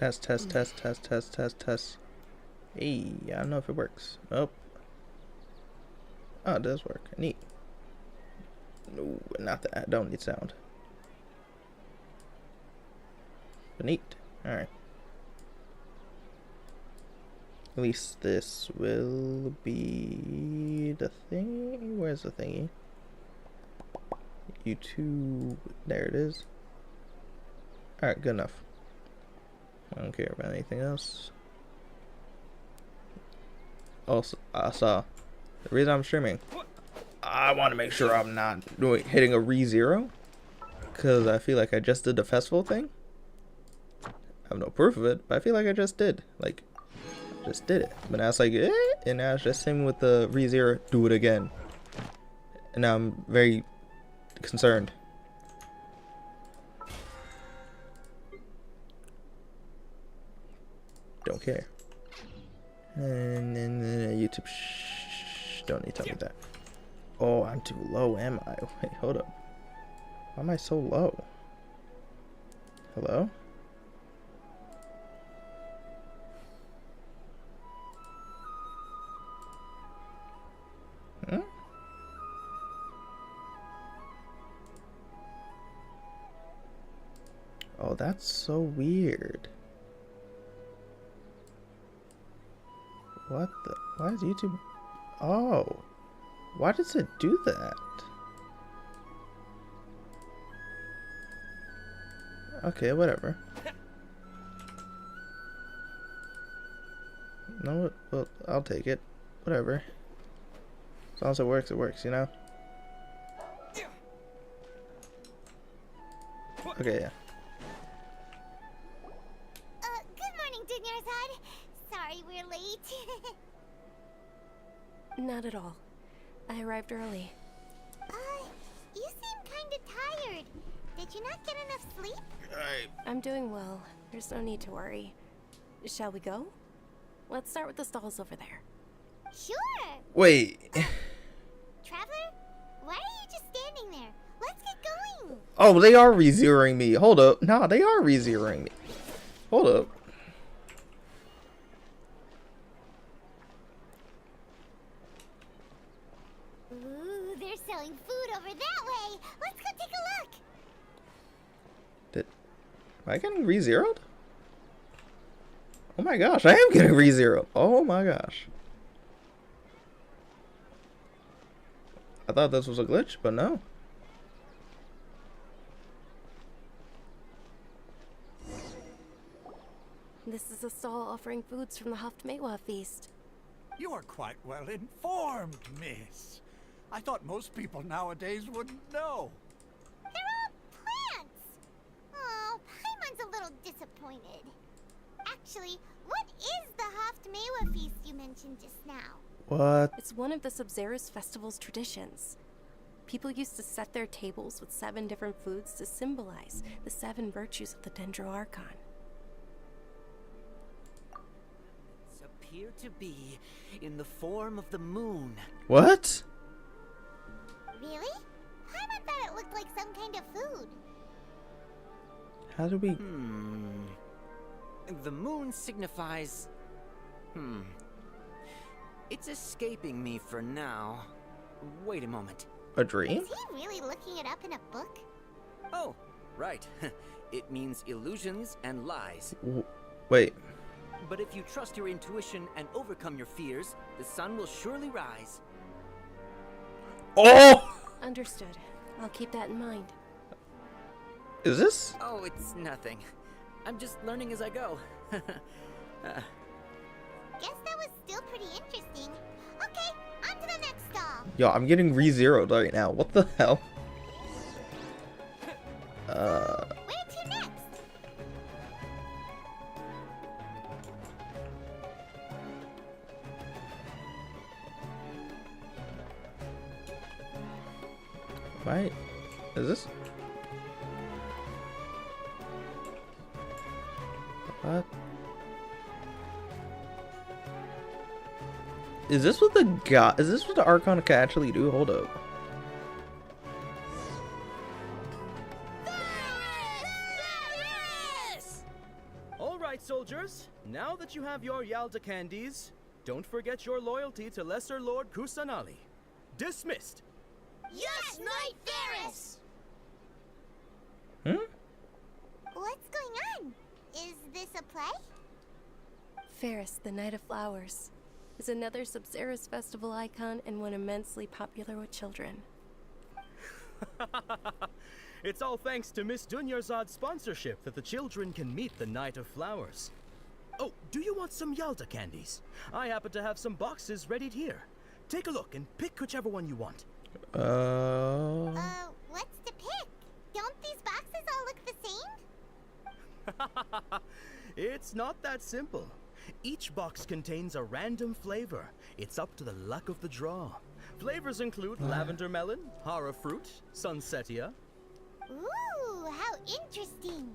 Test, test, test, test, test, test, test. Hey, I don't know if it works. Oh. Oh, it does work. Neat. No, not that. I don't need sound. But neat. Alright. At least this will be the thing. Where's the thingy? YouTube. There it is. Alright, good enough. I don't care about anything else. Also, I saw the reason I'm streaming. I want to make sure I'm not hitting a re-zero, because I feel like I just did the festival thing. I have no proof of it, but I feel like I just did. Like, I just did it. But now it's like, and now it's just same with the re-zero. Do it again. And now I'm very concerned. Don't care. And then YouTube. Shh, don't need to tell me that. Oh, I'm too low, am I? Wait, hold up. Why am I so low? Hello? Hmm? Oh, that's so weird. What the? Why is YouTube? Oh. Why does it do that? Okay, whatever. No, well, I'll take it. Whatever. As long as it works, you know? Okay, yeah. Good morning, Dinyarzad. Sorry we're late. Not at all. I arrived early. You seem kinda tired. Did you not get enough sleep? I'm doing well. There's no need to worry. Shall we go? Let's start with the stalls over there. Sure. Wait. Traveler, why are you just standing there? Let's get going. Oh, they are re-zeroing me. Hold up. Nah, they are re-zeroing me. Hold up. Ooh, they're selling food over that way. Let's go take a look. Am I getting re-zeroed? Oh my gosh, I am getting re-zeroed. Oh my gosh. I thought this was a glitch, but no. This is a stall offering foods from the Haftmewa feast. You are quite well informed, miss. I thought most people nowadays wouldn't know. They're all plants. Oh, Paimon's a little disappointed. Actually, what is the Haftmewa feast you mentioned just now? What? It's one of the Sub-Zero's festival's traditions. People used to set their tables with 7 different foods to symbolize the 7 virtues of the Dendro Archon. Appear to be in the form of the moon. What? Really? Paimon thought it looked like some kind of food. How do we... The moon signifies... It's escaping me for now. Wait a moment. A dream? Is he really looking it up in a book? Oh, right. It means illusions and lies. Wait. But if you trust your intuition and overcome your fears, the sun will surely rise. Oh! Understood. I'll keep that in mind. Is this? Oh, it's nothing. I'm just learning as I go. Guess that was still pretty interesting. Okay, on to the next stall. Yo, I'm getting re-zeroed right now. What the hell? Where to next? Right? Is this? What? Is this what the god? Is this what the Archon can actually do? Hold up. All right, soldier. that you have your Yalda candies, don't forget your loyalty to Lesser Lord Kusanali. Dismissed! Yes, Knight Varus! Hmm? What's going on? Is this a play? Ferris, the Knight of Flowers, is another Sabzeruz festival icon and one immensely popular with children. It's all thanks to Miss Dunyarzad's sponsorship that the children can meet the Knight of Flowers. Oh, do you want some Yalda candies? I happen to have some boxes ready here. Take a look and pick whichever one you want. What's to pick? Don't these boxes all look the same? It's not that simple. Each box contains a random flavor. It's up to the luck of the draw. Flavors include lavender melon, hara fruit, sunsetia. Ooh, how interesting.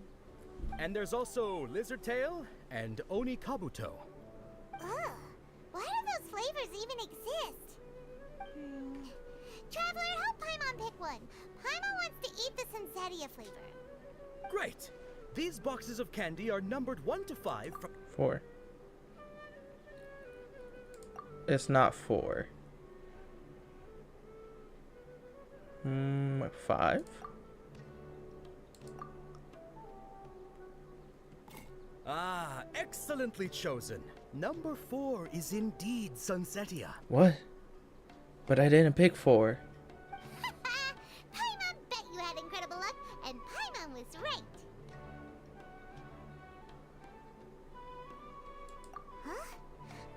And there's also lizard tail and oni kabuto. Ugh, why do those flavors even exist? Traveler, help Paimon pick one. Paimon wants to eat the Sunsetia flavor. Great! These boxes of candy are numbered 1 to 5 from 4. It's not 4. 5? Ah, excellently chosen. Number 4 is indeed Sunsetia. What? But I didn't pick 4. Paimon bet you had incredible luck, and Paimon was right. Huh?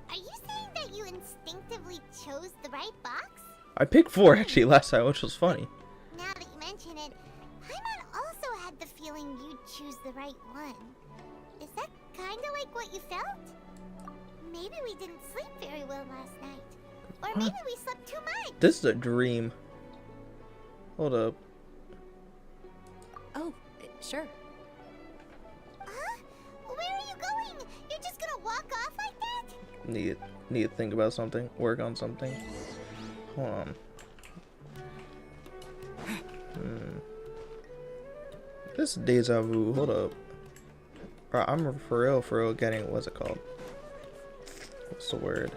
Are you saying that you instinctively chose the right box? I picked 4 actually last time, which was funny. Now that you mention it, Paimon also had the feeling you'd choose the right one. Is that kinda like what you felt? Maybe we didn't sleep very well last night. Or maybe we slept too much. This is a dream. Hold up. Oh, sure. Huh? Where are you going? You're just gonna walk off like that? Need to think about something. Work on something. Hold on. This is deja vu. Hold up. Bro, I'm for real getting, what's it called? What's the word?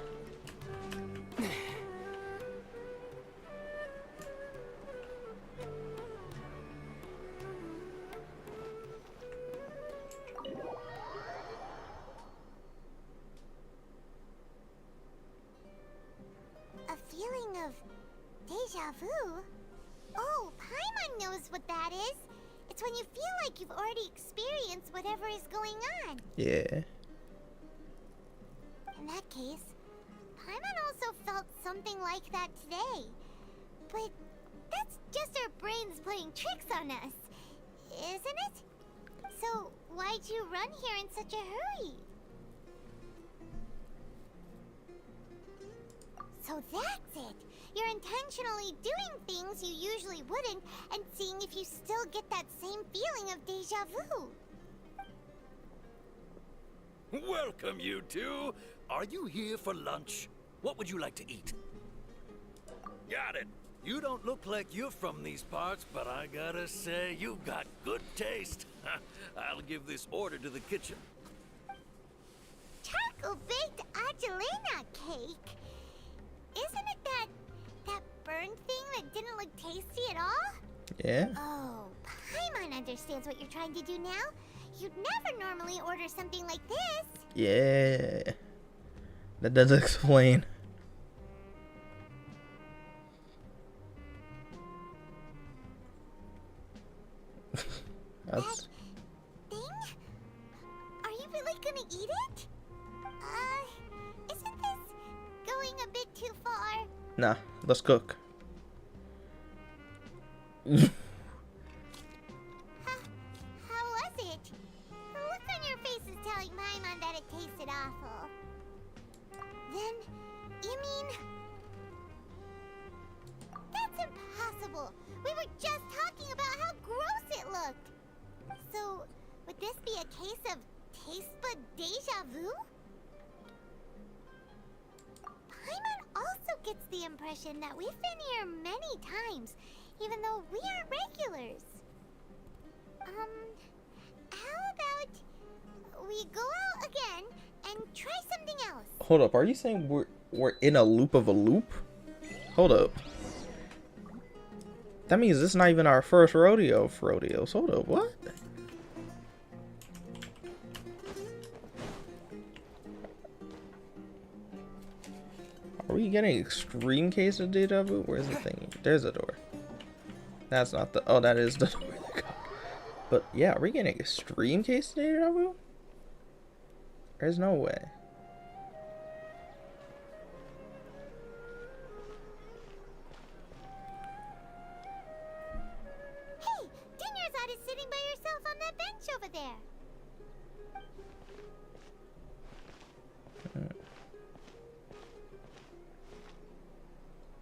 A feeling of deja vu? Oh, Paimon knows what that is. It's when you feel like you've already experienced whatever is going on. Yeah. In that case, Paimon also felt something like that today. But that's just our brains playing tricks on us, isn't it? So why'd you run here in such a hurry? So that's it. You're intentionally doing things you usually wouldn't and seeing if you still get that same feeling of deja vu. Welcome, you two. Are you here for lunch? What would you like to eat? Got it. You don't look like you're from these parts, but I gotta say, you've got good taste. I'll give this order to the kitchen. Charcoal-baked Angelina cake? Isn't it that burned thing that didn't look tasty at all? Yeah. Oh, Paimon understands what you're trying to do now. You'd never normally order something like this. Yeah. That does explain. That's... Thing? Are you really gonna eat it? Isn't this going a bit too far? Nah, let's cook. How was it? The look on your face is telling Paimon that it tasted awful. Then, you mean... That's impossible! We were just talking about how gross it looked! So, would this be a case of taste bud deja vu? Paimon also gets the impression that we've been here many times, even though we aren't regulars. How about we go out again and try something else. Hold up, are you saying we're in a loop of a loop? Hold up. That means this is not even our first rodeo of rodeos. Hold up, what? Are we getting extreme case of deja vu? Where's the thing? There's a door. That's not the. Oh, that is the door. But yeah, are we getting extreme case of deja vu? There's no way. Hey, Dunyarzad is sitting by herself on that bench over there.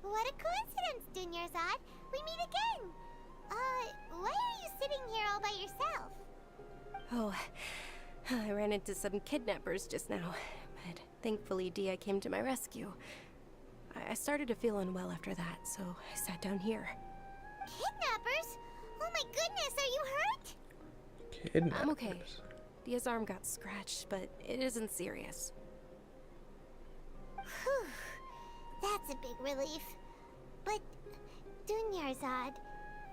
What a coincidence, Dunyarzad. We meet again. Why are you sitting here all by yourself? Oh, I ran into some kidnappers just now, but thankfully Dia came to my rescue. I started to feel unwell after that, so I sat down here. Kidnappers? Oh my goodness, are you hurt? Kidnappers. I'm okay. Dia's arm got scratched, but it isn't serious. Whew. That's a big relief. But, Dunyarzad,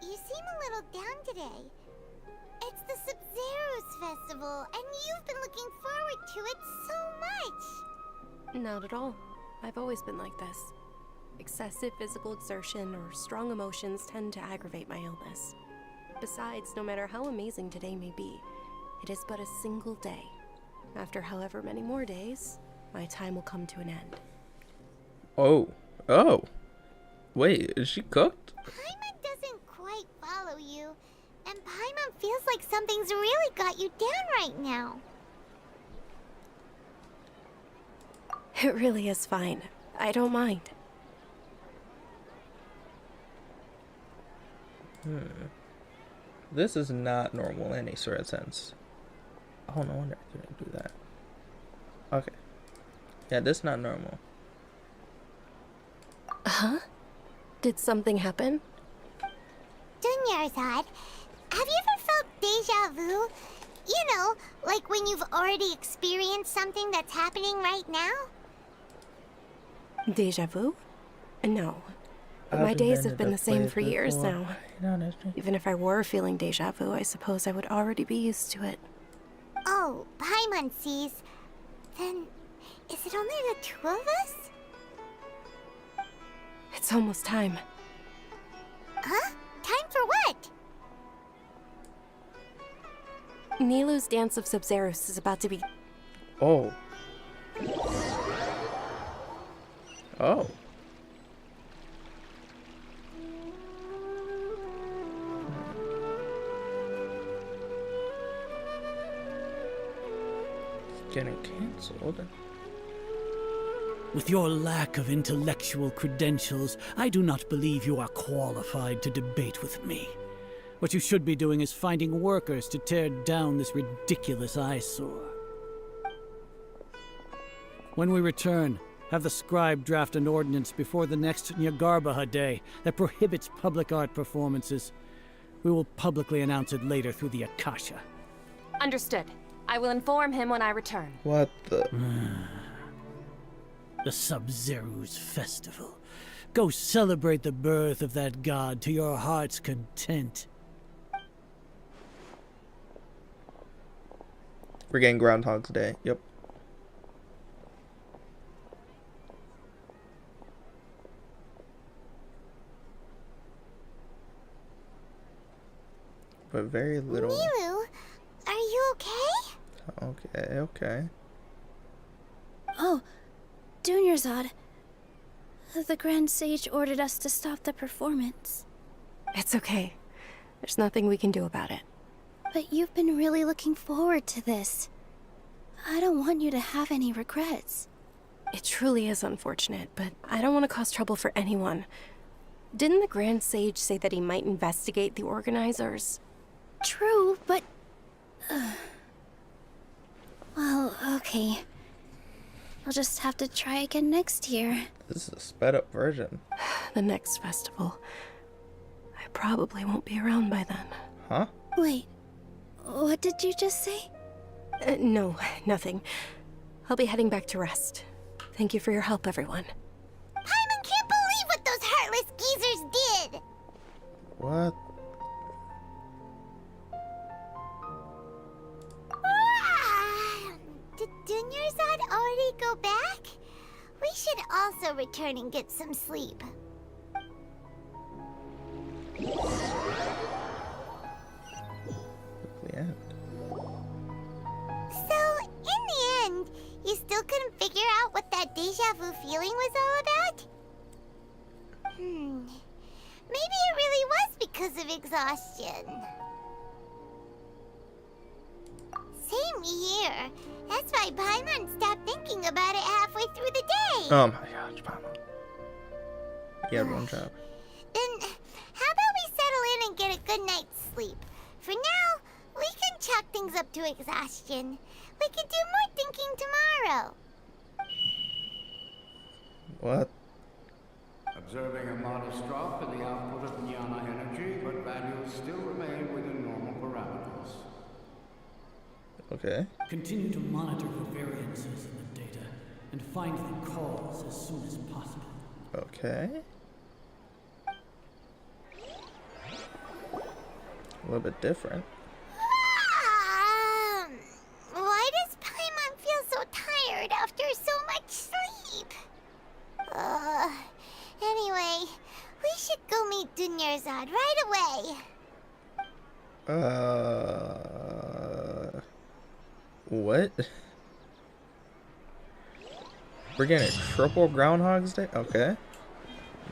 you seem a little down today. It's the Sub-Zero's festival, and you've been looking forward to it so much. Not at all. I've always been like this. Excessive physical exertion or strong emotions tend to aggravate my illness. Besides, no matter how amazing today may be, it is but a single day. After however many more days, my time will come to an end. Oh. Oh. Wait, is she cooked? Paimon doesn't quite follow you, and Paimon feels like something's really got you down right now. It really is fine. I don't mind. This is not normal in any sort of sense. Oh, no wonder I couldn't do that. Okay. Yeah, this is not normal. Huh? Did something happen? Dunyarzad, have you ever felt deja vu? You know, like when you've already experienced something that's happening right now? Deja vu? No. But my days have been the same for years now. Even if I were feeling deja vu, I suppose I would already be used to it. Oh, Paimon sees. Then, is it only the two of us? It's almost time. Huh? Time for what? Nilou's Dance of Sub-Zeros is about to be... Oh. Oh. It's getting cancelled. With your lack of intellectual credentials, I do not believe you are qualified to debate with me. What you should be doing is finding workers to tear down this ridiculous eyesore. When we return, have the scribe draft an ordinance before the next Nyagarbaha Day that prohibits public art performances. We will publicly announce it later through the Akasha. Understood. I will inform him when I return. What the? The Sub-Zero's festival. Go celebrate the birth of that god to your heart's content. We're getting Groundhog's Day. Yep. But very little. Nilou, are you okay? Okay, okay. Oh, Dunyarzad. The Grand Sage ordered us to stop the performance. It's okay. There's nothing we can do about it. But you've been really looking forward to this. I don't want you to have any regrets. It truly is unfortunate, but I don't want to cause trouble for anyone. Didn't the Grand Sage say that he might investigate the organizers? True, but... Well, okay. I'll just have to try again next year. This is a sped up version. The next festival. I probably won't be around by then. Huh? Wait, what did you just say? No, nothing. I'll be heading back to rest. Thank you for your help, everyone. Paimon can't believe what those heartless geezers did! What? Did Dunyarzad already go back? We should also return and get some sleep. The end. So, in the end, you still couldn't figure out what that deja vu feeling was all about? Maybe it really was because of exhaustion. Same here. That's why Paimon stopped thinking about it halfway through the day. Oh my gosh, Paimon. You had one job. Then, how about we settle in and get a good night's sleep? For now, we can chalk things up to exhaustion. We can do more thinking tomorrow. What? Observing a modest drop in the output of Jnana energy, but values still remain within normal parameters. Okay. Continue to monitor the variances in the data and find the cause as soon as possible. Okay. A little bit different. Why does Paimon feel so tired after so much sleep? Anyway, we should go meet Dunyarzad right away. What? We're getting a triple Groundhog's Day? Okay.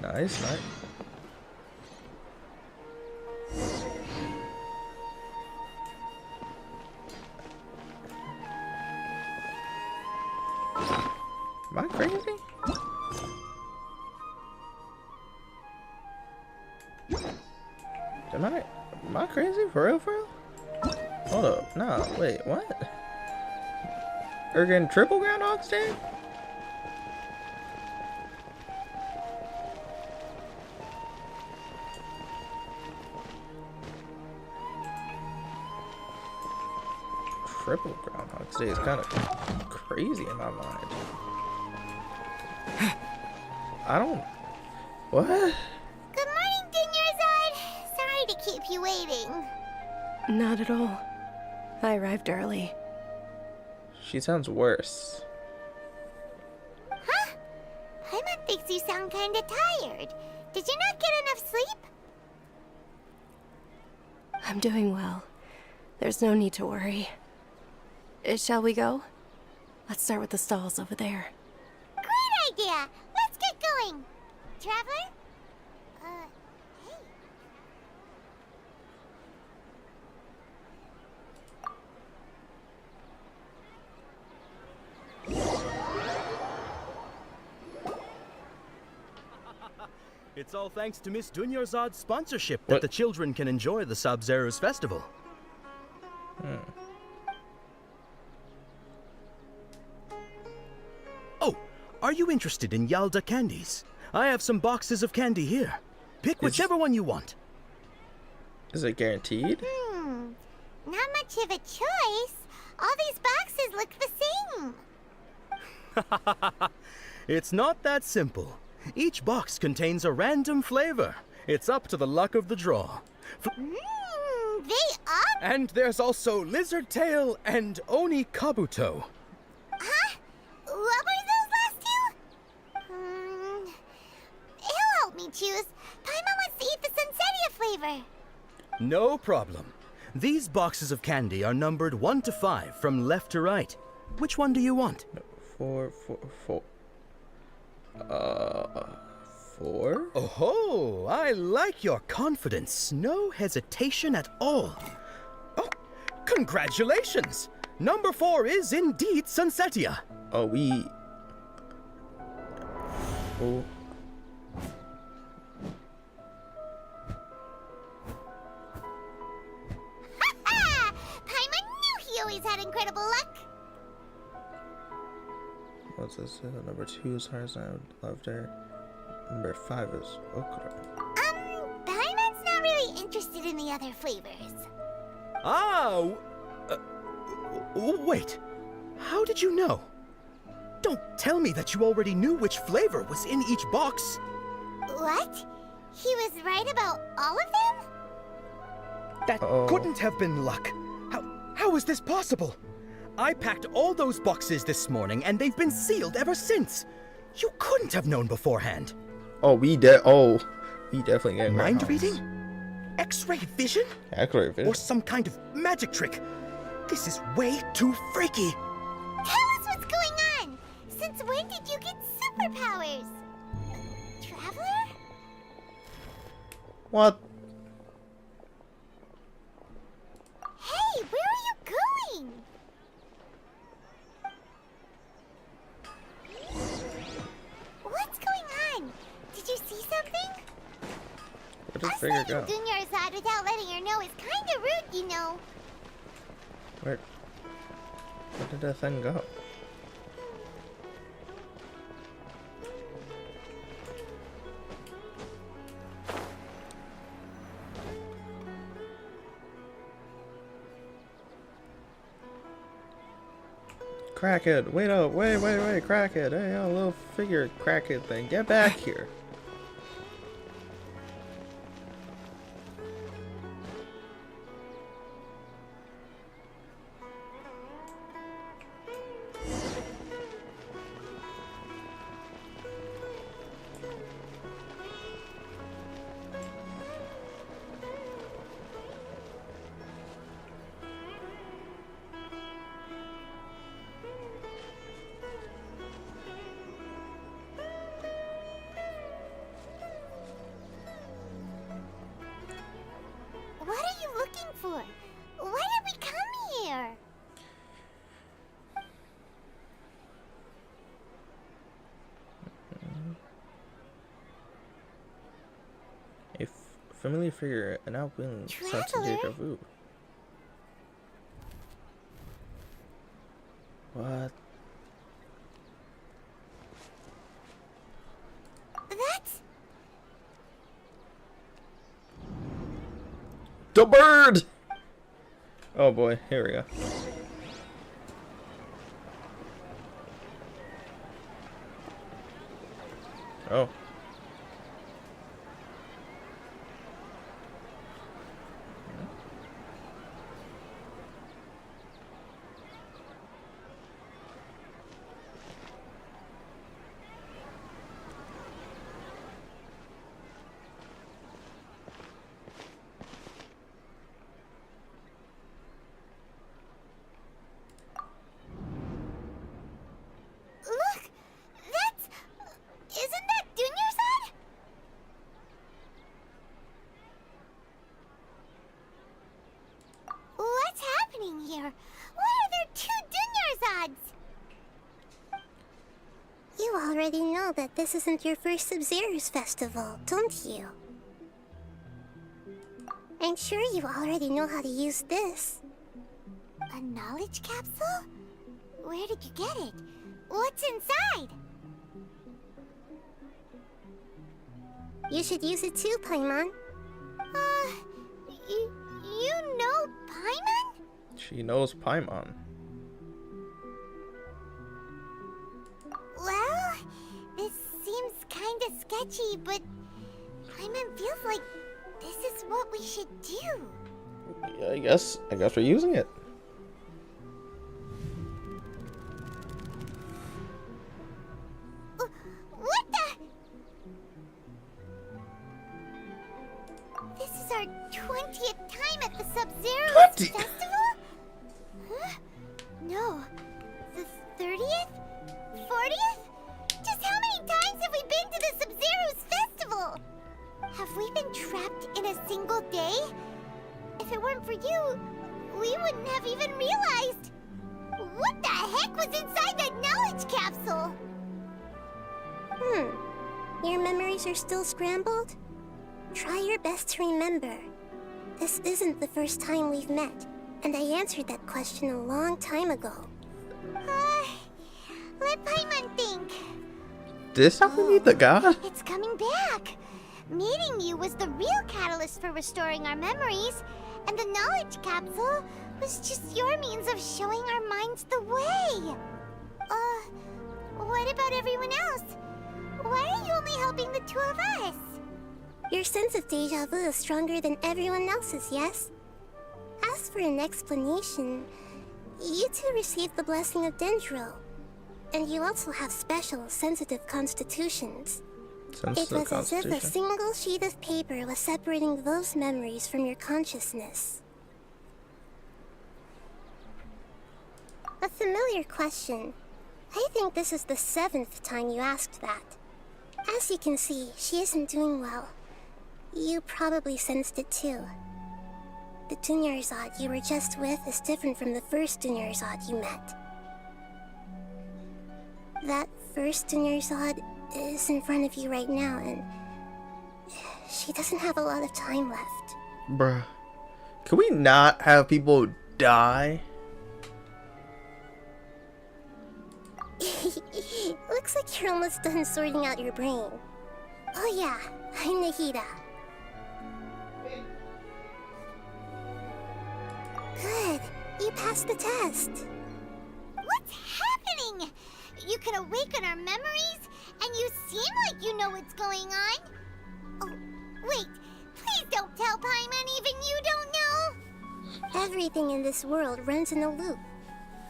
Nice, nice. Am I crazy? Am I crazy? For real, for real? Hold up. No, wait, what? We're getting triple Groundhog's Day? Triple Groundhog's Day is kind of crazy in my mind. I don't... What? Good morning, Dunyarzad. Sorry to keep you waiting. Not at all. I arrived early. She sounds worse. Huh? Paimon thinks you sound kinda tired. Did you not get enough sleep? I'm doing well. There's no need to worry. Shall we go? Let's start with the stalls over there. Great idea! Let's get going! Traveler? Hey. It's all thanks to Miss Dunyarzad's sponsorship that the children can enjoy the Sub-Zero's festival. Oh, are you interested in Yalda candies? I have some boxes of candy here. Pick whichever one you want. Is it guaranteed? Not much of a choice. All these boxes look the same. It's not that simple. Each box contains a random flavor. It's up to the luck of the draw. They are? And there's also Lizard Tail and Oni Kabuto. Huh? What were those last two? He'll help me choose. Paimon wants to eat the Sunsettia flavor. No problem. These boxes of candy are numbered 1 to 5 from left to right. Which one do you want? 4. 4? Oh, I like your confidence. No hesitation at all. Oh, congratulations! Number 4 is indeed Sunsettia. Oh, Paimon knew he always had incredible luck. What's this? Number 2 is hers. I love there. Number 5 is okra. Paimon's not really interested in the other flavors. Wait. How did you know? Don't tell me that you already knew which flavor was in each box. What? He was right about all of them? That couldn't have been luck. How is this possible? I packed all those boxes this morning, and they've been sealed ever since. You couldn't have known beforehand. We definitely get Mind reading? X-ray vision? X-ray vision? Or some kind of magic trick? This is way too freaky. Tell us what's going on! Since when did you get superpowers? Traveler? What? Hey, where are you going? What's going on? Did you see something? Where did Figure go? Us letting Dunyarzad without letting her know is kinda rude, you know. Where did that thing go? Crackhead, wait up, wait, crackhead, hey, a little figure crackhead thing, get back here. What are you looking for? Why did we come here? A familiar figure, an outgoing sense of deja vu. What? That's... The bird! Oh boy, here we go. Oh. Look! That's... Isn't that Dunyarzad? What's happening here? Why are there two Dunyarzads? You already know that this isn't your first Sub-Zero's festival, don't you? I'm sure you already know how to use this. A knowledge capsule? Where did you get it? What's inside? You should use it too, Paimon. You know Paimon? She knows Paimon. Well, this seems kinda sketchy, but Paimon feels like this is what we should do. Yeah, I guess we're using it. What the? This is our 20th time at the Sub-Zero 20? Festival? Huh? No. The 30th? 40th? Just how many times have we been to the Sub-Zero's festival? Have we been trapped in a single day? If it weren't for you, we wouldn't have even realized. What the heck was inside that knowledge capsule? Your memories are still scrambled? Try your best to remember. This isn't the first time we've met, and I answered that question a long time ago. Let Paimon think. This how we meet the god? It's coming back. Meeting you was the real catalyst for restoring our memories, and the knowledge capsule was just your means of showing our minds the way. what about everyone else? Why are you only helping the two of us? Your sense of deja vu is stronger than everyone else's, yes? As for an explanation, you two received the blessing of Dendro. And you also have special, sensitive constitutions. It was as if a single sheet of paper was separating those memories from your consciousness. A familiar question. I think this is the 7th time you asked that. As you can see, she isn't doing well. You probably sensed it too. The Dunyarzad you were just with is different from the first Dunyarzad you met. That first Dunyarzad is in front of you right now, and she doesn't have a lot of time left. Bruh. Can we not have people die? Looks like you're almost done sorting out your brain. Oh yeah, I'm Nahida. Good, you passed the test. What's happening? You can awaken our memories, and you seem like you know what's going on. Oh, wait, please don't tell Paimon even you don't know. Everything in this world runs in a loop.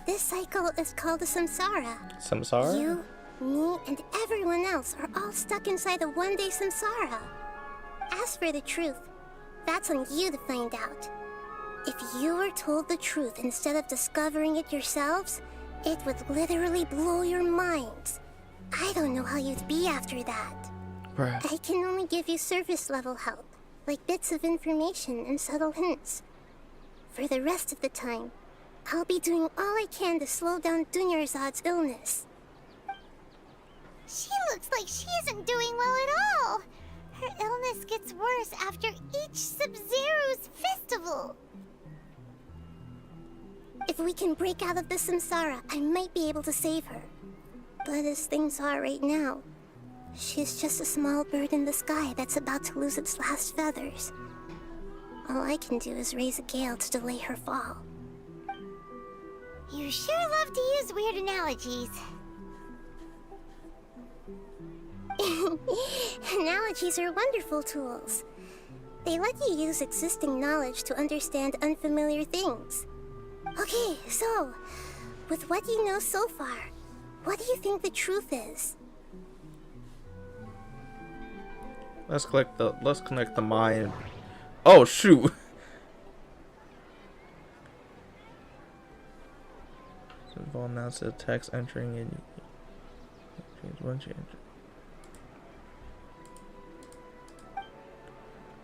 This cycle is called a samsara. Samsara? You, me, and everyone else are all stuck inside a one-day samsara. As for the truth, that's on you to find out. If you were told the truth instead of discovering it yourselves, it would literally blow your minds. I don't know how you'd be after that. Bruh. I can only give you surface-level help, like bits of information and subtle hints. For the rest of the time, I'll be doing all I can to slow down Dunyarzad's illness. She looks like she isn't doing well at all. Her illness gets worse after each Sub-Zero's festival. If we can break out of the samsara, I might be able to save her. But as things are right now, she's just a small bird in the sky that's about to lose its last feathers. All I can do is raise a gale to delay her fall. You sure love to use weird analogies. Analogies are wonderful tools. They let you use existing knowledge to understand unfamiliar things. Okay, so, with what you know so far, what do you think the truth is? Let's connect the mind. Oh shoot. So involve announce the text entering in once you enter.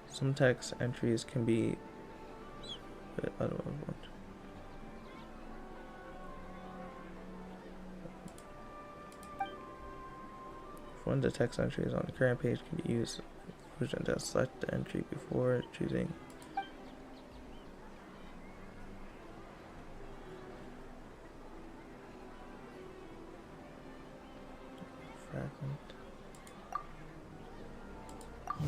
Some text entries can be one of the text entries on the current page can be used to select the entry before choosing. Fragment.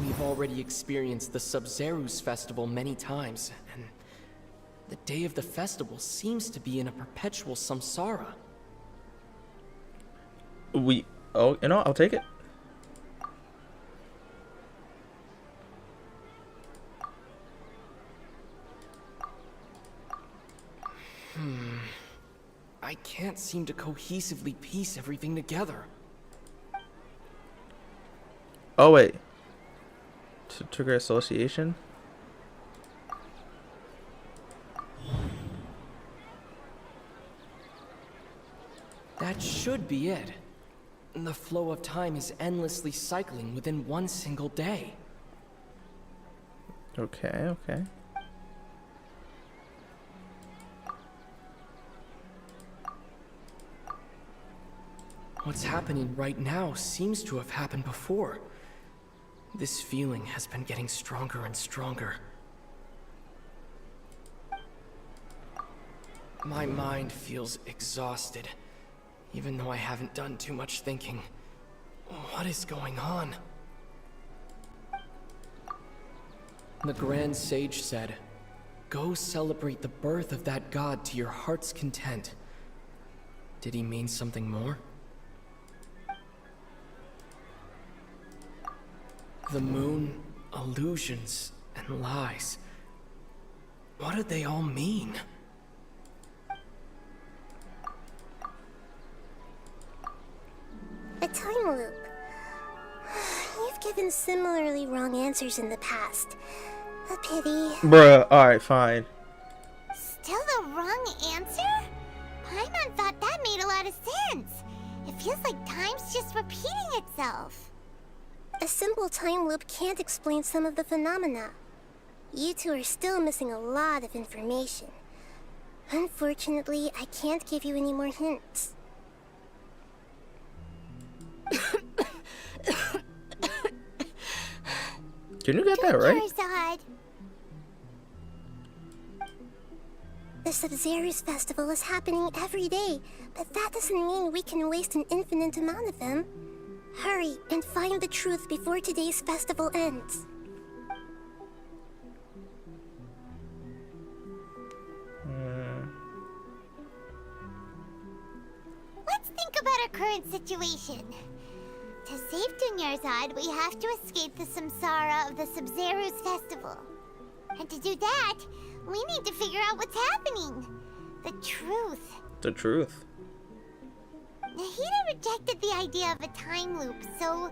We've already experienced the Sub-Zero's festival many times, and the day of the festival seems to be in a perpetual samsara. Oh, you know, I'll take it. I can't seem to cohesively piece everything together. Oh wait. To trigger association? That should be it. The flow of time is endlessly cycling within one single day. Okay, okay. What's happening right now seems to have happened before. This feeling has been getting stronger and stronger. My mind feels exhausted, even though I haven't done too much thinking. What is going on? The Grand Sage said, "Go celebrate the birth of that god to your heart's content." Did he mean something more? The moon, illusions, and lies. What did they all mean? A time loop. You've given similarly wrong answers in the past. A pity. Bruh, alright, fine. Still the wrong answer? Paimon thought that made a lot of sense. It feels like time's just repeating itself. A simple time loop can't explain some of the phenomena. You two are still missing a lot of information. Unfortunately, I can't give you any more hints. Can you get that right? Charizard. The Sub-Zero's festival is happening every day, but that doesn't mean we can waste an infinite amount of them. Hurry and find the truth before today's festival ends. Let's think about our current situation. To save Dunyarzad, we have to escape the samsara of the Sub-Zero's festival. And to do that, we need to figure out what's happening. The truth. The truth. Nahida rejected the idea of a time loop, so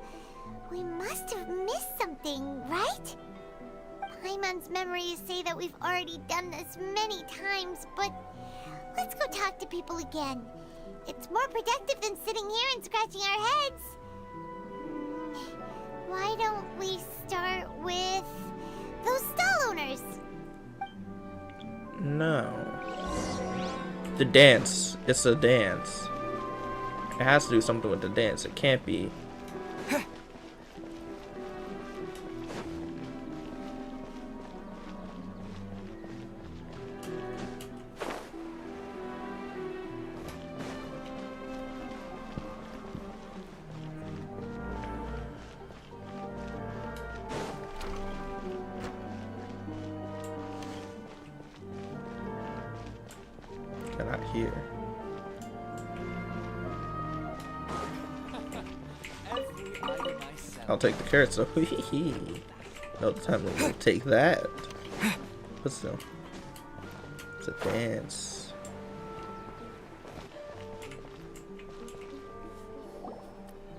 we must have missed something, right? Paimon's memories say that we've already done this many times, but let's go talk to people again. It's more productive than sitting here and scratching our heads. Why don't we start with those stall owners? No. The dance. It's a dance. It has to do something with the dance. It can't be. Cannot hear. I'll take the carrot, so no time to take that. But still, it's a dance.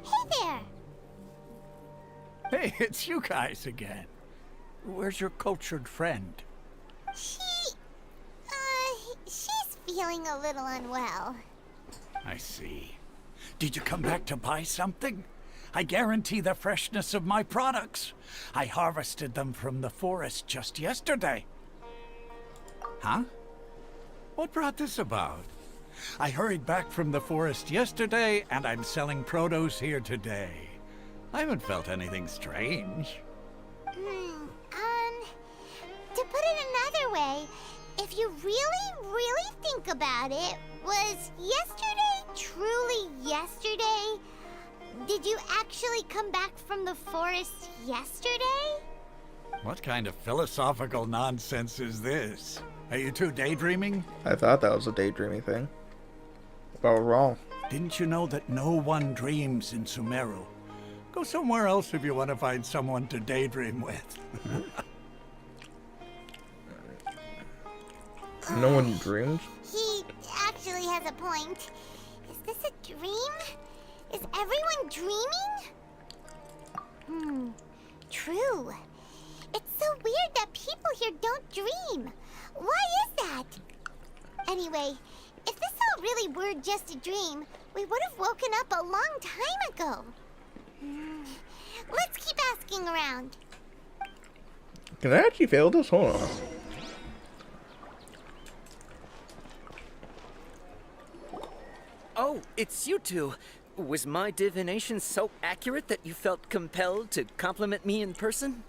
Hey there! Hey, it's you guys again. Where's your cultured friend? She's feeling a little unwell. I see. Did you come back to buy something? I guarantee the freshness of my products. I harvested them from the forest just yesterday. Huh? What brought this about? I hurried back from the forest yesterday, and I'm selling produce here today. I haven't felt anything strange. To put it another way, if you really think about it, was yesterday truly yesterday? Did you actually come back from the forest yesterday? What kind of philosophical nonsense is this? Are you two daydreaming? I thought that was a daydreaming thing. But I was wrong. Didn't you know that no one dreams in Sumeru? Go somewhere else if you want to find someone to daydream with. No one dreams? He actually has a point. Is this a dream? Is everyone dreaming? True. It's so weird that people here don't dream. Why is that? Anyway, if this all really were just a dream, we would have woken up a long time ago. Let's keep asking around. Can I actually fail this? Hold on. Oh, it's you two. Was my divination so accurate that you felt compelled to compliment me in person?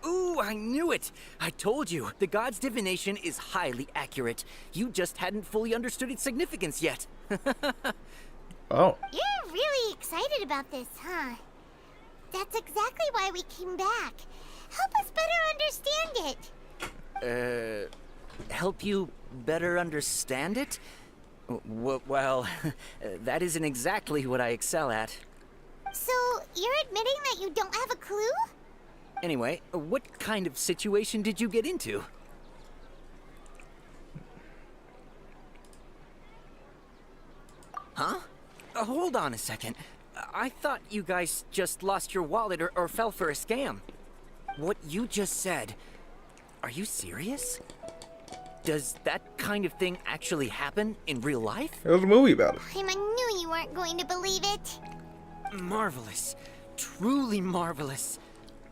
Ooh, I knew it! I told you, the god's divination is highly accurate. You just hadn't fully understood its significance yet. Oh. You're really excited about this, huh? That's exactly why we came back. Help us better understand it. Help you better understand it? Well, that isn't exactly what I excel at. So, you're admitting that you don't have a clue? Anyway, what kind of situation did you get into? Huh? Hold on a second. I thought you guys just lost your wallet or fell for a scam. What you just said, are you serious? Does that kind of thing actually happen in real life? There was a movie about it. I knew you weren't going to believe it. Marvelous. Truly marvelous.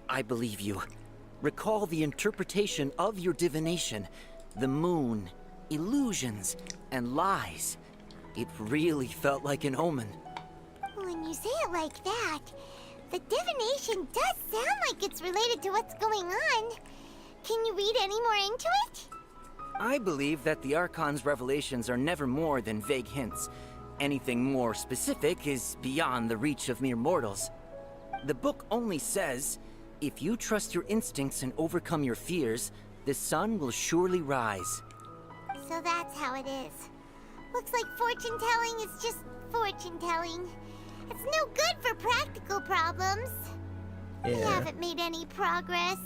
I believe you. Recall the interpretation of your divination. The moon, illusions, and lies. It really felt like an omen. When you say it like that, the divination does sound like it's related to what's going on. Can you read any more into it? I believe that the Archon's revelations are never more than vague hints. Anything more specific is beyond the reach of mere mortals. The book only says, if you trust your instincts and overcome your fears, the sun will surely rise. So that's how it is. Looks like fortune-telling is just fortune-telling. It's no good for practical problems. Yeah. We haven't made any progress.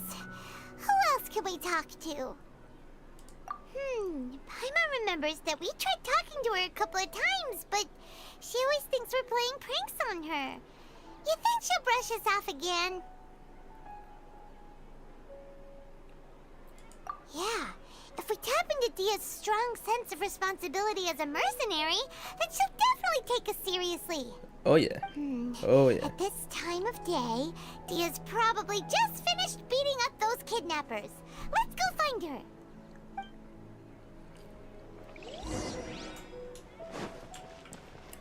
Who else can we talk to? Paimon remembers that we tried talking to her a couple of times, but she always thinks we're playing pranks on her. You think she'll brush us off again? Yeah, if we tap into Dia's strong sense of responsibility as a mercenary, then she'll definitely take us seriously. Oh yeah. Oh yeah. At this time of day, Dia's probably just finished beating up those kidnappers. Let's go find her.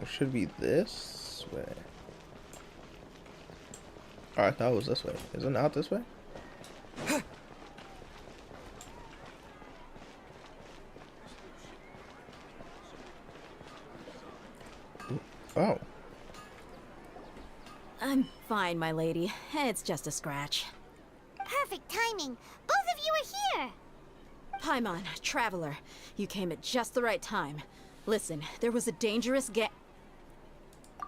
It should be this way. Oh, I thought it was this way. Is it not this way? Oh. I'm fine, my lady. It's just a scratch. Perfect timing. Both of you are here. Paimon, traveler, you came at just the right time. Listen, there was a dangerous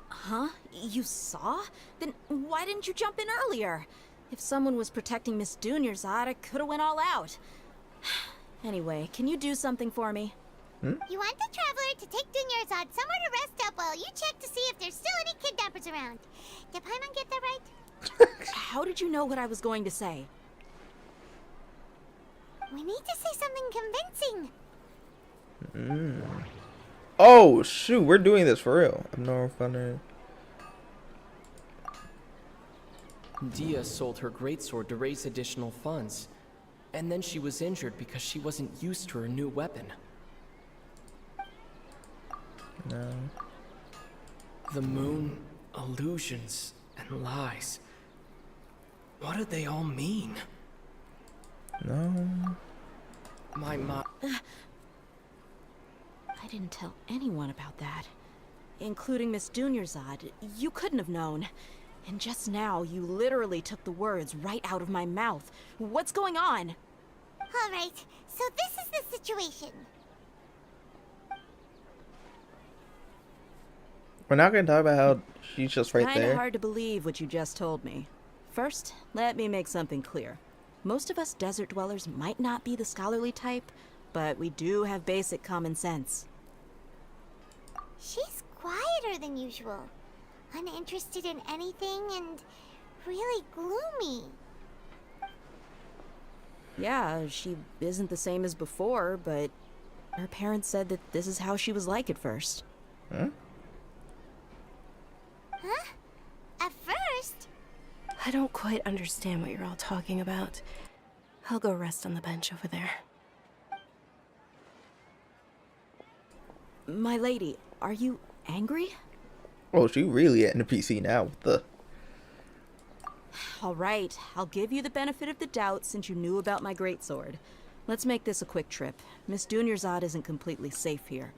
Huh? You saw? Then why didn't you jump in earlier? If someone was protecting Miss Dunyarzad, I could have went all out. Anyway, can you do something for me? You want the traveler to take Dunyarzad somewhere to rest up while you check to see if there's still any kidnappers around. Did Paimon get that right? How did you know what I was going to say? We need to say something convincing. Oh shoot, we're doing this for real. I'm no funny. Dia sold her greatsword to raise additional funds, and then she was injured because she wasn't used to her new weapon. No. The moon, illusions, and lies. What do they all mean? No. My mom. I didn't tell anyone about that. Including Miss Dunyarzad. You couldn't have known. And just now, you literally took the words right out of my mouth. What's going on? All right, so this is the situation. We're not gonna talk about how she's just right Kinda there. hard to believe what you just told me. First, let me make something clear. Most of us desert dwellers might not be the scholarly type, but we do have basic common sense. She's quieter than usual, uninterested in anything, and really gloomy. Yeah, she isn't the same as before, but her parents said that this is how she was like at first. Huh? Huh? At first? I don't quite understand what you're all talking about. I'll go rest on the bench over there. My lady, are you angry? Oh, she really at the PC now with the. All right, I'll give you the benefit of the doubt since you knew about my greatsword. Let's make this a quick trip. Miss Dunyarzad isn't completely safe here.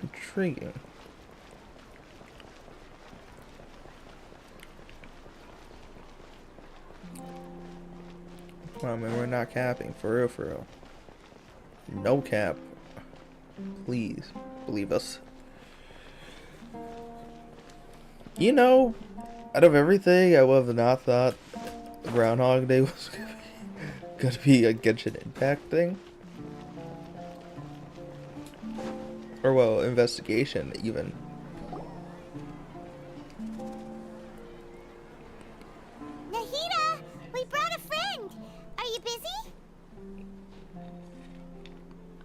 Intriguing. I mean, we're not capping, for real, for real. No cap. Please believe us. You know, out of everything, I would have not thought Groundhog Day was gonna be a Genshin Impact thing. Or, well, investigation, even. Nahida, we brought a friend. Are you busy?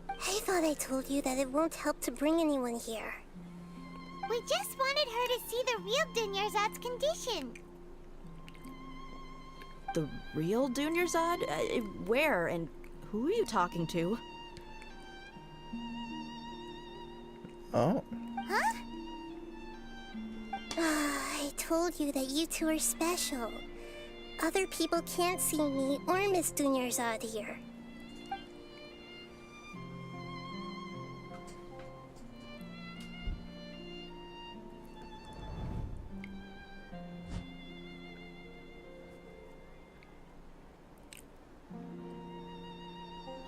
I thought I told you that it won't help to bring anyone here. We just wanted her to see the real Dunyarzad's condition. The real Dunyarzad? Where and who are you talking to? Oh. Huh? I told you that you two are special. Other people can't see me or Miss Dunyarzad here.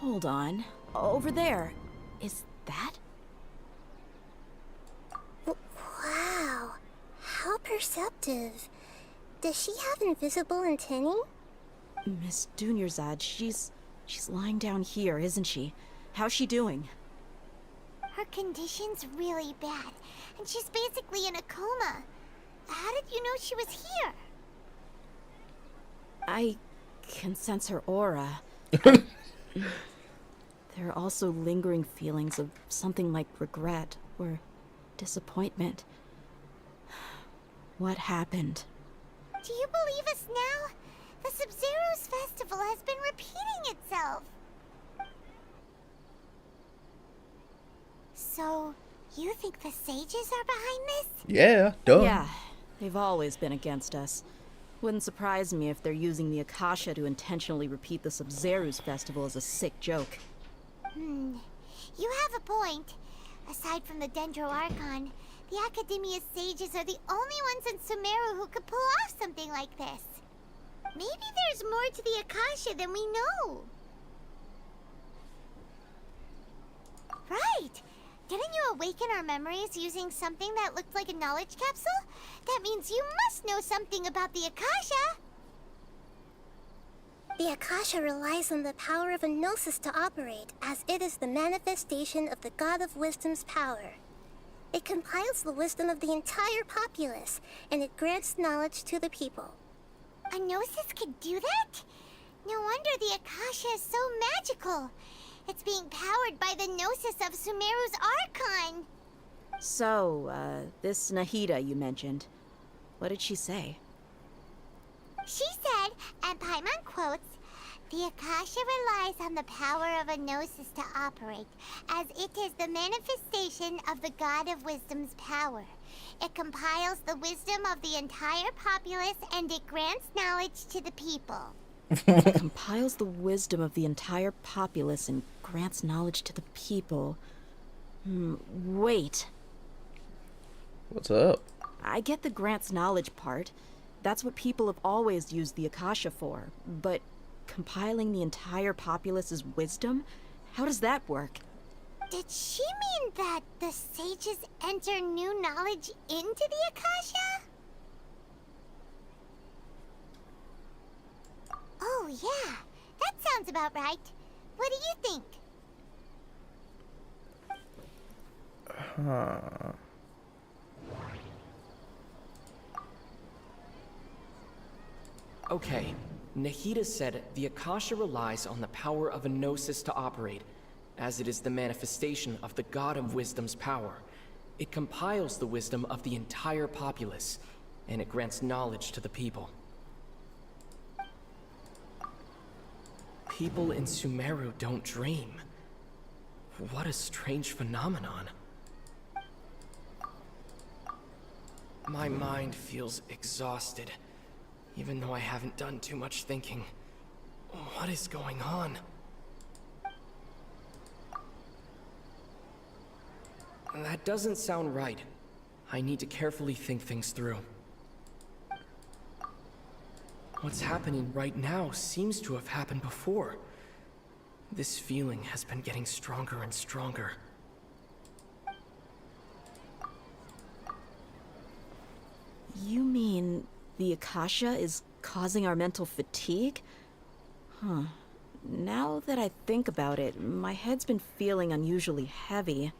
Hold on. Over there. Is that? Wow. How perceptive. Does she have invisible antennae? Miss Dunyarzad, she's lying down here, isn't she? How's she doing? Her condition's really bad, and she's basically in a coma. How did you know she was here? I can sense her aura. There are also lingering feelings of something like regret or disappointment. What happened? Do you believe us now? The Sub-Zero's festival has been repeating itself. So, you think the sages are behind this? Yeah, duh. Yeah, they've always been against us. Wouldn't surprise me if they're using the Akasha to intentionally repeat the Sub-Zero's festival as a sick joke. You have a point. Aside from the Dendro Archon, the Academia's sages are the only ones in Sumeru who could pull off something like this. Maybe there's more to the Akasha than we know. Right! Didn't you awaken our memories using something that looked like a knowledge capsule? That means you must know something about the Akasha! The Akasha relies on the power of a gnosis to operate, as it is the manifestation of the God of Wisdom's power. It compiles the wisdom of the entire populace, and it grants knowledge to the people. A gnosis could do that? No wonder the Akasha is so magical. It's being powered by the gnosis of Sumeru's Archon. So, this Nahida you mentioned, what did she say? She said, and Paimon quotes, "The Akasha relies on the power of a gnosis to operate, as it is the manifestation of the God of Wisdom's power. It compiles the wisdom of the entire populace, and it grants knowledge to the people." It compiles the wisdom of the entire populace and grants knowledge to the people. Wait. What's up? I get the grants knowledge part. That's what people have always used the Akasha for. But compiling the entire populace's wisdom? How does that work? Did she mean that the sages enter new knowledge into the Akasha? Oh yeah, that sounds about right. What do you think? Huh. Okay, Nahida said the Akasha relies on the power of a gnosis to operate, as it is the manifestation of the God of Wisdom's power. It compiles the wisdom of the entire populace, and it grants knowledge to the people. People in Sumeru don't dream. What a strange phenomenon. My mind feels exhausted, even though I haven't done too much thinking. What is going on? That doesn't sound right. I need to carefully think things through. What's happening right now seems to have happened before. This feeling has been getting stronger and stronger. You mean the Akasha is causing our mental fatigue? Huh. Now that I think about it, my head's been feeling unusually heavy.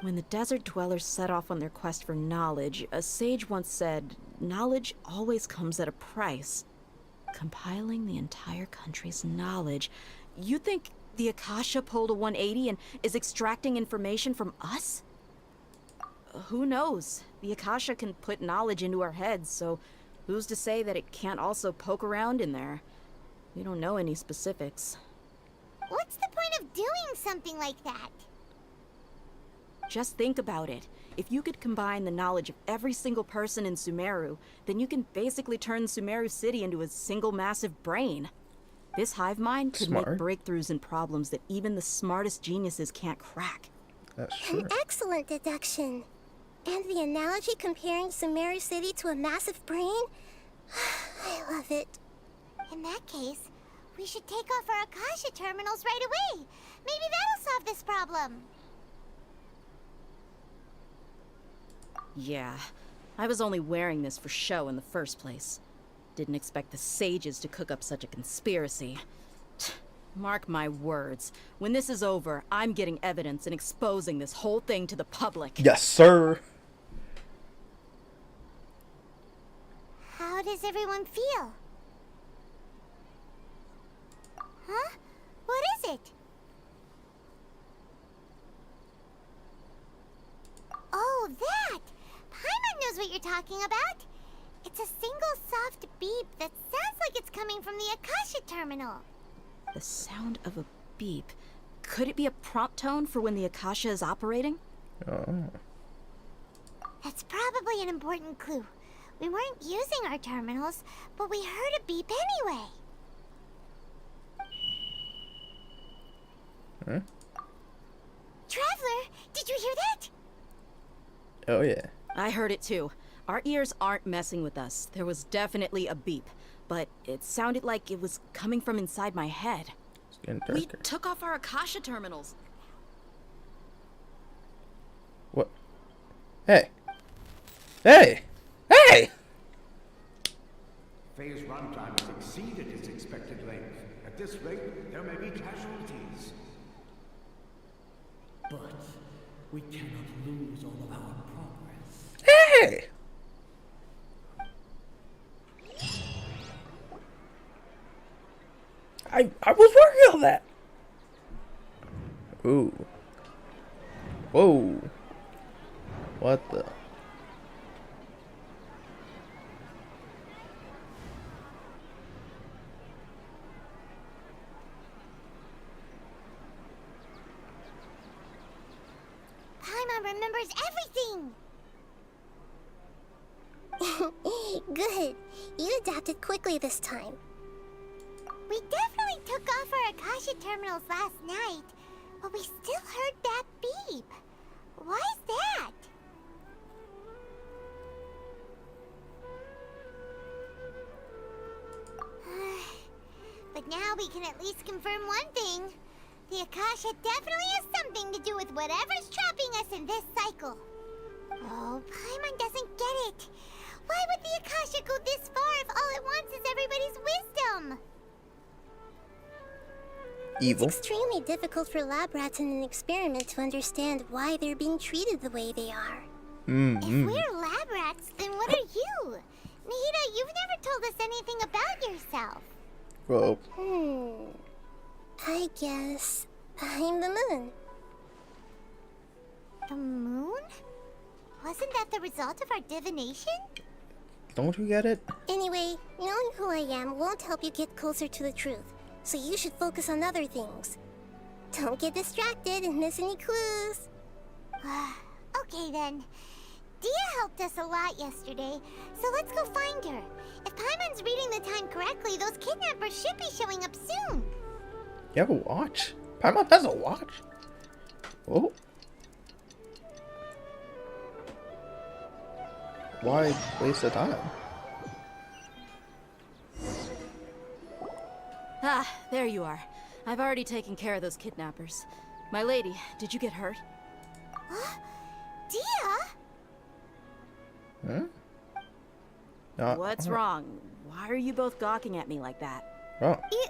When the desert dwellers set off on their quest for knowledge, a sage once said, knowledge always comes at a price. Compiling the entire country's knowledge. You think the Akasha pulled a 180 and is extracting information from us? Who knows? The Akasha can put knowledge into our heads, so who's to say that it can't also poke around in there? We don't know any specifics. What's the point of doing something like that? Just think about it. If you could combine the knowledge of every single person in Sumeru, then you can basically turn Sumeru City into a single massive brain. This hive mind could make breakthroughs in problems that even the smartest geniuses can't crack. That's true. An excellent deduction. And the analogy comparing Sumeru City to a massive brain? I love it. In that case, we should take off our Akasha terminals right away. Maybe that'll solve this problem. Yeah, I was only wearing this for show in the first place. Didn't expect the sages to cook up such a conspiracy. Mark my words, when this is over, I'm getting evidence and exposing this whole thing to the public. Yes, sir. How does everyone feel? Huh? What is it? Oh, that! Paimon knows what you're talking about. It's a single soft beep that sounds like it's coming from the Akasha terminal. The sound of a beep. Could it be a prompt tone for when the Akasha is operating? Oh. That's probably an important clue. We weren't using our terminals, but we heard a beep anyway. Huh? Traveler, did you hear that? Oh, yeah. I heard it too. Our ears aren't messing with us. There was definitely a beep, but it sounded like it was coming from inside my head. It's getting darker. We took off our Akasha terminals. What? Hey. Hey! Hey! Phase runtime has exceeded its expected length. At this rate, there may be casualties. But we cannot lose all of our progress. Hey! I was working on that. Ooh. Whoa. What the? Paimon remembers everything. Good. You adapted quickly this time. We definitely took off our Akasha terminals last night, but we still heard that beep. Why is that? But now we can at least confirm one thing. The Akasha definitely has something to do with whatever's trapping us in this cycle. Oh, Paimon doesn't get it. Why would the Akasha go this far if all it wants is everybody's wisdom? Evil. It's extremely difficult for lab rats in an experiment to understand why they're being treated the way they are. If we're lab rats, then what are you? Nihida, you've never told us anything about yourself. Well. I guess I'm the moon. The moon? Wasn't that the result of our divination? Don't you get it? Anyway, knowing who I am won't help you get closer to the truth, so you should focus on other things. Don't get distracted and miss any clues. Okay then. Dia helped us a lot yesterday, so let's go find her. If Paimon's reading the time correctly, those kidnappers should be showing up soon. You have a watch? Paimon has a watch? Oh. Why waste the time? Ah, there you are. I've already taken care of those kidnappers. My lady, did you get hurt? Dia? Hmm? What's wrong? Why are you both gawking at me like that? Oh. You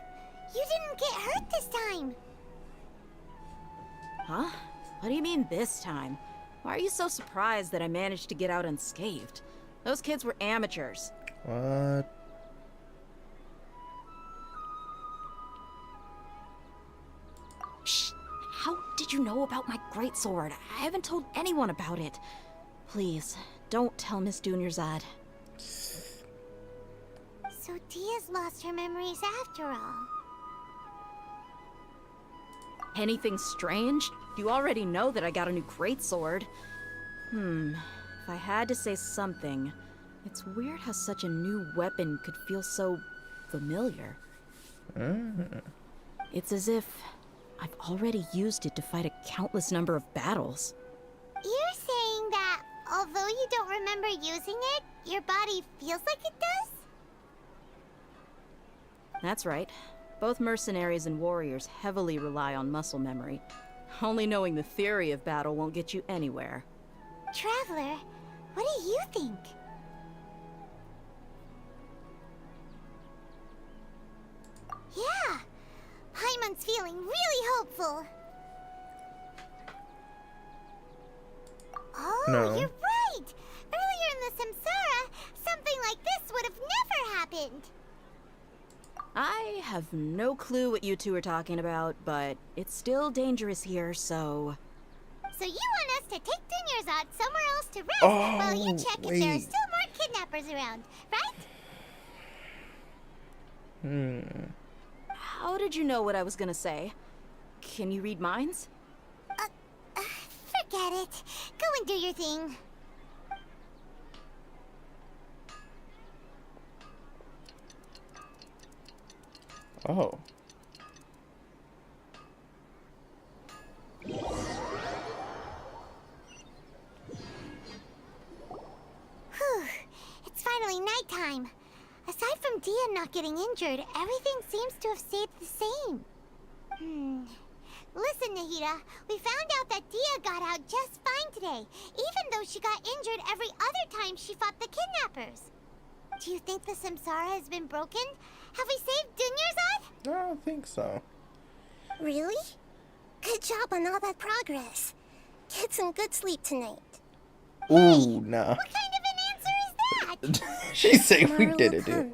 didn't get hurt this time. Huh? What do you mean this time? Why are you so surprised that I managed to get out unscathed? Those kids were amateurs. What? Shh! How did you know about my greatsword? I haven't told anyone about it. Please, don't tell Miss Dunyarzad. So Dia's lost her memories after all. Anything strange? You already know that I got a new greatsword. If I had to say something, it's weird how such a new weapon could feel so familiar. It's as if I've already used it to fight a countless number of battles. You're saying that although you don't remember using it, your body feels like it does? That's right. Both mercenaries and warriors heavily rely on muscle memory. Only knowing the theory of battle won't get you anywhere. Traveler, what do you think? Yeah, Paimon's feeling really hopeful. Oh, No. you're right! Earlier in the Samsara, something like this would have never happened. I have no clue what you two are talking about, but it's still dangerous here, so... So you want us to take Dunyarzad somewhere else to rest while you check if there are wait. still more kidnappers around, right? How did you know what I was gonna say? Can you read minds? Forget it. Go and do your thing. Oh. Whew. It's finally nighttime. Aside from Dia not getting injured, everything seems to have stayed the same. Listen, Nahida, we found out that Dia got out just fine today, even though she got injured every other time she fought the kidnappers. Do you think the Samsara has been broken? Have we saved Dunyarzad? I don't think so. Really? Good job on all that progress. Get some good sleep tonight. Ooh, nah. What kind of an answer is that? She's saying we Tomorrow did will it, dude. come.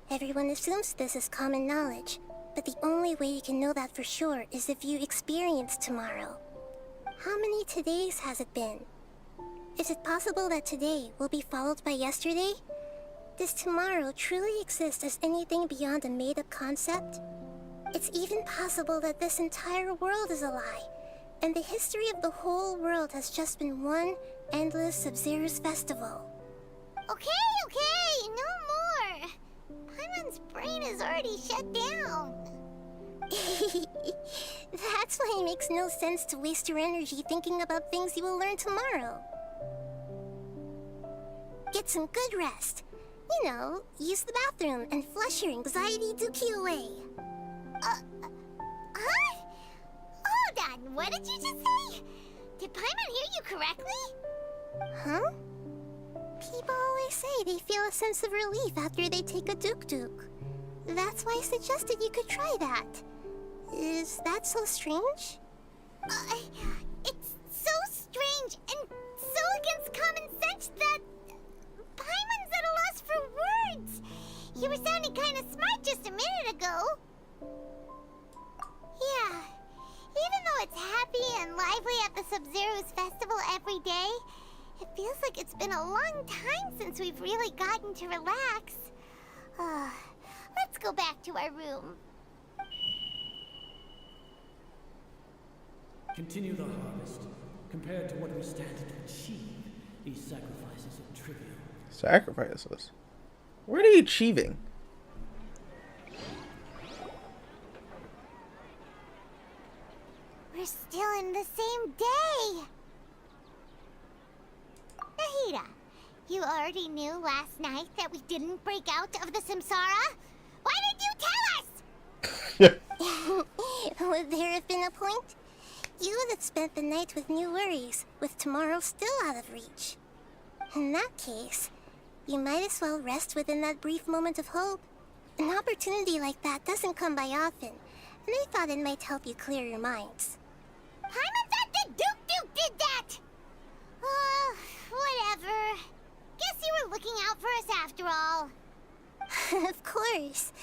Everyone assumes this is common knowledge, but the only way you can know that for sure is if you experience tomorrow. How many todays has it been? Is it possible that today will be followed by yesterday? Does tomorrow truly exist as anything beyond a made-up concept? It's even possible that this entire world is a lie, and the history of the whole world has just been one endless Sub-Zero's festival. Okay, no more. Paimon's brain is already shut down. That's why it makes no sense to waste your energy thinking about things you will learn tomorrow. Get some good rest. You know, use the bathroom and flush your anxiety dookie away. Huh? Hold on, what did you just say? Did Paimon hear you correctly? Huh? People always say they feel a sense of relief after they take a duk-duk. That's why I suggested you could try that. Is that so strange? It's so strange and so against common sense that Paimon's at a loss for words. You were sounding kind of smart just a minute ago. Yeah, even though it's happy and lively at the Sub-Zero's festival every day, it feels like it's been a long time since we've really gotten to relax. Let's go back to our room. Continue the harvest. Compared to what we stand to achieve, these sacrifices are trivial. Sacrifices? What are you achieving? We're still in the same day. Nahida, you already knew last night that we didn't break out of the Samsara? Why did you tell us? have spent the night with new worries, with tomorrow still out of reach. In that case, you might as well rest within that brief moment of hope. An opportunity like that doesn't come by often, and I thought it might help you clear your minds. Paimon thought that Duke did that! Whatever. Guess you were looking out for us after all. Of course.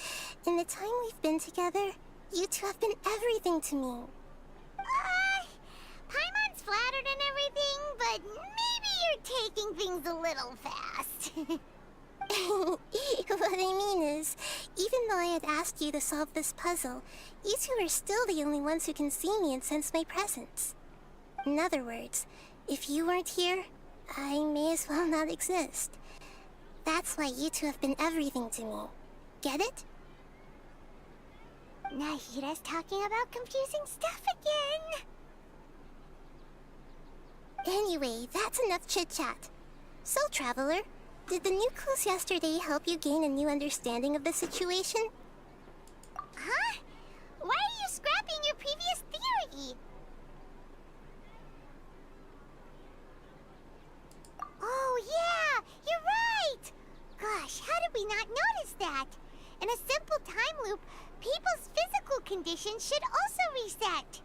In the time we've been together, you two have been everything to me. Paimon's flattered and everything, but maybe you're taking things a little fast. What I mean is, even though I had asked you to solve this puzzle, you two are still the only ones who can see me and sense my presence. In other words, if you weren't here, I may as well not exist. That's why you two have been everything to me. Get it? Nahira's talking about confusing stuff again. Anyway, that's enough chit-chat. So, Traveler, did the new clues yesterday help you gain a new understanding of the situation? Huh? Why are you scrapping your previous theory? Oh yeah, you're right! Gosh, how did we not notice that? In a simple time loop, people's physical conditions should also reset.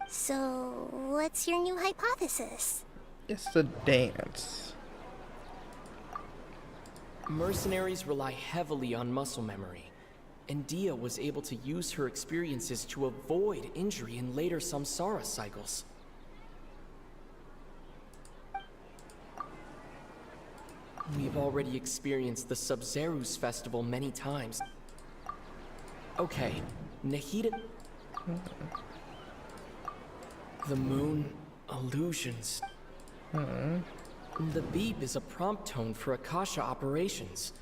So, what's your new hypothesis? It's a dance. Mercenaries rely heavily on muscle memory, and Dia was able to use her experiences to avoid injury in later samsara cycles. We've already experienced the Sub-Zerus festival many times. Okay, Nahida... The moon, illusions. The beep is a prompt tone for Akasha operations.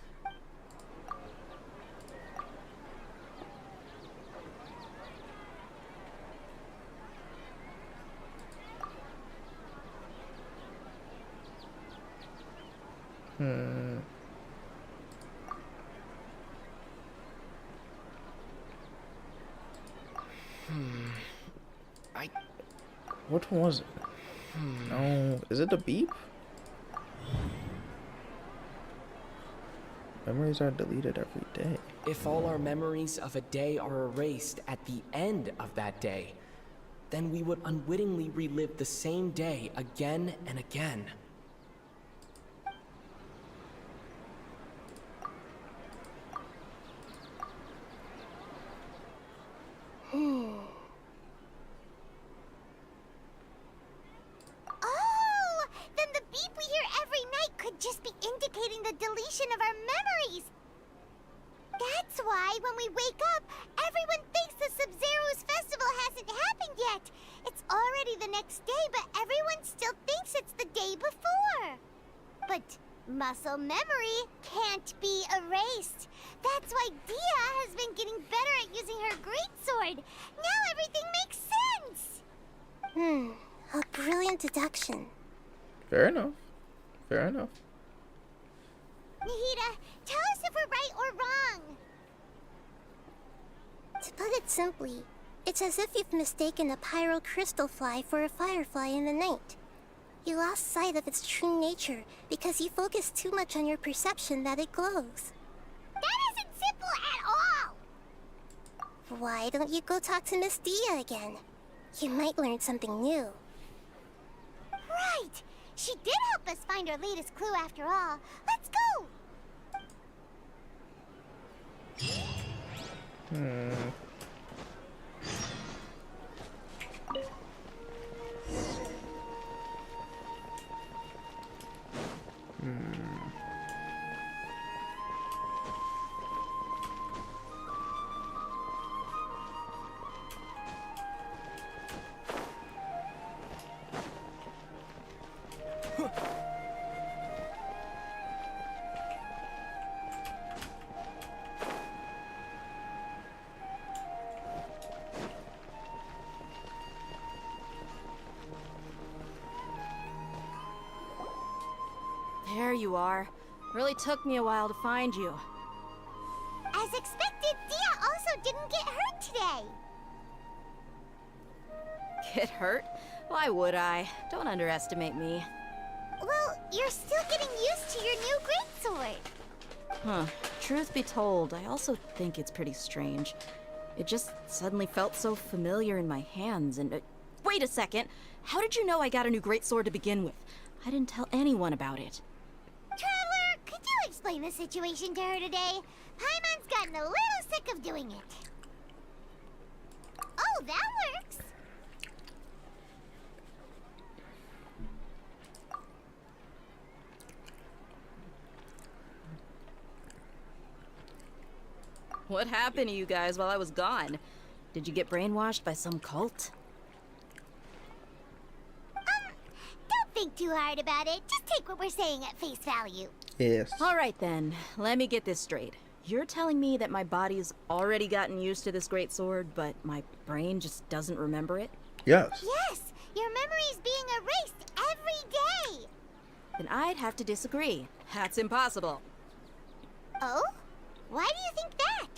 What was it? No, is it the beep? Memories are deleted every day. If all our memories of a day are erased at the end of that day, then we would unwittingly relive the same day again and again. Oh! Then the beep we hear every night could just be indicating the deletion of our memories. That's why when we wake up, everyone thinks the Sub-Zero's festival hasn't happened yet. It's already the next day, but everyone still thinks it's the day before. But muscle memory can't be erased. That's why Dia has been getting better at using her greatsword. Now everything makes sense. A brilliant deduction. Fair enough. Fair enough. Nahida, tell us if we're right or wrong. To put it simply, it's as if you've mistaken a pyro crystal fly for a firefly in the night. You lost sight of its true nature because you focused too much on your perception that it glows. That isn't simple at all! Why don't you go talk to Miss Dia again? You might learn something new. Right! She did help us find our latest clue after all. Let's go! There you are. Really took me a while to find you. As expected, Dia also didn't get hurt today. Get hurt? Why would I? Don't underestimate me. Well, you're still getting used to your new greatsword. Huh. Truth be told, I also think it's pretty strange. It just suddenly felt so familiar in my hands and... wait a second! How did you know I got a new greatsword to begin with? I didn't tell anyone about it. Traveler, could you explain the situation to her today? Paimon's gotten a little sick of doing it. Oh, that works. What happened to you guys while I was gone? Did you get brainwashed by some cult? Don't think too hard about it. Just take what we're saying at face value. Yes. Alright then, let me get this straight. You're telling me that my body's already gotten used to this greatsword, but my brain just doesn't remember it? Yes. Yes, your memory's being erased every day. Then I'd have to disagree. That's impossible. Oh? Why do you think that?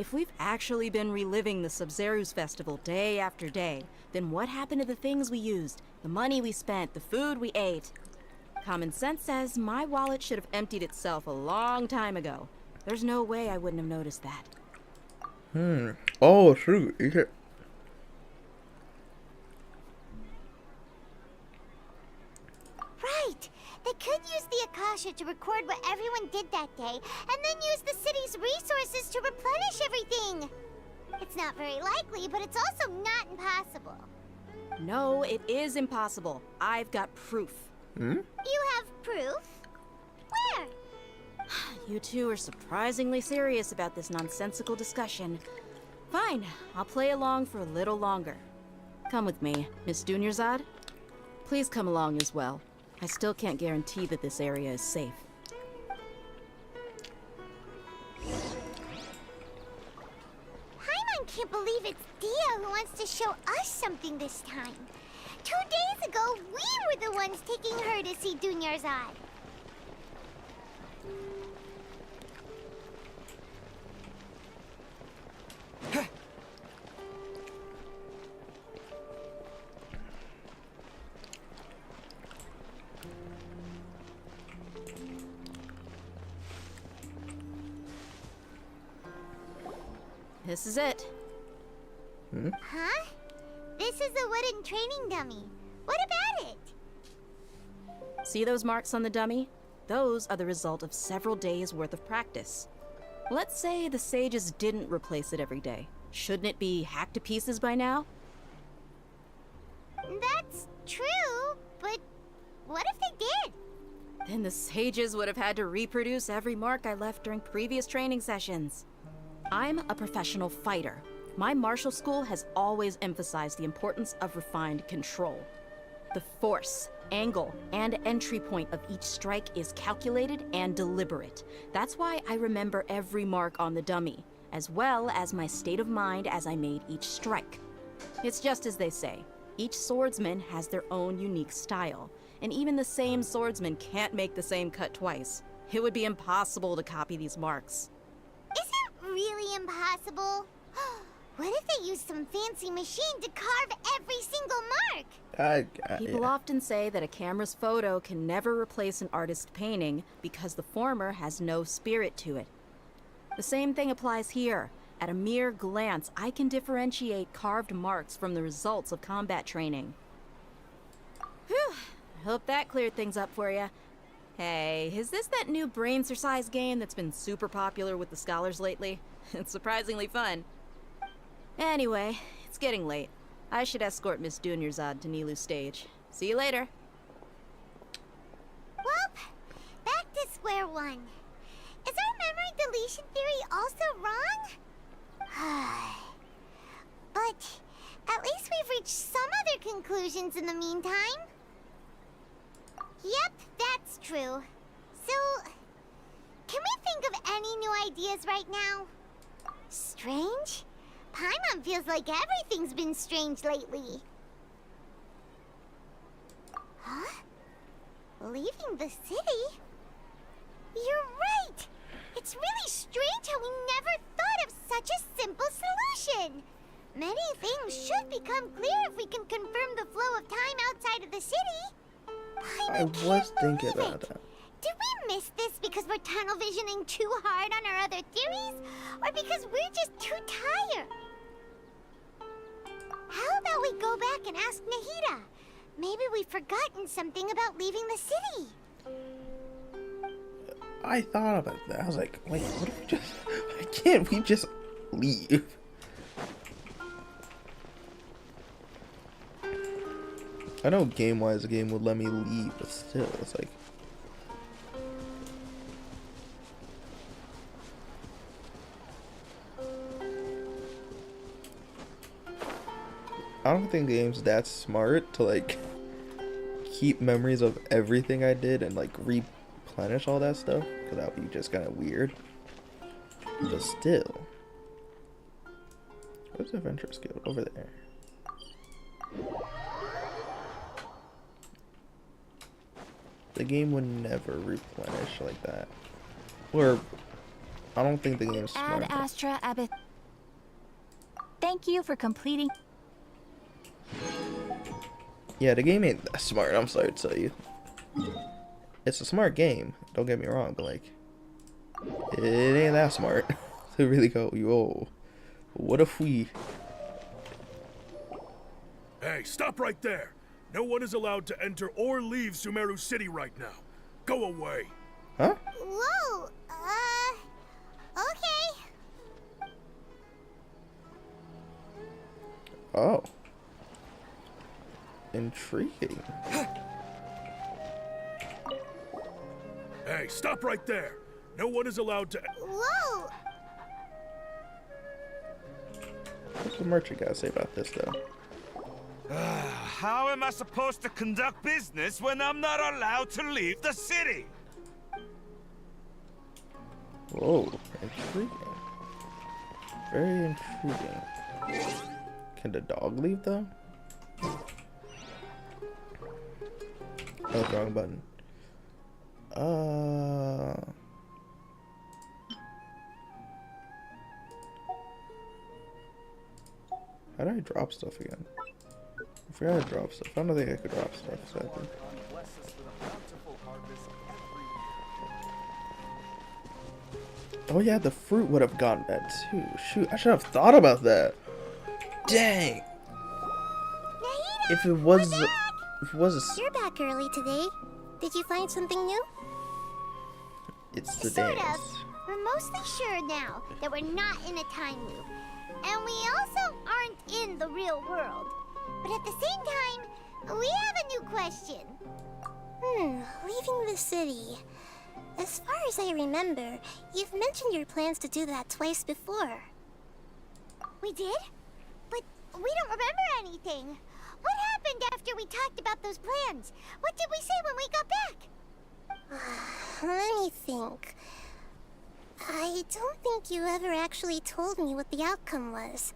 If we've actually been reliving the Sub-Zeru's festival day after day, then what happened to the things we used, the money we spent, the food we ate? Common sense says my wallet should have emptied itself a long time ago. There's no way I wouldn't have noticed that. Oh, shoot. You could... Right. They could use the Akasha to record what everyone did that day, and then use the city's resources to replenish everything. It's not very likely, but it's also not impossible. No, it is impossible. I've got proof. You have proof? Where? You two are surprisingly serious about this nonsensical discussion. Fine, I'll play along for a little longer. Come with me, Miss Dunyarzad. Please come along as well. I still can't guarantee that this area is safe. Paimon can't believe it's Dia who wants to show us something this time. 2 days ago, we were the ones taking her to see Dunyarzad. This is it. Huh? This is a wooden training dummy. What about it? See those marks on the dummy? Those are the result of several days' worth of practice. Let's say the sages didn't replace it every day. Shouldn't it be hacked to pieces by now? That's true, but what if they did? Then the sages would have had to reproduce every mark I left during previous training sessions. I'm a professional fighter. My martial school has always emphasized the importance of refined control. The force, angle, and entry point of each strike is calculated and deliberate. That's why I remember every mark on the dummy, as well as my state of mind as I made each strike. It's just as they say, each swordsman has their own unique style, and even the same swordsman can't make the same cut twice. It would be impossible to copy these marks. Is it really impossible? What if they used some fancy machine to carve every single mark? People often say that a camera's photo can never replace an artist's painting because the former has no spirit to it. The same thing applies here. At a mere glance, I can differentiate carved marks from the results of combat training. Whew, hope that cleared things up for you. Hey, is this that new brain exercise game that's been super popular with the scholars lately? It's surprisingly fun. Anyway, it's getting late. I should escort Miss Dunyarzad to Nilu's stage. See you later. Well, back to square one. Is our memory deletion theory also wrong? But at least we've reached some other conclusions in the meantime. Yep, that's true. So, can we think of any new ideas right now? Strange? Paimon feels like everything's been strange lately. Huh? Leaving the city? You're right! It's really strange how we never thought of such a simple solution! Many things should become clear if we can confirm the flow of time outside of the city. I was thinking about that. Did we miss this because we're tunnel visioning too hard on our other theories? Or because we're just too tired? How about we go back and ask Nahida? Maybe we've forgotten something about leaving the city. I thought about that. I was like, wait, what if we just... Why can't we just leave? I know game-wise the game would let me leave, but still, it's like... I don't think the game's that smart to like keep memories of everything I did and like replenish all that stuff, because that would be just kind of weird. But still, where's the adventure skill? Over there. The game would never replenish like that, or I don't think the game's smart. Ad Astra Abbott. Thank you for completing. Yeah, the game ain't that smart, I'm sorry to tell you. It's a smart game, don't get me wrong, but like, it ain't that smart to really go, yo, what if we... Hey, stop right there! No one is allowed to enter or leave Sumeru City right now. Go away. Huh? Whoa, okay. Oh. Intriguing. Hey, stop right there! No one is allowed to... Whoa! What's the merchant gotta say about this, though? How am I supposed to conduct business when I'm not allowed to leave the city? Whoa, intriguing. Very intriguing. Can the dog leave, though? Oh, wrong button. How do I drop stuff again? I forgot to drop stuff. I don't think I could drop stuff, sadly. Oh yeah, the fruit would have gotten that too. Shoot, I should have thought about that. Dang. If it was a... You're back early today. Did you find something new? It's the Sort dance. of. We're mostly sure now that we're not in a time loop. And we also aren't in the real world. But at the same time, we have a new question. Leaving the city. As far as I remember, you've mentioned your plans to do that twice before. We did? But we don't remember anything. What happened after we talked about those plans? What did we say when we got back? Let me think. I don't think you ever actually told me what the outcome was.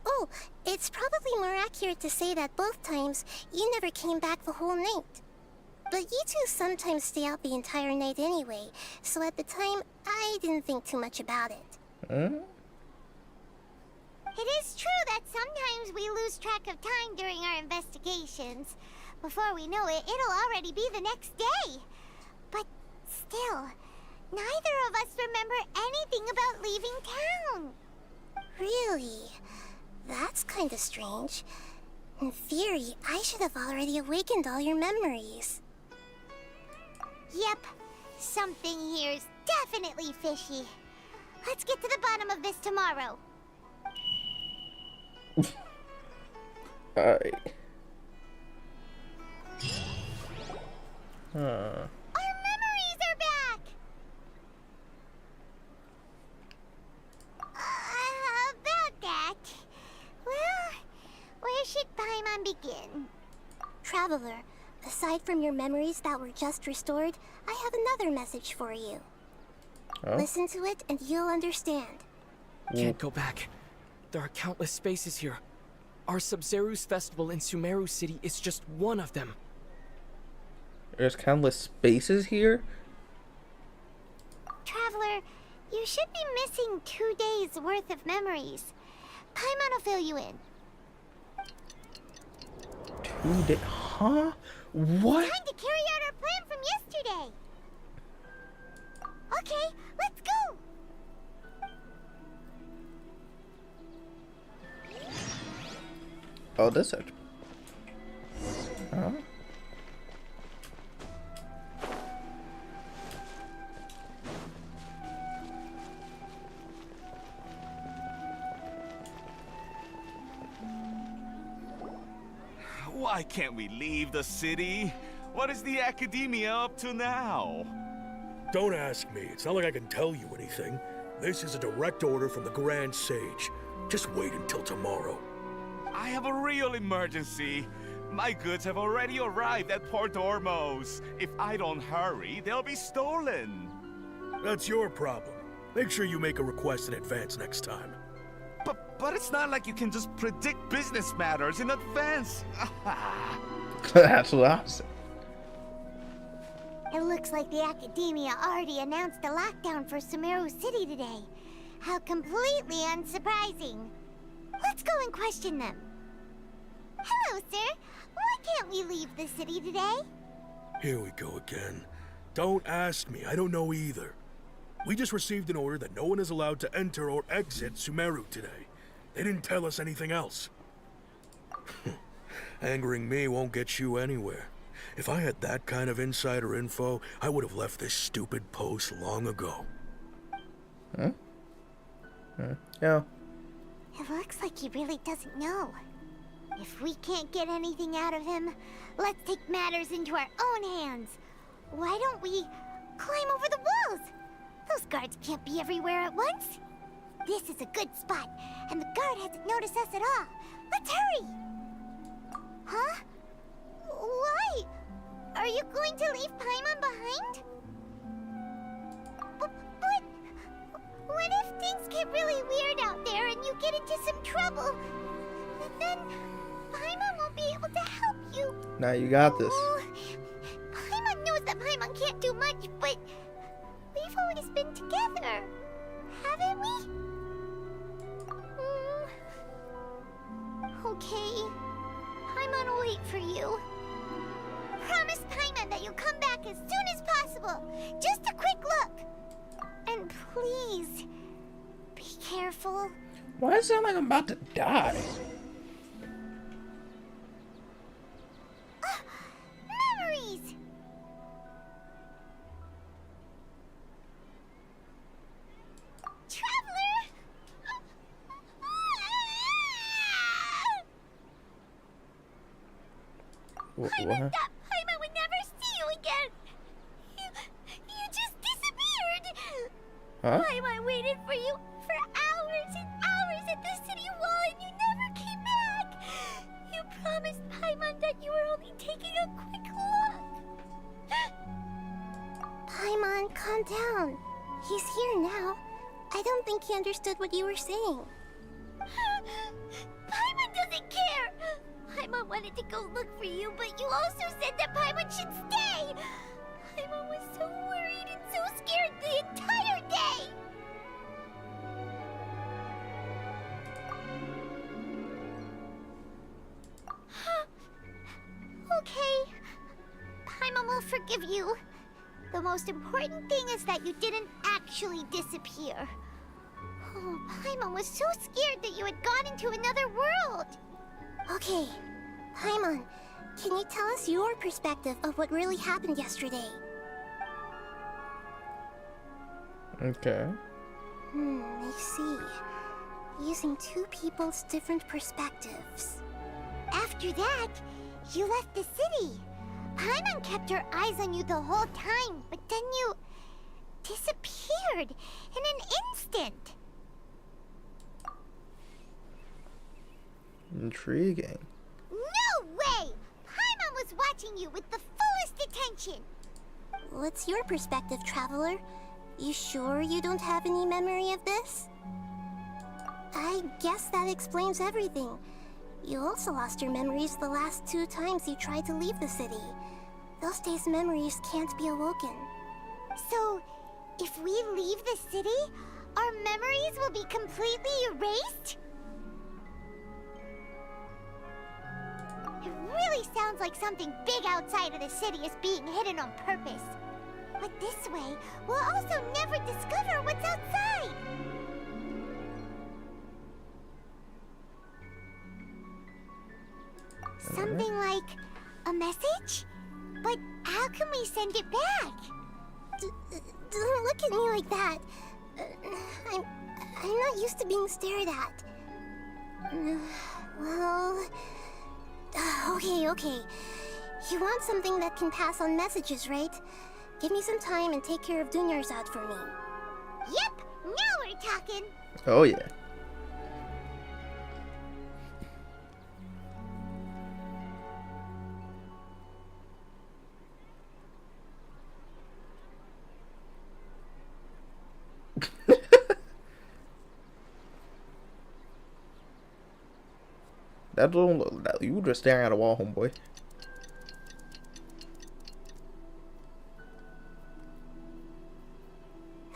Oh, it's probably more accurate to say that both times you never came back the whole night. But you two sometimes stay out the entire night anyway, so at the time, I didn't think too much about it. It is true that sometimes we lose track of time during our investigations. Before we know it, it'll already be the next day. But still, neither of us remember anything about leaving town. Really? That's kinda strange. In theory, I should have already awakened all your memories. Yep, something here's definitely fishy. Let's get to the bottom of this tomorrow. Alright. Our memories are back! About that... Well, where should Paimon begin? Traveler, aside from your memories that were just restored, I have another message for you. Oh? Listen to it and you'll understand. Can't go back. There are countless spaces here. Our Sub-Zeru's festival in Sumeru City is just one of them. There's countless spaces here? Traveler, you should be missing 2 days worth of memories. Paimon will fill you in. 2 days? Huh? What? Time to carry out our plan from yesterday. Okay, let's go. Oh, this it. Huh? Why can't we leave the city? What is the academia up to now? Don't ask me. It's not like I can tell you anything. This is a direct order from the Grand Sage. Just wait until tomorrow. I have a real emergency. My goods have already arrived at Port Ormos. If I don't hurry, they'll be stolen. That's your problem. Make sure you make a request in advance next time. But it's not like you can just predict business matters in advance. That's what I said. It looks like the Academia already announced a lockdown for Sumeru City today. How completely unsurprising. Let's go and question them. Hello, sir. Why can't we leave the city today? Here we go again. Don't ask me. I don't know either. We just received an order that no one is allowed to enter or exit Sumeru today. They didn't tell us anything else. Angering me won't get you anywhere. If I had that kind of insider info, I would have left this stupid post long ago. Huh? Yeah. It looks like he really doesn't know. If we can't get anything out of him, let's take matters into our own hands. Why don't we climb over the walls? Those guards can't be everywhere at once. This is a good spot, and the guard hasn't noticed us at all. Let's hurry! Huh? Why? Are you going to leave Paimon behind? But what if things get really weird out there and you get into some trouble? Then Paimon won't be able to help you. Now you got this. Paimon knows that Paimon can't do much, but we've always been together, haven't we? Okay. Paimon will wait for you. Promise Paimon that you'll come back as soon as possible. Just a quick look. And please, be careful. Why does it sound like I'm about to die? Memories! Traveler! Paimon thought Paimon would never see you again. You just disappeared. Huh? Paimon waited for you for hours and hours at the city wall and you never came back. You promised Paimon that you were only taking a quick look. Paimon, calm down. He's here now. I don't think he understood what you were saying. Paimon doesn't care. Paimon wanted to go look for you, but you also said that Paimon should stay. Paimon was so worried and so scared the entire day. Okay. Paimon will forgive you. The most important thing is that you didn't actually disappear. Oh, Paimon was so scared that you had gone into another world. Okay, Paimon, can you tell us your perspective of what really happened yesterday? Okay. I see. Using two people's different perspectives. After that, you left the city. Paimon kept her eyes on you the whole time, but then you disappeared in an instant. Intriguing. No way! Paimon was watching you with the fullest attention. What's your perspective, Traveler? You sure you don't have any memory of this? I guess that explains everything. You also lost your memories the last 2 times you tried to leave the city. Those days' memories can't be awoken. So, if we leave the city, our memories will be completely erased? really sounds like something big outside of the city is being hidden on purpose. But this way, we'll also never discover what's outside. Something like a message? But how can we send it back? Don't look at me like that. I'm not used to being stared at. Well... Okay. You want something that can pass on messages, right? Give me some time and take care of Dunyarzad for me. Yep, now we're talking. Oh yeah. That don't look that you were just staring at a wall, homeboy.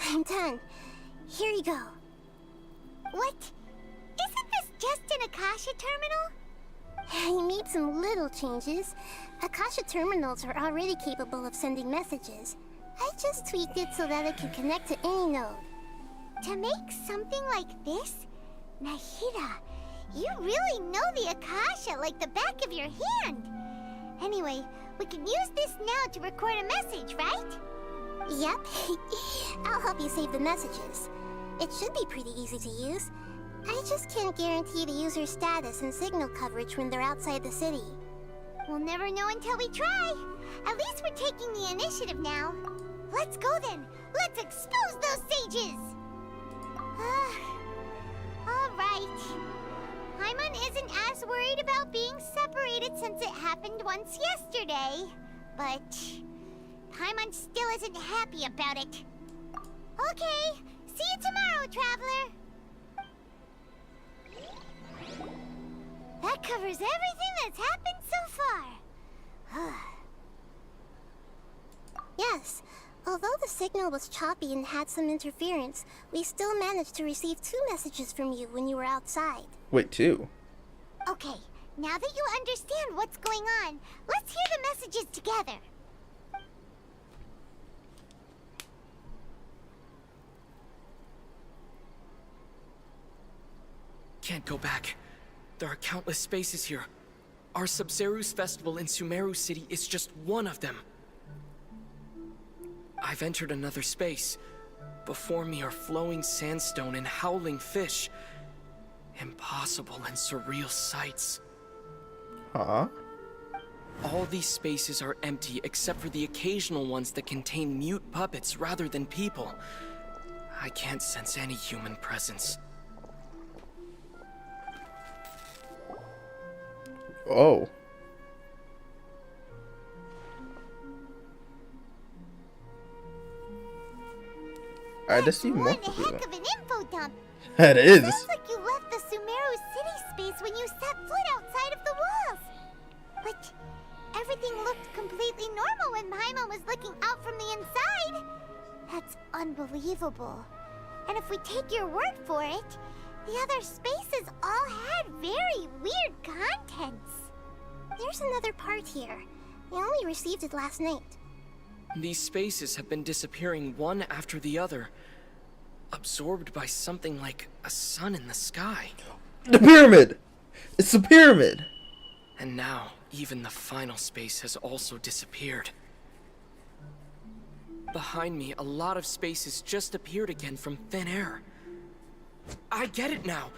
I'm done. Here you go. What? Isn't this just an Akasha terminal? You made some little changes. Akasha terminals are already capable of sending messages. I just tweaked it so that it can connect to any node. To make something like this? Nahida, you really know the Akasha like the back of your hand. Anyway, we can use this now to record a message, right? Yep. I'll help you save the messages. It should be pretty easy to use. I just can't guarantee the user's status and signal coverage when they're outside the city. We'll never know until we try. At least we're taking the initiative now. Let's go then. Let's expose those sages. All right. Paimon isn't as worried about being separated since it happened once yesterday. But Paimon still isn't happy about it. Okay, see you tomorrow, Traveler. That covers everything that's happened so far. Yes, although the signal was choppy and had some interference, we still managed to receive 2 messages from you when you were outside. Wait, 2? Okay, now that you understand what's going on, let's hear the messages together. Can't go back. There are countless spaces here. Our Sub-Zeru's festival in Sumeru City is just one of them. I've entered another space. Before me are flowing sandstone and howling fish. Impossible and surreal sights. Huh? All these spaces are empty except for the occasional ones that contain mute puppets rather than people. I can't sense any human presence. Oh. Alright, let's see more. One heck of an info dump. That is. Sounds like you left the Sumeru city space when you set foot outside of the walls. But everything looked completely normal when Paimon was looking out from the inside. That's unbelievable. And if we take your word for it, the other spaces all had very weird contents. There's another part here. I only received it last night. These spaces have been disappearing one after the other, absorbed by something like a sun in the sky. The pyramid! It's the pyramid! And now, even the final space has also disappeared. Behind me, a lot of spaces just appeared again from thin air. I get it now.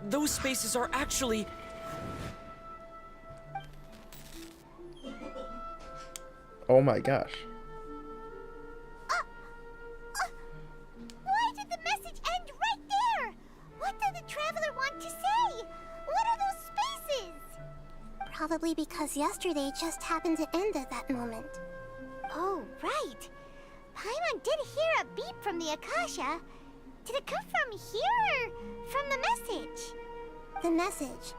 Those spaces are actually... Oh my gosh. Why did the message end right there? What did the Traveler want to say? What are those spaces? Probably because yesterday just happened to end at that moment. Oh, right. Paimon did hear a beep from the Akasha. Did it come from here or from the message? The message.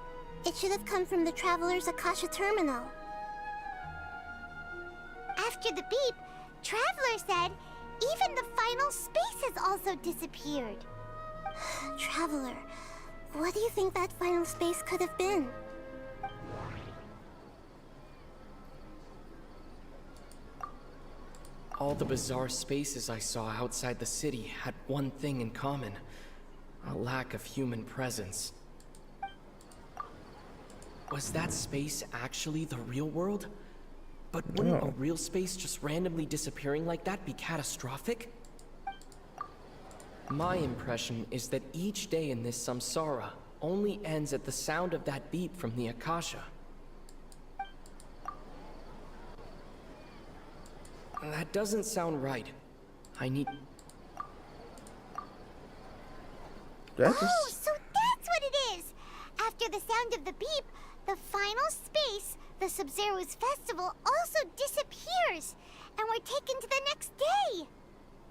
It should have come from the Traveler's Akasha terminal. After the beep, Traveler said even the final space has also disappeared. Traveler, what do you think that final space could have been? All the bizarre spaces I saw outside the city had one thing in common: a lack of human presence. Was that space actually the real world? But wouldn't a real space just randomly disappearing like that be catastrophic? My impression is that each day in this samsara only ends at the sound of that beep from the Akasha. That doesn't sound right. I need... Oh, so that's what it is! After the sound of the beep, the final space, the Sub-Zero's festival, also disappears, and we're taken to the next day.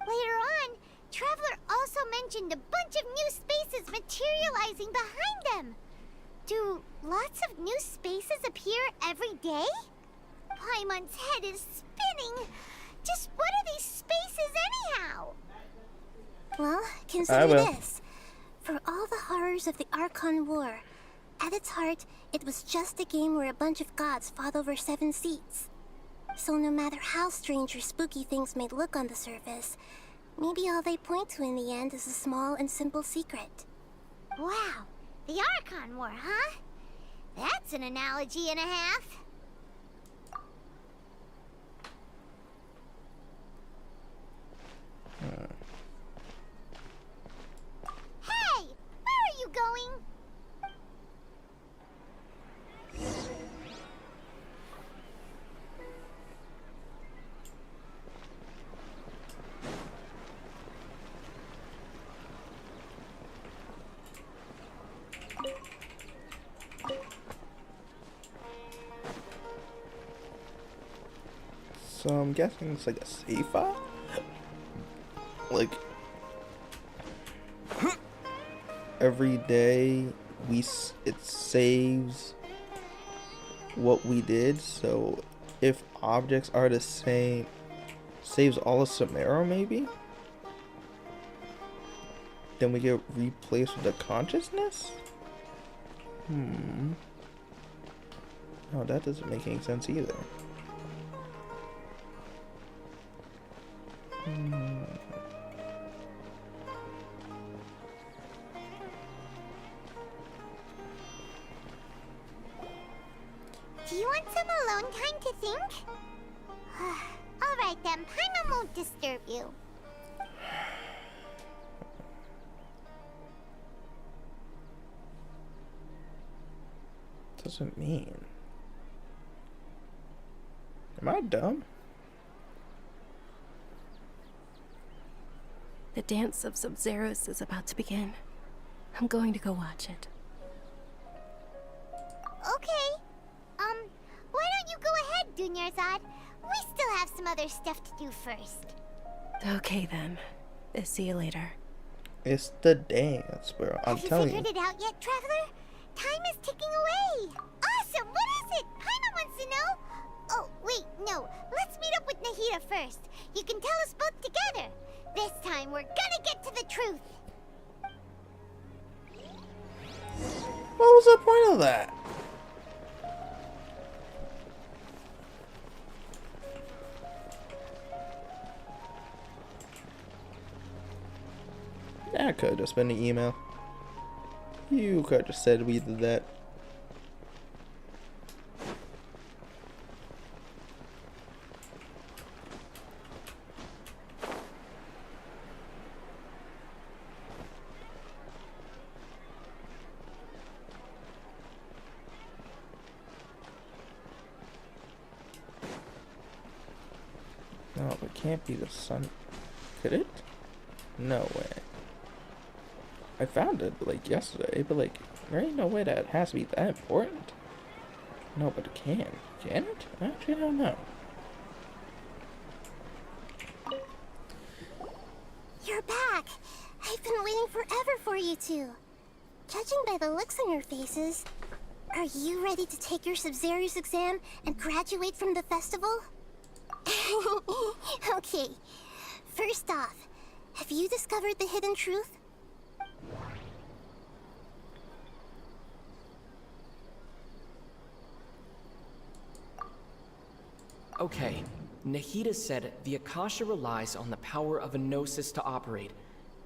Later on, Traveler also mentioned a bunch of new spaces materializing behind them. Do lots of new spaces appear every day? Paimon's head is spinning. Just what are these spaces anyhow? Well, consider this. For all the horrors of the Archon War, at its heart, it was just a game where a bunch of gods fought over 7 seats. So no matter how strange or spooky things may look on the surface, maybe all they point to in the end is a small and simple secret. Wow, the Archon War, huh? That's an analogy and a half. Hey, where are you going? So I'm guessing it's like a save file? Like every day it saves what we did, so if objects are the same, saves all of Samara maybe? Then we get replaced with the consciousness? No, that doesn't make any sense either. Do you want some alone time to think? Alright then, Paimon won't disturb you. Doesn't mean. Am I dumb? The dance of Sub-Zeros is about to begin. I'm going to go watch it. Okay. Why don't you go ahead, Dunyarzad? We still have some other stuff to do first. Okay then. See you later. It's the dance, bro. I'm telling you. Have you figured it out yet, Traveler? Time is ticking away. Awesome! What is it? Paimon wants to know. Oh, wait, no. Let's meet up with Nahida first. You can tell us both together. This time, we're gonna get to the truth. What was the point of that? That could have just been an email. You could have just said we did that. No, it can't be the sun. Could it? No way. I found it like yesterday, but like there ain't no way that it has to be that important. No, but it can. Can it? Actually, I don't know. You're back! I've been waiting forever for you two. Judging by the looks on your faces, are you ready to take your Sub-Zero's exam and graduate from the festival? Okay, first off, have you discovered the hidden truth? Okay, Nahida said the Akasha relies on the power of a gnosis to operate,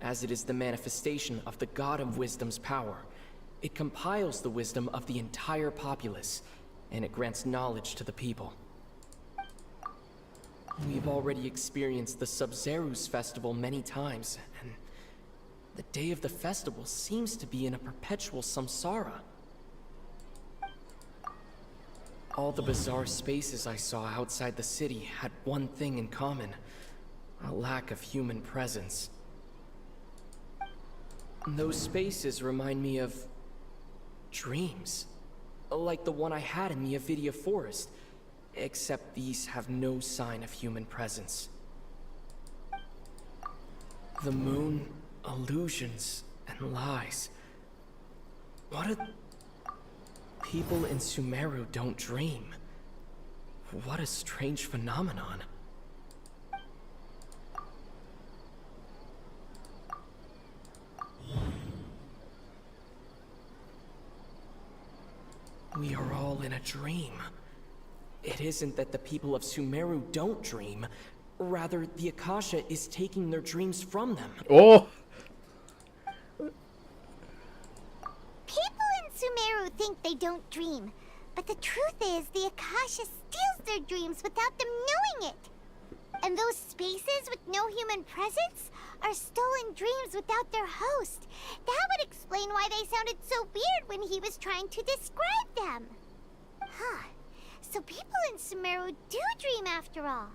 as it is the manifestation of the God of Wisdom's power. It compiles the wisdom of the entire populace, and it grants knowledge to the people. We've already experienced the Sub-Zerus festival many times, and the day of the festival seems to be in a perpetual samsara. All the bizarre spaces I saw outside the city had one thing in common: a lack of human presence. Those spaces remind me of dreams, like the one I had in the Avidia Forest, except these have no sign of human presence. The moon, illusions, and lies. What a... People in Sumeru don't dream. What a strange phenomenon. We are all in a dream. It isn't that the people of Sumeru don't dream. Rather, the Akasha is taking their dreams from them. Oh! People in Sumeru think they don't dream, but the truth is the Akasha steals their dreams without them knowing it. And those spaces with no human presence are stolen dreams without their host. That would explain why they sounded so weird when he was trying to describe them. Huh. So people in Sumeru do dream after all.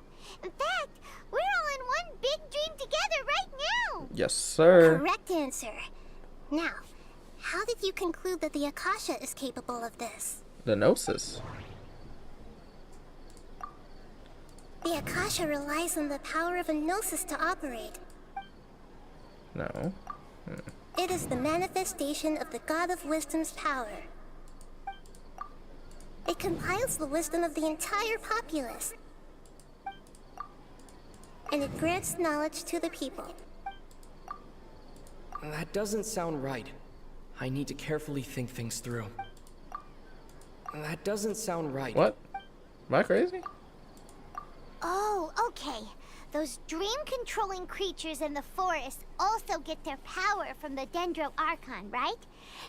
In fact, we're all in one big dream together right now. Yes, sir. Correct answer. Now, how did you conclude that the Akasha is capable of this? The Gnosis. The Akasha relies on the power of a gnosis to operate. No. It is the manifestation of the God of Wisdom's power. It compiles the wisdom of the entire populace. And it grants knowledge to the people. That doesn't sound right. I need to carefully think things through. That doesn't sound right. What? Am I crazy? Oh, okay. Those dream-controlling creatures in the forest also get their power from the Dendro Archon, right?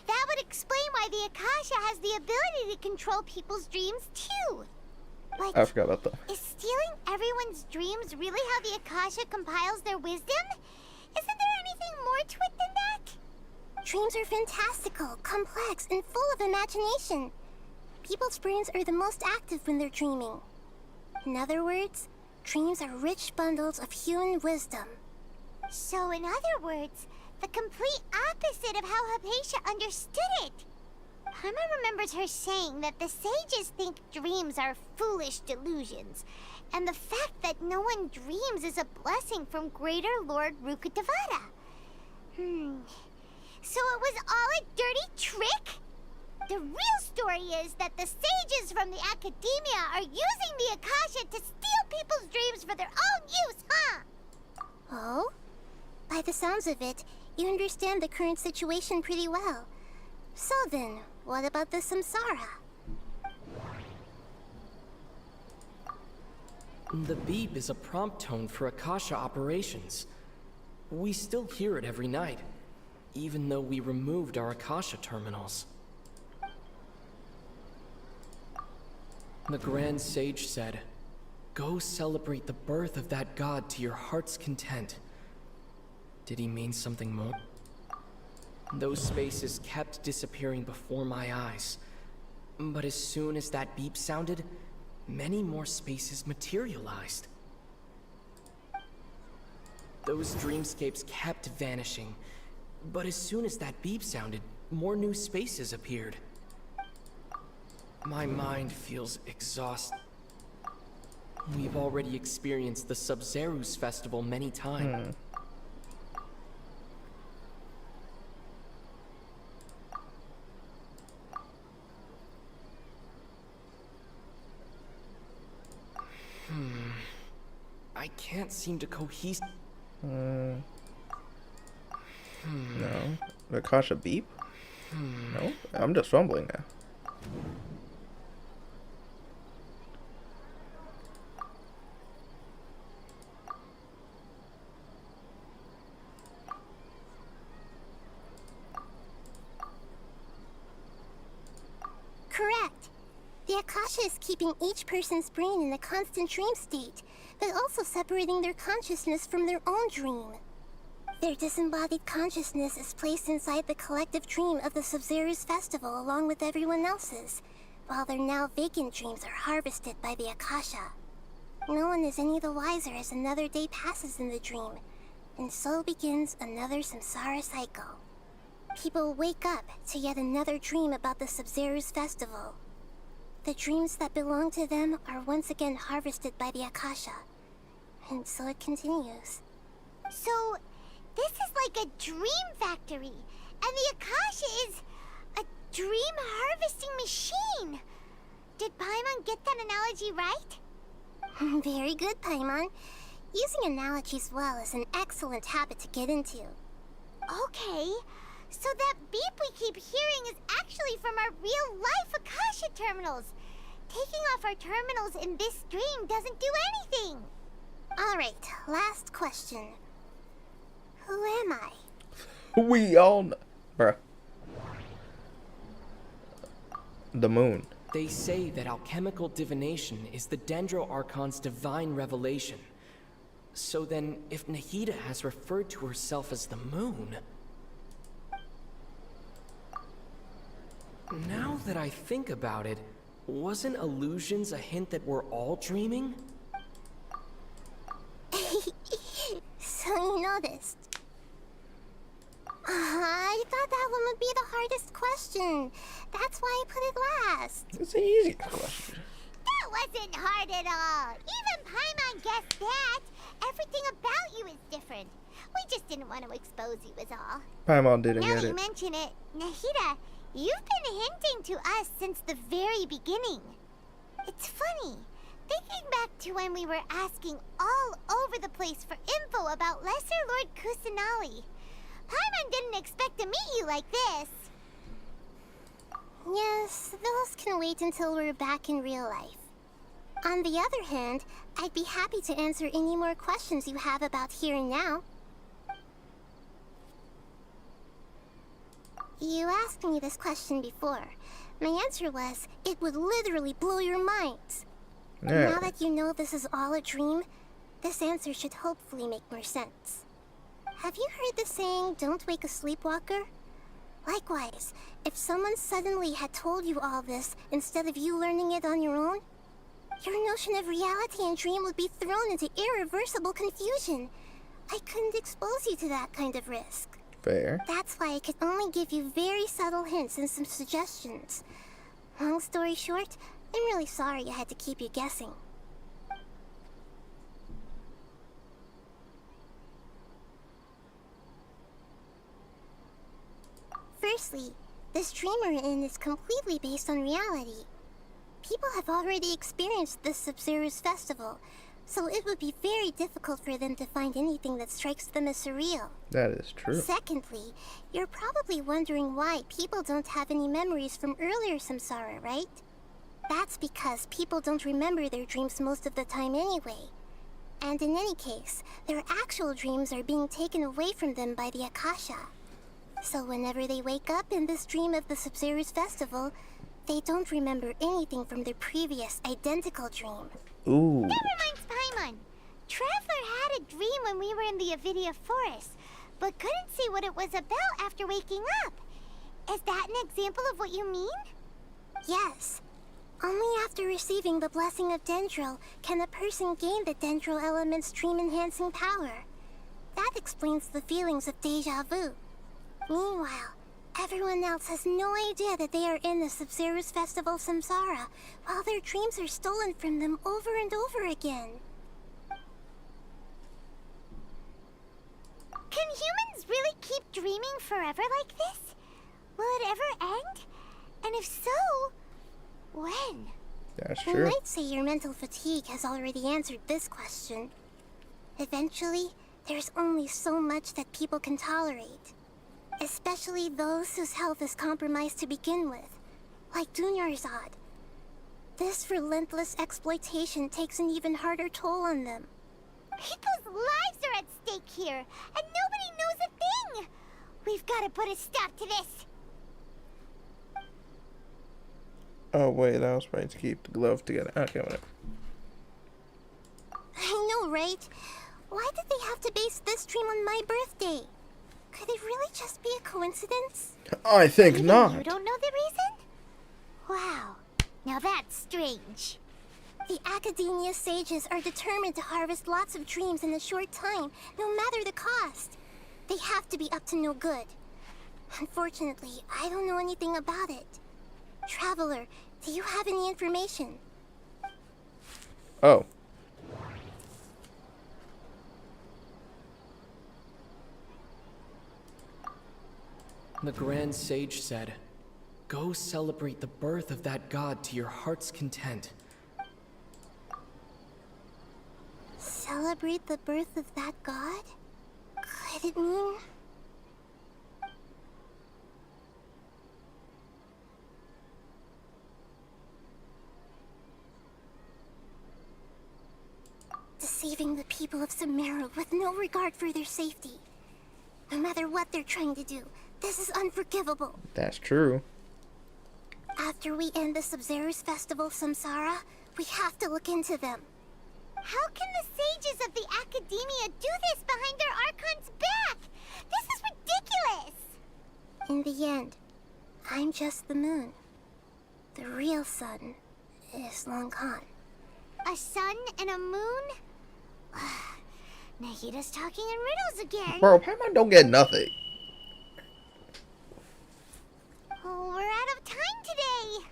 That would explain why the Akasha has the ability to control people's dreams, too. Like, I forgot about that. is stealing everyone's dreams really how the Akasha compiles their wisdom? Isn't there anything more to it than that? Dreams are fantastical, complex, and full of imagination. People's brains are the most active when they're dreaming. In other words, dreams are rich bundles of human wisdom. So in other words, the complete opposite of how Hypatia understood it. Paimon remembers her saying that the sages think dreams are foolish delusions, and the fact that no one dreams is a blessing from Greater Lord Rukkhadevata. So it was all a dirty trick? The real story is that the sages from the academia are using the Akasha to steal people's dreams for their own use, huh? Oh? By the sounds of it, you understand the current situation pretty well. So then, what about the samsara? The beep is a prompt tone for Akasha operations. We still hear it every night, even though we removed our Akasha terminals. The Grand Sage said, "Go celebrate the birth of that god to your heart's content." Did he mean something more? Those spaces kept disappearing before my eyes. But as soon as that beep sounded, many more spaces materialized. Those dreamscapes kept vanishing. But as soon as that beep sounded, more new spaces appeared. My mind feels exhausted. We've already experienced the Sub-Zerus festival many times. I can't seem to cohese. No. The Akasha beep? No? I'm just fumbling now. Akasha is keeping each person's brain in a constant dream state, but also separating their consciousness from their own dream. Their disembodied consciousness is placed inside the collective dream of the Sub-Zero's festival along with everyone else's, while their now vacant dreams are harvested by the Akasha. No one is any the wiser as another day passes in the dream, and so begins another samsara cycle. People wake up to yet another dream about the Sub-Zero's festival. The dreams that belong to them are once again harvested by the Akasha, and so it continues. So, this is like a dream factory, and the Akasha is a dream harvesting machine. Did Paimon get that analogy right? Very good, Paimon. Using analogies well is an excellent habit to get into. Okay, so that beep we keep hearing is actually from our real-life Akasha terminals. Taking off our terminals in this dream doesn't do anything. Alright, last question. Who am I? We all know. Bruh. The moon. They say that alchemical divination is the Dendro Archon's divine revelation. So then, if Nahida has referred to herself as the moon... Now that I think about it, wasn't illusions a hint that we're all dreaming? So you noticed. I thought that one would be the hardest question. That's why I put it last. It's an easy question. That wasn't hard at all. Even Paimon guessed that. Everything about you is different. We just didn't want to expose you is all. Paimon didn't now get you it. mention it, Nahida, you've been hinting to us since the very beginning. It's funny. Thinking back to when we were asking all over the place for info about Lesser Lord Kusanali. Paimon didn't expect to meet you like this. Yes, those can wait until we're back in real life. On the other hand, I'd be happy to answer any more questions you have about here and now. You asked me this question before. My answer was, it would literally blow your minds. Yeah. Now that you know this is all a dream, this answer should hopefully make more sense. Have you heard the saying, don't wake a sleepwalker? Likewise, if someone suddenly had told you all this instead of you learning it on your own, your notion of reality and dream would be thrown into irreversible confusion. I couldn't expose you to that kind of risk. Fair. That's why I could only give you very subtle hints and some suggestions. Long story short, I'm really sorry I had to keep you guessing. Firstly, this dream we're in is completely based on reality. People have already experienced this Sub-Zero's festival, so it would be very difficult for them to find anything that strikes them as surreal. That is true. Secondly, you're probably wondering why people don't have any memories from earlier samsara, right? That's because people don't remember their dreams most of the time anyway. And in any case, their actual dreams are being taken away from them by the Akasha. So whenever they wake up in this dream of the Sub-Zero's festival, they don't remember anything from their previous identical dream. Ooh. That reminds Paimon. Traveler had a dream when we were in the Avidia Forest, but couldn't see what it was about after waking up. Is that an example of what you mean? Yes. Only after receiving the blessing of Dendro can a person gain the Dendro element's dream-enhancing power. That explains the feelings of deja vu. Meanwhile, everyone else has no idea that they are in the Sub-Zero's festival samsara, while their dreams are stolen from them over and over again. Can humans really keep dreaming forever like this? Will it ever end? And if so, when? That's I true. might say your mental fatigue has already answered this question. Eventually, there's only so much that people can tolerate. Especially those whose health is compromised to begin with, like Dunyarzad. This relentless exploitation takes an even harder toll on them. People's lives are at stake here, and nobody knows a thing! We've got to put a stop to this! Oh wait, that was right to keep the glove together. Okay, whatever. I know, right? Why did they have to base this dream on my birthday? Could it really just be a coincidence? I think Even not. You don't know the reason? Wow. Now that's strange. The Academia sages are determined to harvest lots of dreams in a short time, no matter the cost. They have to be up to no good. Unfortunately, I don't know anything about it. Traveler, do you have any information? Oh. The Grand Sage said, "Go celebrate the birth of that god to your heart's content." Celebrate the birth of that god? Could it mean... deceiving the people of Sumeru with no regard for their safety? No matter what they're trying to do, this is unforgivable. That's true. After we end the Sub-Zero's Festival Samsara, we have to look into them. How can the sages of the Academia do this behind their Archon's back? This is ridiculous! In the end, I'm just the moon. The real sun is long gone. A sun and a moon? Nahida's talking in riddles again. Bro, Paimon don't get nothing. Oh, we're out of time today.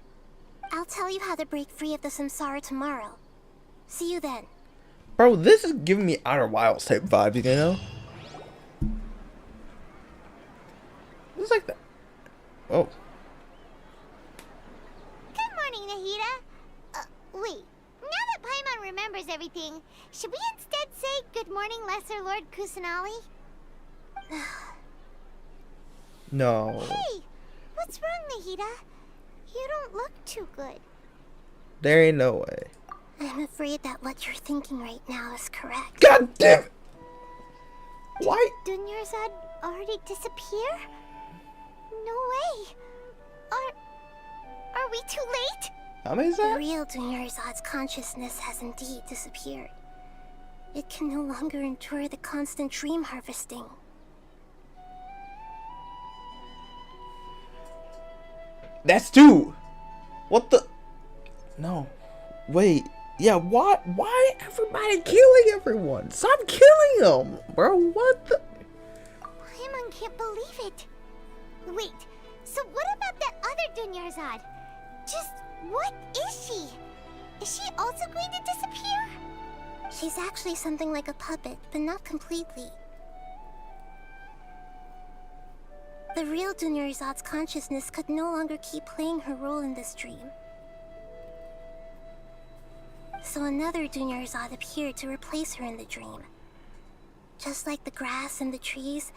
I'll tell you how to break free of the samsara tomorrow. See you then. Bro, this is giving me Outer Wilds type vibes, you know? It's like that. Oh. Good morning, Nahida. Wait. Now that Paimon remembers everything, should we instead say good morning, Lesser Lord Kusanali? No. Hey! What's wrong, Nahida? You don't look too good. There ain't no way. I'm afraid that what you're thinking right now is correct. God damn it! Why? Did Dunyarzad already disappear? No way. Are we too late? How many is The that? real Dunyarzad's consciousness has indeed disappeared. It can no longer endure the constant dream harvesting. That's two. What the? No. Wait. Yeah, what? Why everybody killing everyone? Stop killing them, bro. What the? Paimon can't believe it. Wait, so what about that other Dunyarzad? Just what is she? Is she also going to disappear? She's actually something like a puppet, but not completely. The real Dunyarzad's consciousness could no longer keep playing her role in this dream. So another Dunyarzad appeared to replace her in the dream. Just like the grass and the trees,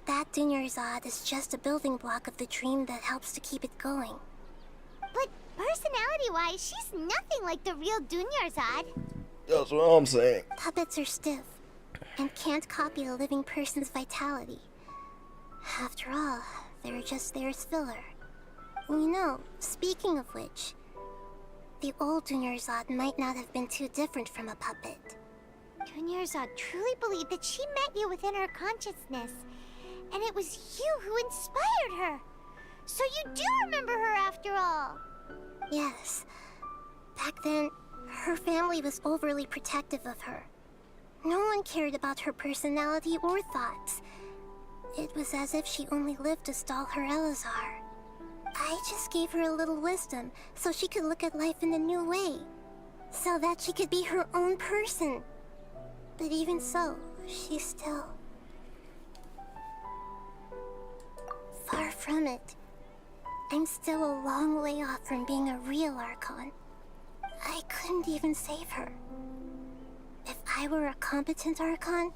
that Dunyarzad is just a building block of the dream that helps to keep it going. But personality-wise, she's nothing like the real Dunyarzad. That's what I'm saying. Puppets are stiff and can't copy a living person's vitality. After all, they're just there as filler. You know, speaking of which, the old Dunyarzad might not have been too different from a puppet. Dunyarzad truly believed that she met you within her consciousness, and it was you who inspired her. So you do remember her after all. Yes. Back then, her family was overly protective of her. No one cared about her personality or thoughts. It was as if she only lived to stall her Elazar. I just gave her a little wisdom so she could look at life in a new way. So that she could be her own person. But even so, she's still... far from it. I'm still a long way off from being a real Archon. I couldn't even save her. If I were a competent Archon,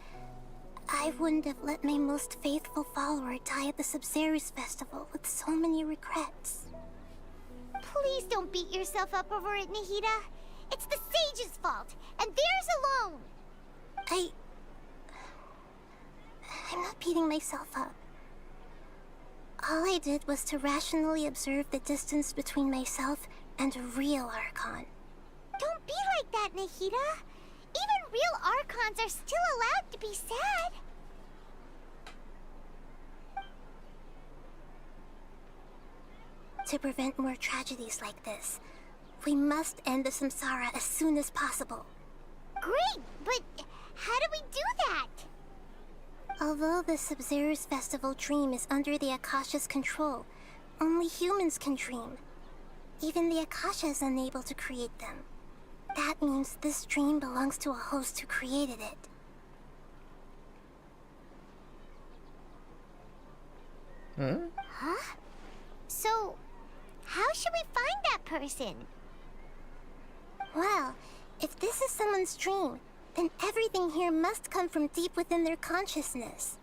I wouldn't have let my most faithful follower die at the Sub-Zero's Festival with so many regrets. Please don't beat yourself up over it, Nahida. It's the sage's fault, and theirs alone. I'm not beating myself up. All I did was to rationally observe the distance between myself and a real Archon. Don't be like that, Nahida. Even real Archons are still allowed to be sad. To prevent more tragedies like this, we must end the samsara as soon as possible. Great, but how do we do that? Although the Sub-Zero's festival dream is under the Akasha's control, only humans can dream. Even the Akasha is unable to create them. That means this dream belongs to a host who created it. Huh? So, how should we find that person? Well, if this is someone's dream, then everything here must come from deep within their consciousness.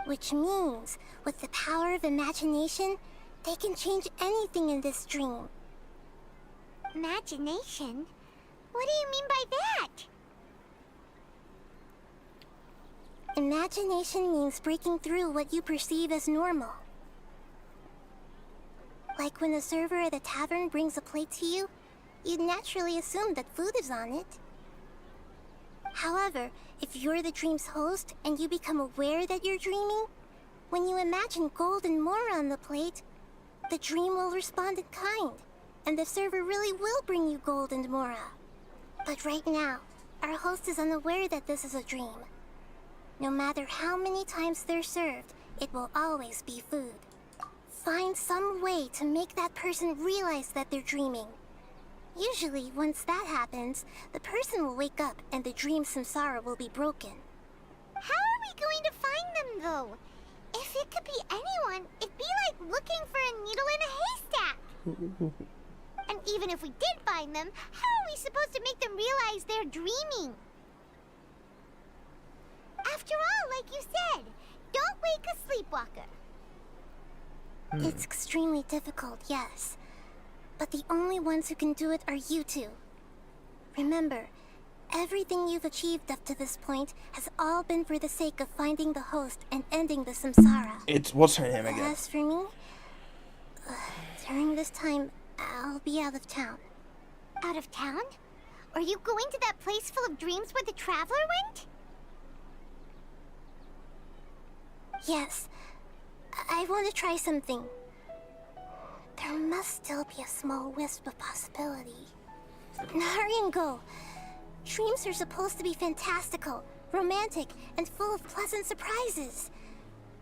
Which means, with the power of imagination, they can change anything in this dream. Imagination? What do you mean by that? Imagination means breaking through what you perceive as normal. Like when a server at a tavern brings a plate to you, you'd naturally assume that food is on it. However, if you're the dream's host and you become aware that you're dreaming, when you imagine gold and more on the plate, the dream will respond in kind, and the server really will bring you gold and mora. But right now, our host is unaware that this is a dream. No matter how many times they're served, it will always be food. Find some way to make that person realize that they're dreaming. Usually, once that happens, the person will wake up and the dream samsara will be broken. How are we going to find them, though? If it could be anyone, it'd be like looking for a needle in a haystack. And even if we did find them, how are we supposed to make them realize they're dreaming? After all, like you said, don't wake a sleepwalker. It's extremely difficult, yes. But the only ones who can do it are you two. Remember, everything you've achieved up to this point has all been for the sake of finding the host and ending the samsara. What's her name again? As for me, during this time, I'll be out of town. Out of town? Are you going to that place full of dreams where the Traveler went? Yes. I want to try something. There must still be a small wisp of possibility. Hurry and go. Dreams are supposed to be fantastical, romantic, and full of pleasant surprises.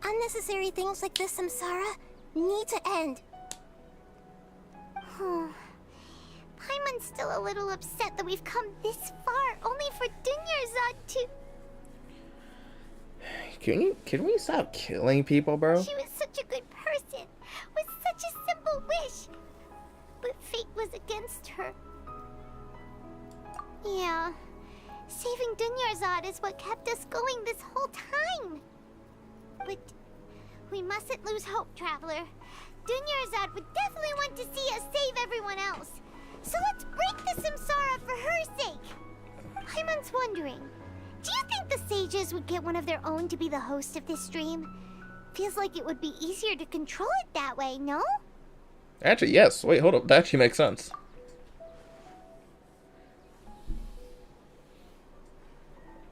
Unnecessary things like this samsara need to end. Paimon's still a little upset that we've come this far, only for Dunyarzad to... Can we stop killing people, bro? She was such a good person, with such a simple wish. But fate was against her. Yeah, saving Dunyarzad is what kept us going this whole time. But we mustn't lose hope, Traveler. Dunyarzad would definitely want to see us save everyone else. So let's break the samsara for her sake. Paimon's wondering, do you think the sages would get one of their own to be the host of this stream? Feels like it would be easier to control it that way, no? Actually, yes. Wait, hold up. That actually makes sense.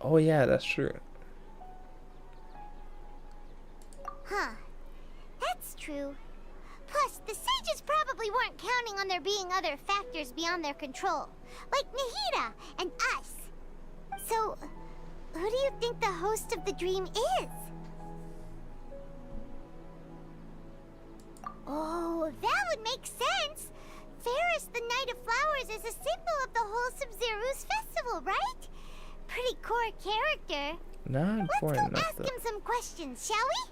Oh yeah, that's true. Huh. That's true. Plus, the sages probably weren't counting on there being other factors beyond their control, like Nahida and us. So, who do you think the host of the dream is? Oh, that would make sense. Ferris, the Knight of Flowers, is a symbol of the whole Sub-Zero's festival, right? Pretty core character. Not important Let's go enough ask though. him some questions, shall we?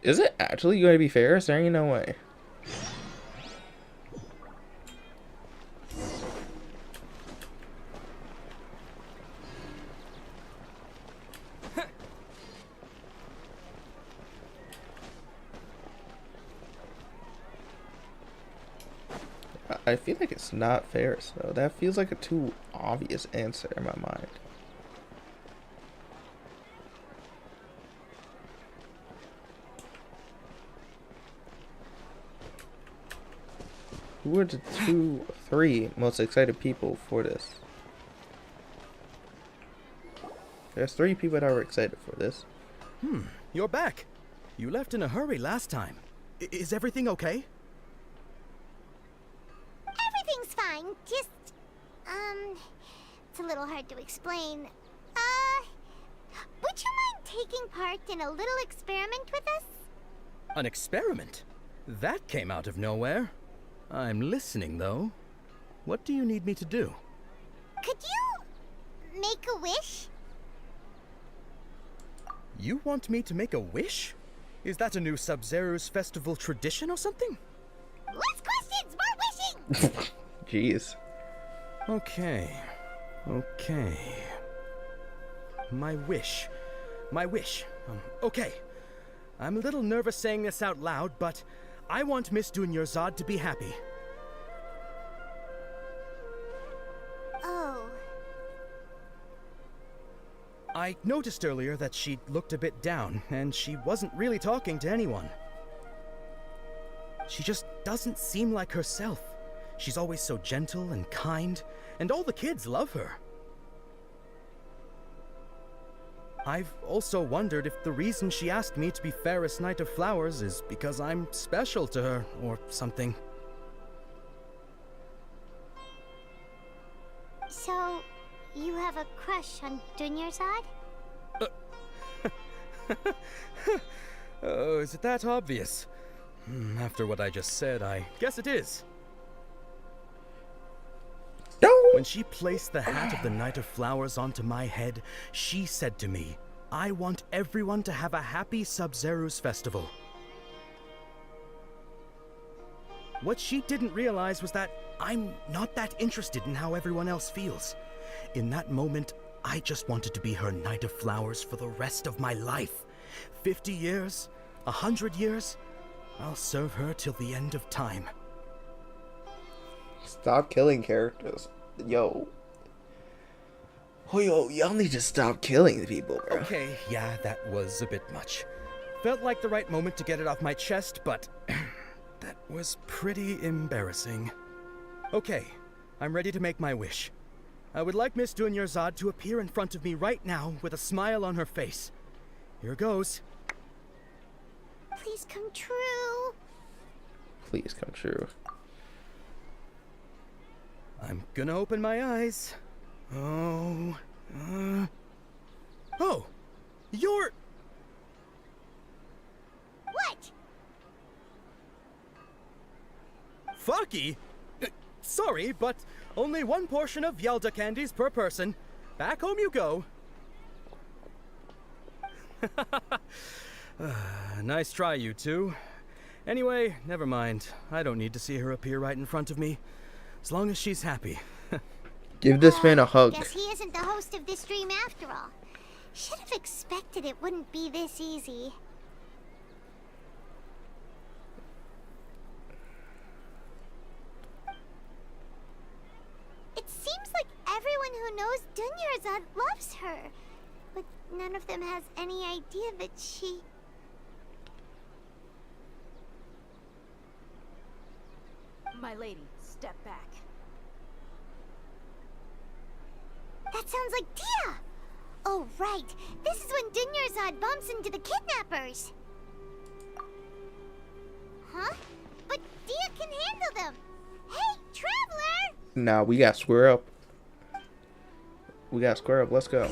Is it actually going to be Ferris? There ain't no way. I feel like it's not Ferris though. That feels like a too obvious answer in my mind. Who are the three most excited people for this? There's 3 people that are excited for this. You're back. You left in a hurry last time. Is everything okay? Everything's fine. Just, it's a little hard to explain. Would you mind taking part in a little experiment with us? An experiment? That came out of nowhere. I'm listening, though. What do you need me to do? Could you make a wish? You want me to make a wish? Is that a new Sub-Zero's festival tradition or something? Less questions, more wishing! Jeez. Okay. My wish. Okay. I'm a little nervous saying this out loud, but I want Miss Dunyarzad to be happy. Oh. I noticed earlier that she looked a bit down, and she wasn't really talking to anyone. She just doesn't seem like herself. She's always so gentle and kind, and all the kids love her. I've also wondered if the reason she asked me to be Fairest Knight of Flowers is because I'm special to her, or something. So, you have a crush on Dunyarzad? Oh, is it that obvious? After what I just said, I guess it is. When she placed the hat of the Knight of Flowers onto my head, she said to me, I want everyone to have a happy Sub-Zero's festival. What she didn't realize was that I'm not that interested in how everyone else feels. In that moment, I just wanted to be her Knight of Flowers for the rest of my life. 50 years, 100 years, I'll serve her till the end of time. Stop killing characters. Yo. Oh, y'all need to stop killing people, bro. Okay, yeah, that was a bit much. Felt like the right moment to get it off my chest, but that was pretty embarrassing. Okay, I'm ready to make my wish. I would like Miss Dunyarzad to appear in front of me right now with a smile on her face. Here goes. Please come true. Please come true. I'm gonna open my eyes. Oh, you're... What? Fucky? Sorry, but only 1 portion of Yalda candies per person. Back home you go. Nice try, you two. Anyway, never mind. I don't need to see her appear right in front of me. As long as she's happy. Give this man a hug. Guess he isn't the host of this stream after all. Should have expected it wouldn't be this easy. It seems like everyone who knows Dunyarzad loves her, but none of them has any idea that she... My lady, step back. That sounds like Dia! Oh, right. This is when Dunyarzad bumps into the kidnappers. Huh? But Dia can handle them. Hey, Traveler! Nah, we got square up. Let's go.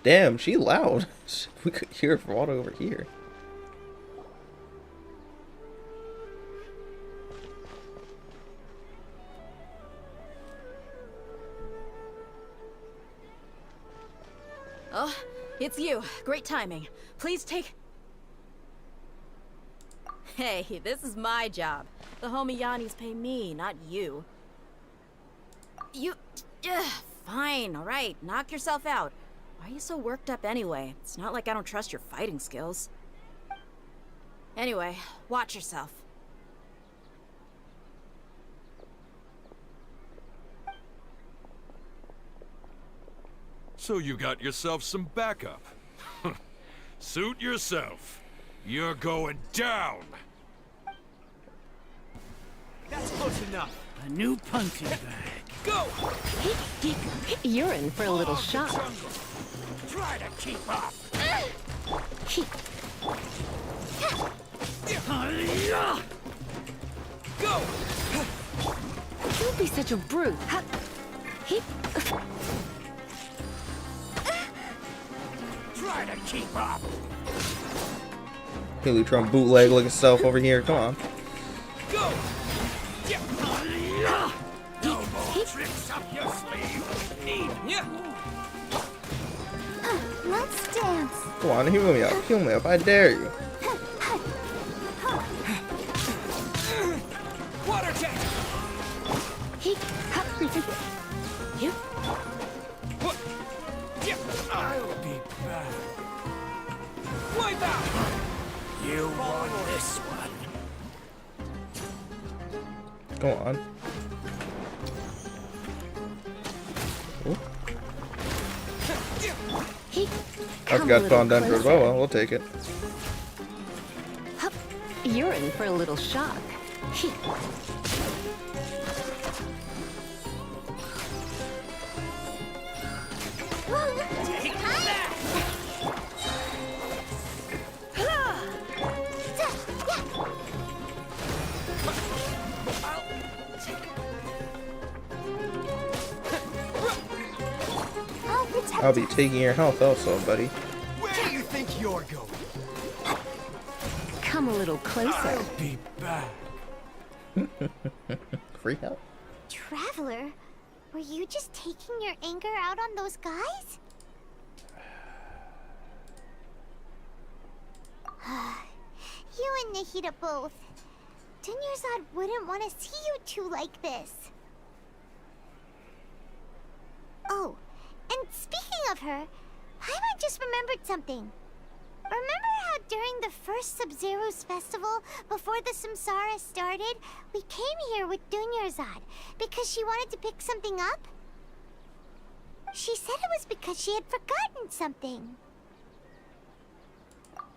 Damn, she loud. We could hear her from all over here. Oh, it's you. Great timing. Please take... Hey, this is my job. The homie Yannis pay me, not you. You... fine, alright. Knock yourself out. Why are you so worked up anyway? It's not like I don't trust your fighting skills. Anyway, watch yourself. So you got yourself some backup. Suit yourself. You're going down. That's close enough. A new punching bag. Go! You're in for a little shock. Try to keep up. Go! Don't be such a brute. Try to keep up. Haley Trump bootleg looking self over here. Come on. Go! No more tricks up your sleeve. Let's dance. Come on, heal me up. Heal me up. I dare you. Water jet! I'll be back. Wipe out! You won this one. Go on. Ooh. I forgot Fawn Denver as well. Well, we'll take it. You're in for a little shock. I'll be taking your health also, buddy. Where do you think you're going? Come a little closer. I'll be back. Free help. Traveler, were you just taking your anger out on those guys? You and Nahida both. Dunyarzad wouldn't want to see you two like this. Oh, and speaking of her, Paimon just remembered something. Remember how during the first Sub-Zero's festival, before the Samsara started, we came here with Dunyarzad because she wanted to pick something up? She said it was because she had forgotten something.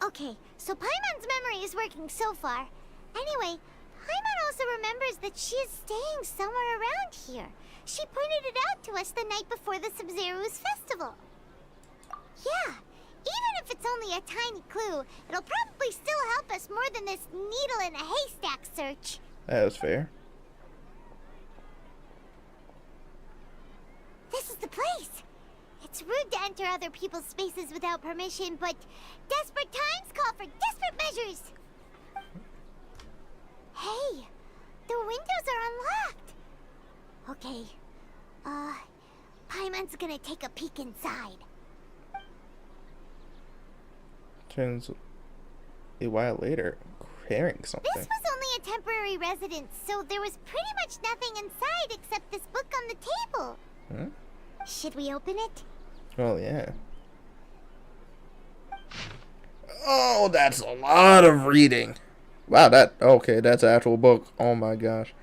Okay, so Paimon's memory is working so far. Anyway, Paimon also remembers that she is staying somewhere around here. She pointed it out to us the night before the Sub-Zero's festival. Yeah, even if it's only a tiny clue, it'll probably still help us more than this needle in a haystack search. That was fair. This is the place. It's rude to enter other people's spaces without permission, but desperate times call for desperate measures. Hey, the windows are unlocked. Okay, Paimon's gonna take a peek inside. Turns a while later, carrying something. This was only a temporary residence, so there was pretty much nothing inside except this book on the table. Huh? Should we open it? Oh, yeah. Oh, that's a lot of reading. Wow, okay, that's an actual book. Oh my gosh.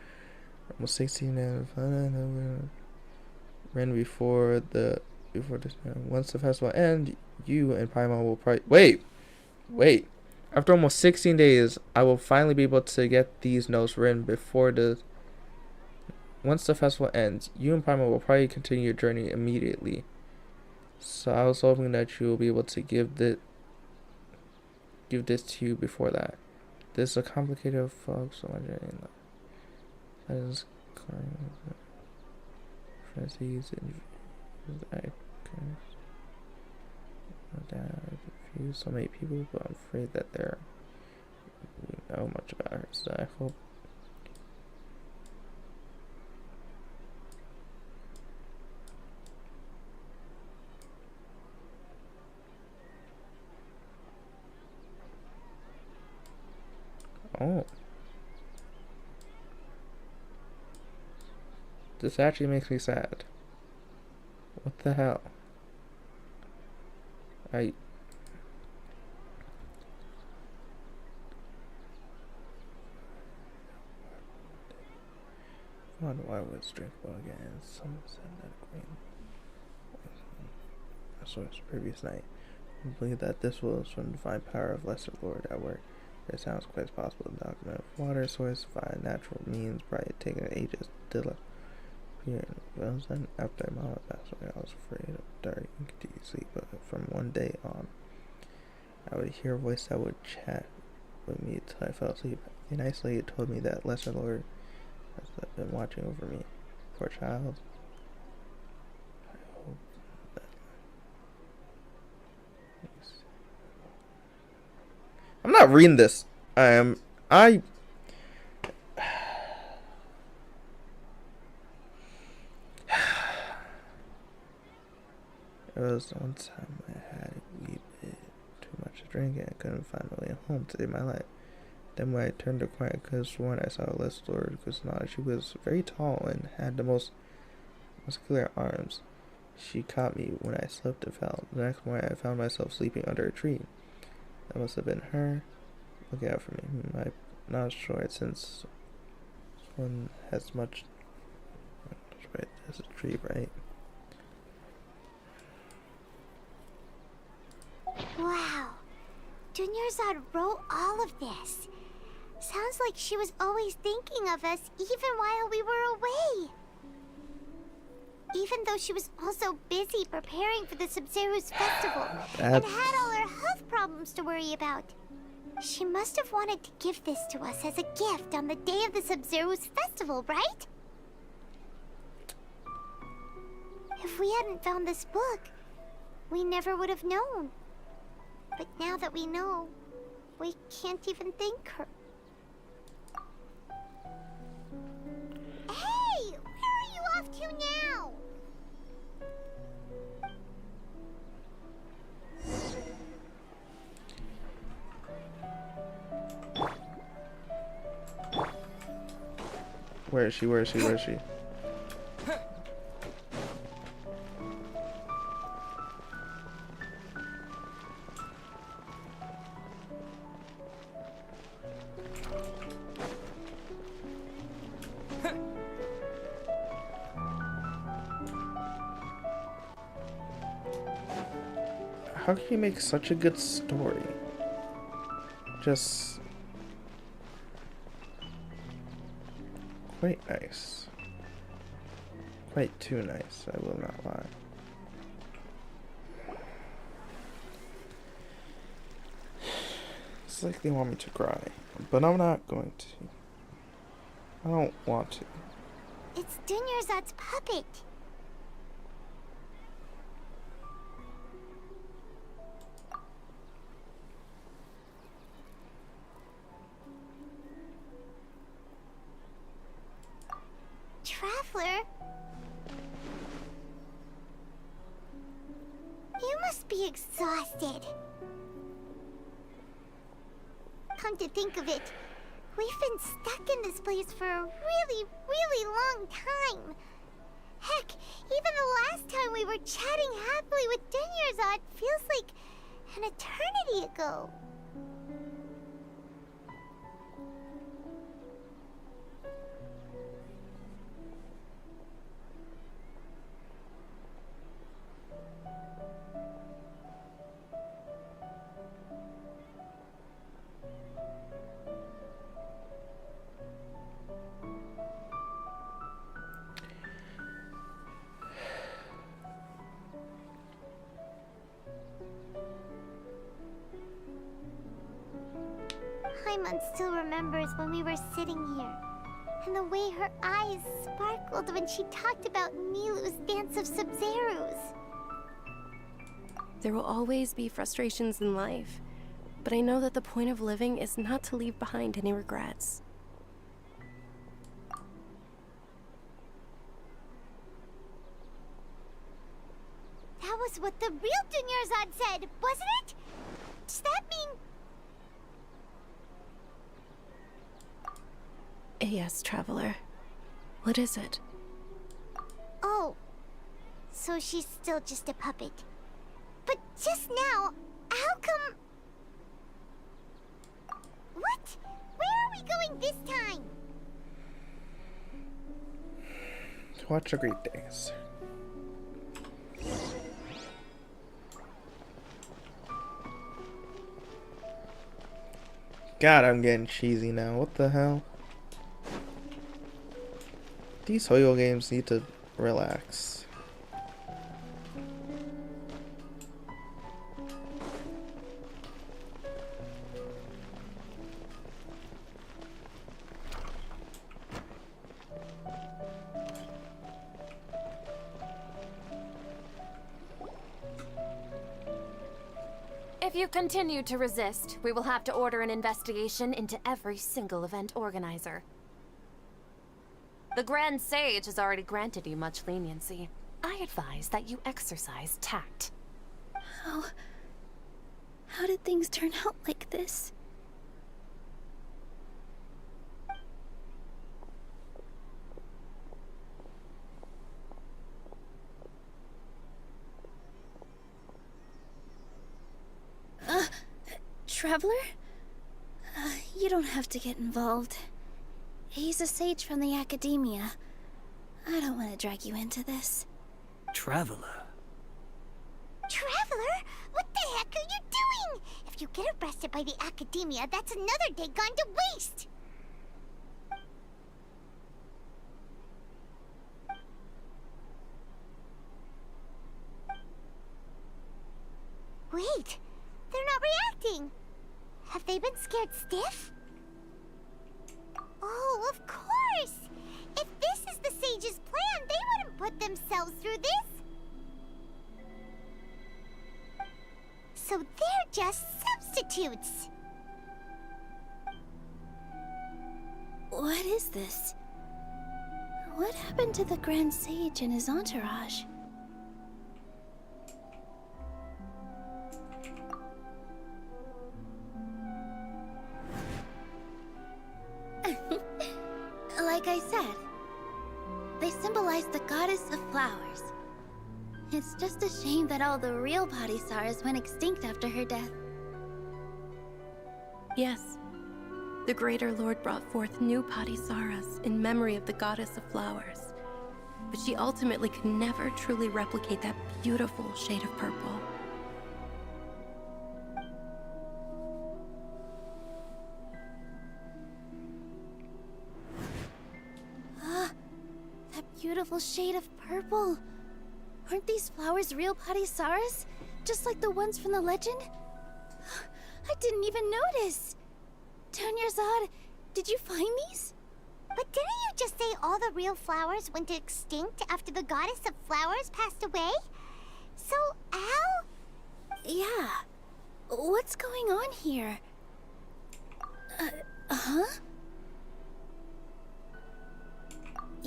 Almost 16 and ran before this once the festival ends, you and Paimon will probably wait. After almost 16 days, I will finally be able to get these notes written before once the festival ends. You and Paimon will probably continue your journey immediately. So I was hoping that you will be able to give this to you before that. This is a complicated fog, so much that is frenzies and I confuse so many people, but I'm afraid that we know much about her, so I hope. Oh. This actually makes me sad. What the hell? I wonder why it was drinkable again. Some said that green. I saw it previous night. I believe that this was from the divine power of Lesser Lord at work. It sounds quite possible to document water source via natural means, probably taking ages to appear. Well, then after Mama passed away, I was afraid of dark and continued sleep, but from one day on, I would hear a voice that would chat with me till I fell asleep. In isolation, it told me that Lesser Lord has been watching over me. Poor child. I hope that... I'm not reading this. It was one time I had a wee bit too much to drink and I couldn't find my way home to save my life. Then when I turned to quiet, I could have sworn I saw a Lesser Lord Kusanagi. She was very tall and had the most muscular arms. She caught me when I slipped and fell. The next morning I found myself sleeping under a tree. That must have been her looking out for me. I'm not sure since one has much. Wait, there's a tree, right? Wow. Dunyarzad wrote all of this. Sounds like she was always thinking of us even while we were away. Even though she was also busy preparing for the Sub-Zero's festival and had all her health problems to worry about. She must have wanted to give this to us as a gift on the day of the Sub-Zero's festival, right? If we hadn't found this book, we never would have known. But now that we know, we can't even thank her. Hey! Where are you off to now? Where is she? Where is she? Where is she? How can you make such a good story? Just quite nice. Quite too nice, I will not lie. It's like they want me to cry, but I'm not going to. I don't want to. It's Dunyarzad's puppet. Traveler? You must be exhausted. Come to think of it, we've been stuck in this place for a really, really long time. Heck, even the last time we were chatting happily with Dunyarzad feels like an eternity ago. Paimon still remembers when we were sitting here, and the way her eyes sparkled when she talked about Nilu's Dance of Sub-Zeros. There will always be frustrations in life, but I know that the point of living is not to leave behind any regrets. That was what the real Dunyarzad said, wasn't it? Does that mean... Yes, Traveler. What is it? Oh, so she's still just a puppet. But just now, how come... What? Where are we going this time? Watch the Great Days. God, I'm getting cheesy now. What the hell? These Hoyo games need to relax. If you continue to resist, we will have to order an investigation into every single event organizer. The Grand Sage has already granted you much leniency. I advise that you exercise tact. How did things turn out like this? Traveler? You don't have to get involved. He's a sage from the academia. I don't want to drag you into this. Traveler? Traveler? What the heck are you doing? If you get arrested by the academia, that's another day gone to waste! Wait, they're not reacting. Have they been scared stiff? Oh, of course! If this is the sage's plan, they wouldn't put themselves through this. So they're just substitutes. What is this? What happened to the Grand Sage and his entourage? Like I said, they symbolize the goddess of flowers. It's just a shame that all the real Padisaras went extinct after her death. Yes. The Greater Lord brought forth new Padisaras in memory of the goddess of flowers. But she ultimately could never truly replicate that beautiful shade of purple. Beautiful shade of purple. Aren't these flowers real Padisaras? Just like the ones from the legend? I didn't even notice. Dunyarzad, did you find these? But didn't you just say all the real flowers went extinct after the goddess of flowers passed away? So, how? Yeah. What's going on here? Huh?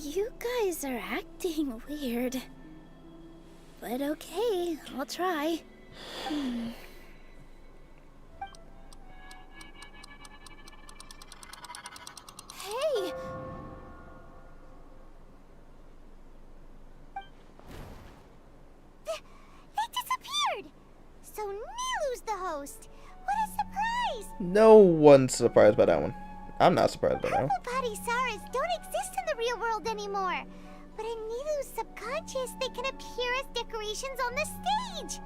You guys are acting weird. But okay, I'll try. Hey! They disappeared! So Nilu's the host! What a surprise! No one's surprised by that one. I'm not surprised by that one. Purple Padisaras don't exist in the real world anymore. But in Nilu's subconscious, they can appear as decorations on the stage.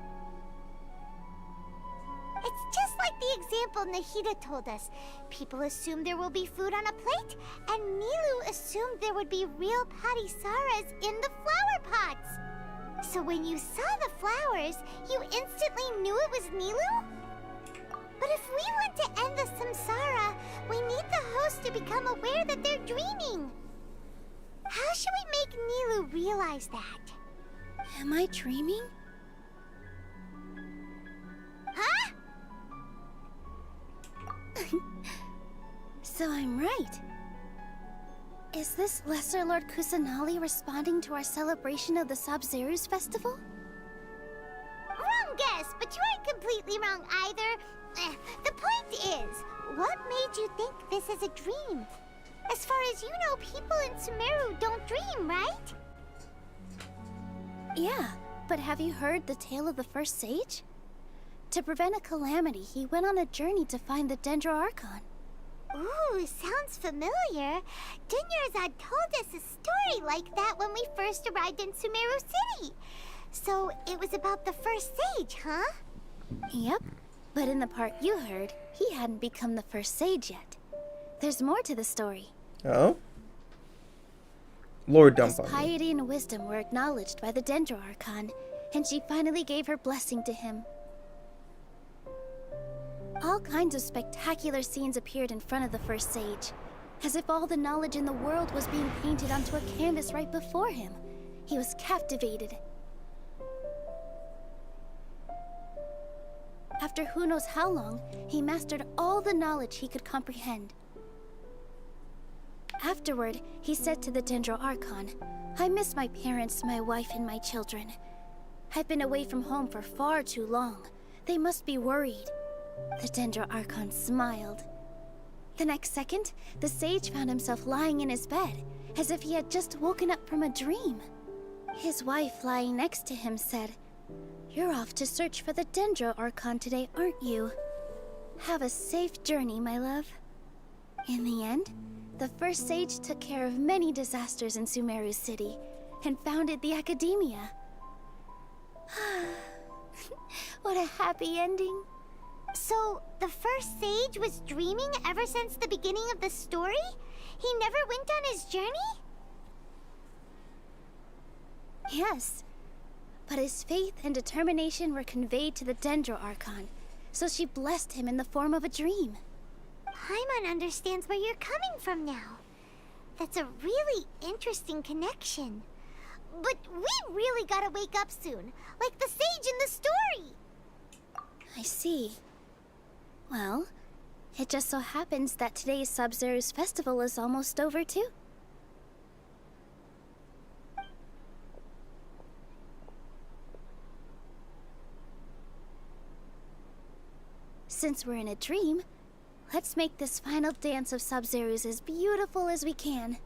It's just like the example Nahida told us. People assume there will be food on a plate, and Nilu assumed there would be real Padisaras in the flower pots. So when you saw the flowers, you instantly knew it was Nilu? But if we want to end the samsara, we need the host to become aware that they're dreaming. How should we make Nilu realize that? Am I dreaming? Huh? So I'm right. Is this Lesser Lord Kusanali responding to our celebration of the Sabzeruz festival? Wrong guess, but you aren't completely wrong either. The point is, what made you think this is a dream? As far as you know, people in Sumeru don't dream, right? Yeah, but have you heard the tale of the first sage? To prevent a calamity, he went on a journey to find the Dendro Archon. Ooh, sounds familiar. Dunyarzad told us a story like that when we first arrived in Sumeru City. So, it was about the first sage, huh? Yep. But in the part you heard, he hadn't become the first sage yet. There's more to the story. Oh? Lord dump His on me. piety and wisdom were acknowledged by the Dendro Archon, and she finally gave her blessing to him. All kinds of spectacular scenes appeared in front of the first sage, as if all the knowledge in the world was being painted onto a canvas right before him. He was captivated. After who knows how long, he mastered all the knowledge he could comprehend. Afterward, he said to the Dendro Archon, "I miss my parents, my wife, and my children. I've been away from home for far too long. They must be worried." The Dendro Archon smiled. The next second, the sage found himself lying in his bed, as if he had just woken up from a dream. His wife, lying next to him, said, "You're off to search for the Dendro Archon today, aren't you? Have a safe journey, my love." In the end, the first sage took care of many disasters in Sumeru City and founded the Academia. What a happy ending. So, the first sage was dreaming ever since the beginning of the story? He never went on his journey? Yes, but his faith and determination were conveyed to the Dendro Archon, so she blessed him in the form of a dream. Paimon understands where you're coming from now. That's a really interesting connection. But we really gotta wake up soon, like the sage in the story. I see. Well, it just so happens that today's Sub-Zero's festival is almost over too. Since we're in a dream, let's make this final dance of Sub-Zero's as beautiful as we can.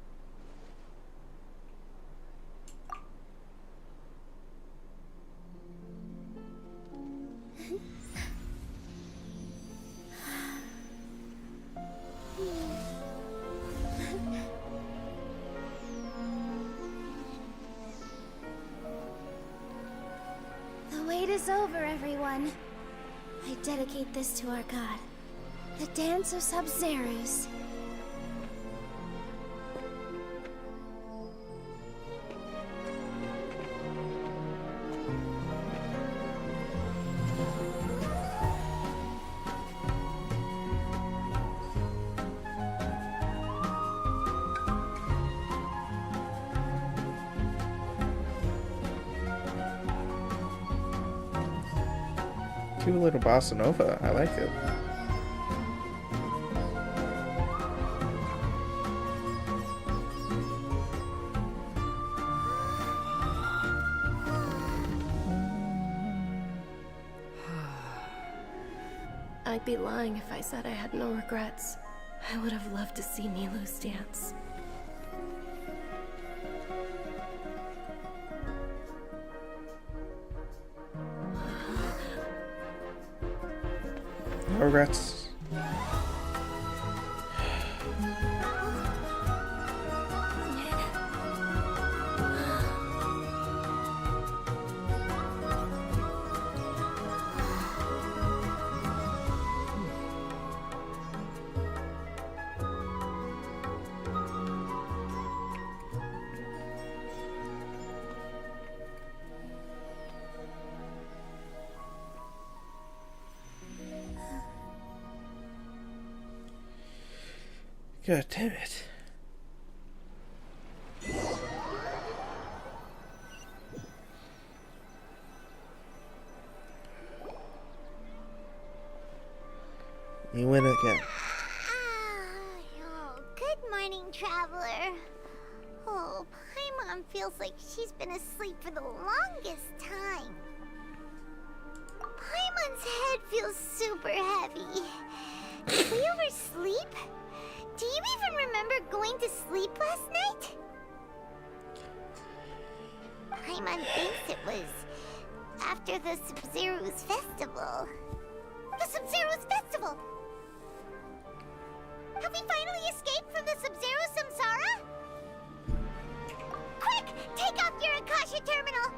The wait is over, everyone. I dedicate this to our god, the Dance of Sub-Zero's. Cute little bossa nova. I like it. I'd be lying if I said I had no regrets. I would have loved to see Nilou's dance. No regrets. God damn it. You win again. Oh, good morning, traveler. Oh, Paimon feels like she's been asleep for the longest time. Paimon's head feels super heavy. Did we oversleep? Do you even remember going to sleep last night? Paimon thinks it was after the Sub-Zero's festival. The Sub-Zero's festival! Have we finally escaped from the Sub-Zero samsara? Quick! Take off your Akasha terminal!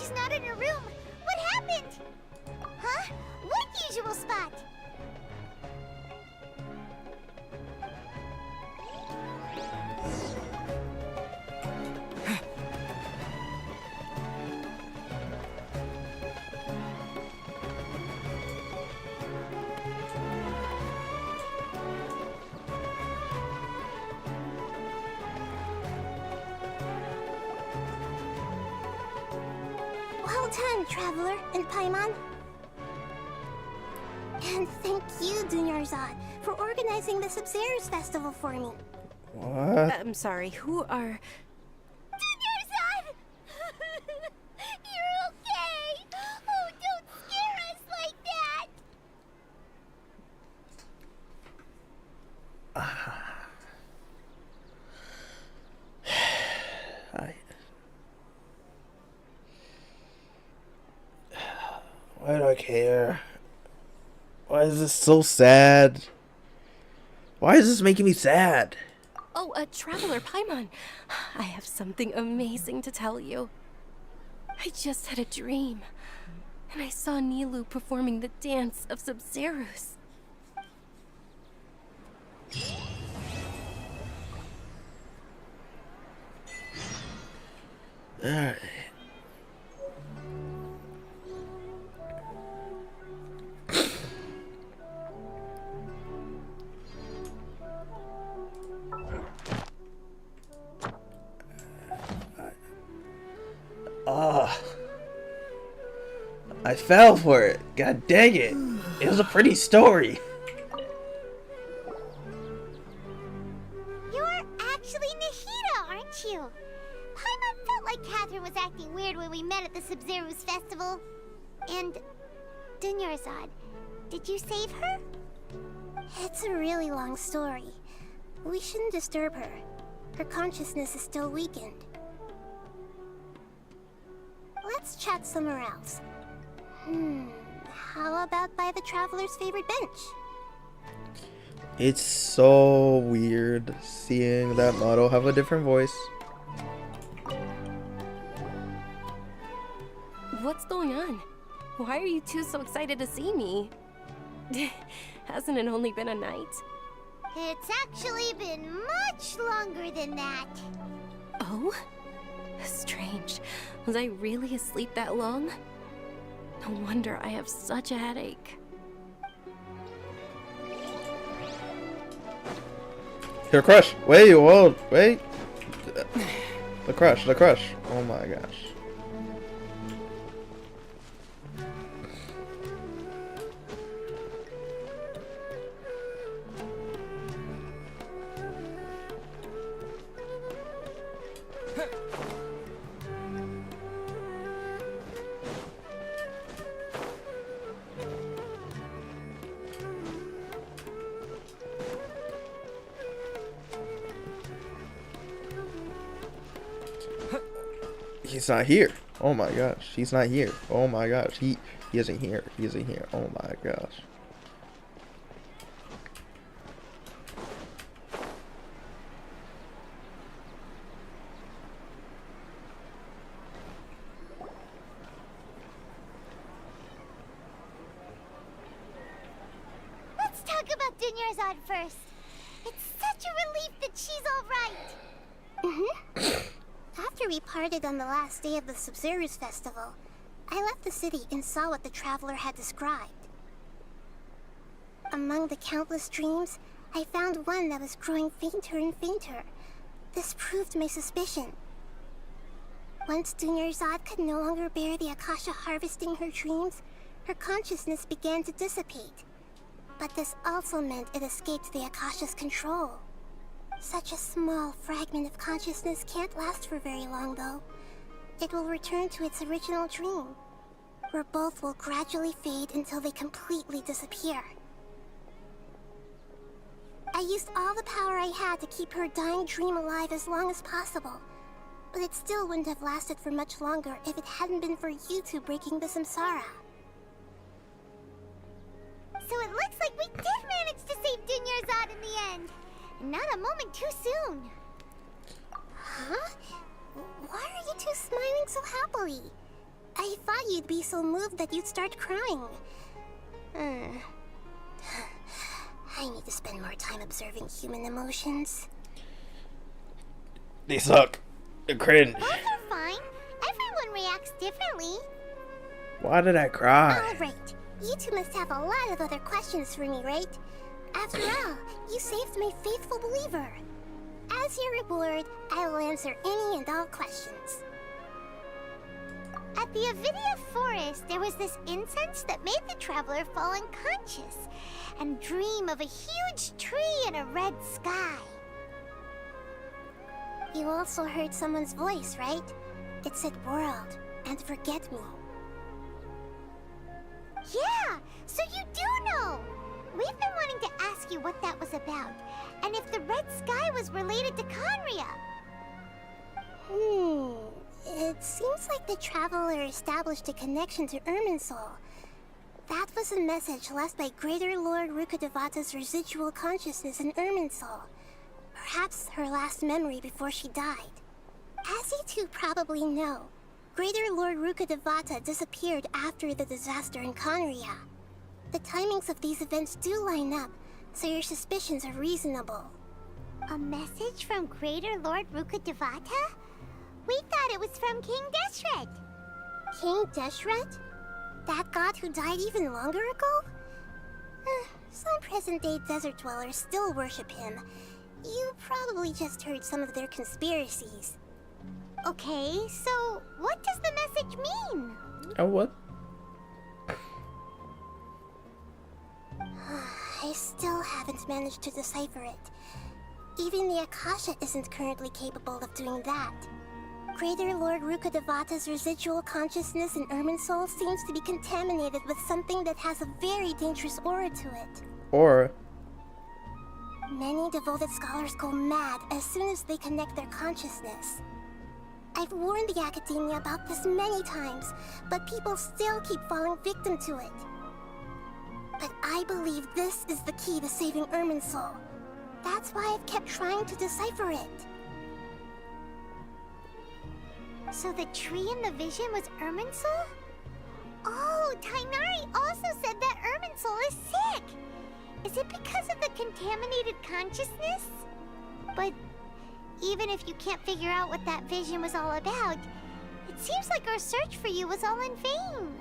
she's not in her room. What happened? Huh? What usual spot? Well done, Traveler and Paimon. And thank you, Dunyarzad, for organizing the Sub-Zero's festival for me. What? I'm sorry, who are... Dunyarzad! You're okay! Oh, don't scare us like that! Why do I care? Why is this so sad? Why is this making me sad? Oh, Traveler Paimon. I have something amazing to tell you. I just had a dream, and I saw Nilou performing the dance of Sub-Zeros. Alright. I fell for it. God dang it. It was a pretty story. You're actually Nahida, aren't you? Paimon felt like Catherine was acting weird when we met at the Sub-Zero's festival. And Dunyarzad, did you save her? It's a really long story. We shouldn't disturb her. Her consciousness is still weakened. Let's chat somewhere else. How about by the Traveler's favorite bench? It's so weird seeing that model have a different voice. What's going on? Why are you two so excited to see me? Hasn't it only been a night? It's actually been much longer than that. Oh? Strange. Was I really asleep that long? No wonder I have such a headache. Your crush. Wait, whoa, wait. The crush, the crush. Oh my gosh. He's not here. Oh my gosh. He's not here. Oh my gosh. He isn't here. He isn't here. Oh my gosh. Let's talk about Dunyarzad first. It's such a relief that she's alright. After we parted on the last day of the Sub-Zero's festival, I left the city and saw what the Traveler had described. Among the countless dreams, I found one that was growing fainter and fainter. This proved my suspicion. Once Dunyarzad could no longer bear the Akasha harvesting her dreams, her consciousness began to dissipate. But this also meant it escaped the Akasha's control. Such a small fragment of consciousness can't last for very long, though. It will return to its original dream, where both will gradually fade until they completely disappear. I used all the power I had to keep her dying dream alive as long as possible, but it still wouldn't have lasted for much longer if it hadn't been for you two breaking the samsara. So it looks like we did manage to save Dunyarzad in the end. Not a moment too soon. Huh? Why are you two smiling so happily? I thought you'd be so moved that you'd start crying. I need to spend more time observing human emotions. They suck. They're cringe. Both are fine. Everyone reacts differently. Why did I cry? Alright, you two must have a lot of other questions for me, right? After all, you saved my faithful believer. As your reward, I will answer any and all questions. At the Avidia Forest, there was this incense that made the traveler fall unconscious and dream of a huge tree and a red sky. You also heard someone's voice, right? It said world and forget me. Yeah, so you do know! We've been wanting to ask you what that was about, and if the red sky was related to Conria. It seems like the traveler established a connection to Irminsul. That was a message left by Greater Lord Rukkhadevata's residual consciousness in Irminsul. Perhaps her last memory before she died. As you two probably know, Greater Lord Rukkhadevata disappeared after the disaster in Conria. The timings of these events do line up, so your suspicions are reasonable. A message from Greater Lord Rukkhadevata? We thought it was from King Deshret. King Deshret? That god who died even longer ago? Some present-day desert dwellers still worship him. You probably just heard some of their conspiracies. Okay, so what does the message mean? Oh, what? I still haven't managed to decipher it. Even the Akasha isn't currently capable of doing that. Greater Lord Rukkhadevata's residual consciousness in Irminsul seems to be contaminated with something that has a very dangerous aura to it. Or many devoted scholars go mad as soon as they connect their consciousness. I've warned the Academia about this many times, but people still keep falling victim to it. But I believe this is the key to saving Irminsul. That's why I've kept trying to decipher it. So the tree in the vision was Irminsul? Oh, Tainari also said that Irminsul is sick! Is it because of the contaminated consciousness? But even if you can't figure out what that vision was all about, it seems like our search for you was all in vain.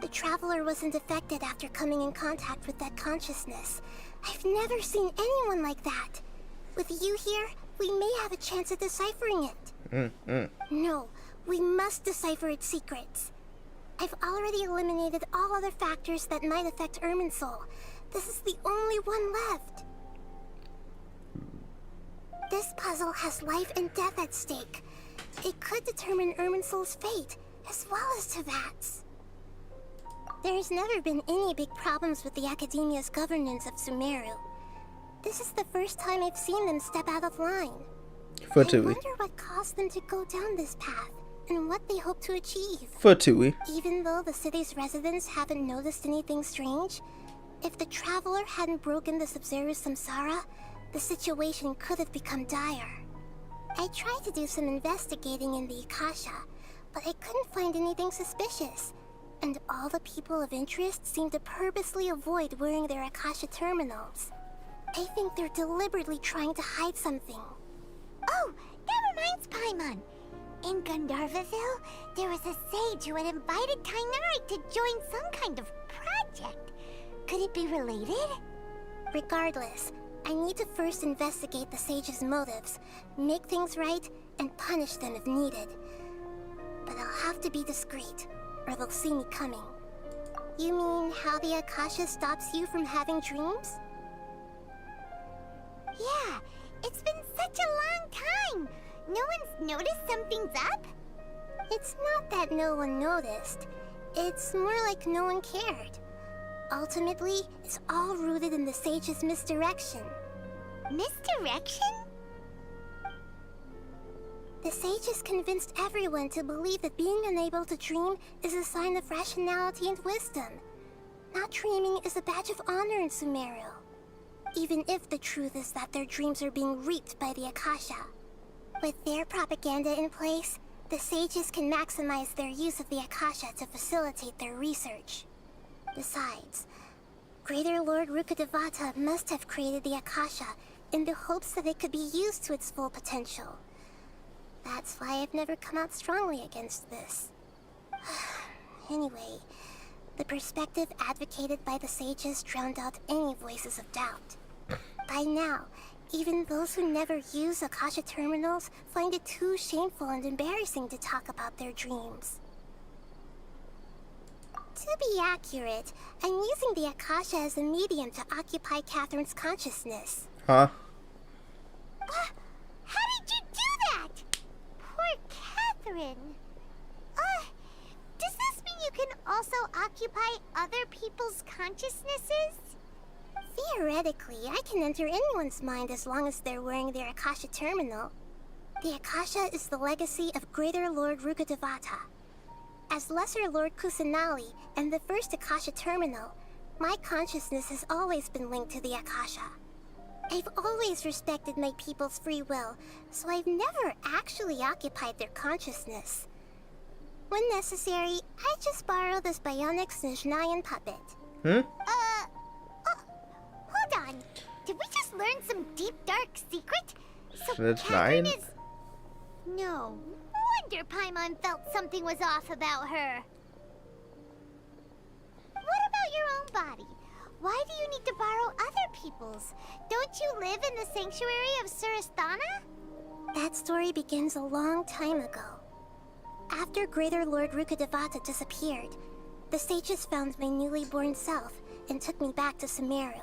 The traveler wasn't affected after coming in contact with that consciousness. I've never seen anyone like that. With you here, we may have a chance at deciphering it. No, we must decipher its secrets. I've already eliminated all other factors that might affect Irminsul. This is the only one left. This puzzle has life and death at stake. It could determine Irminsul's fate, as well as Tevat's. There's never been any big problems with the Academia's governance of Sumeru. This is the first time I've seen them step out of line. I wonder what caused them to go down this path, and what they hope to achieve. Even though the city's residents haven't noticed anything strange, if the traveler hadn't broken the Sub-Zero Samsara, the situation could have become dire. I tried to do some investigating in the Akasha, but I couldn't find anything suspicious, and all the people of interest seem to purposely avoid wearing their Akasha terminals. I think they're deliberately trying to hide something. Oh, that reminds Paimon. In Gandharvaville, there was a sage who had invited Tainari to join some kind of project. Could it be related? Regardless, I need to first investigate the sage's motives, make things right, and punish them if needed. But I'll have to be discreet, or they'll see me coming. You mean how the Akasha stops you from having dreams? Yeah, it's been such a long time. No one's noticed something's up? It's not that no one noticed. It's more like no one cared. Ultimately, it's all rooted in the sage's misdirection. Misdirection? The sage has convinced everyone to believe that being unable to dream is a sign of rationality and wisdom. Not dreaming is a badge of honor in Sumeru. Even if the truth is that their dreams are being reaped by the Akasha. With their propaganda in place, the sages can maximize their use of the Akasha to facilitate their research. Besides, Greater Lord Rukkhadevata must have created the Akasha in the hopes that it could be used to its full potential. That's why I've never come out strongly against this. Anyway, the perspective advocated by the sages drowned out any voices of doubt. By now, even those who never use Akasha terminals find it too shameful and embarrassing to talk about their dreams. To be accurate, I'm using the Akasha as a medium to occupy Catherine's consciousness. Huh? How did you do that? Poor Catherine. Does this mean you can also occupy other people's consciousnesses? Theoretically, I can enter anyone's mind as long as they're wearing their Akasha terminal. The Akasha is the legacy of Greater Lord Rukkhadevata. As Lesser Lord Kusanali and the first Akasha terminal, my consciousness has always been linked to the Akasha. I've always respected my people's free will, so I've never actually occupied their consciousness. When necessary, I just borrow this bionic Snezhnayan puppet. Hmm? Hold on. Did we just learn some deep, dark secret? So Snezhnayan? Catherine is... No wonder Paimon felt something was off about her. What about your own body? Why do you need to borrow other people's? Don't you live in the sanctuary of Surasthana? That story begins a long time ago. After Greater Lord Rukkhadevata disappeared, the sages found my newly born self and took me back to Sumeru.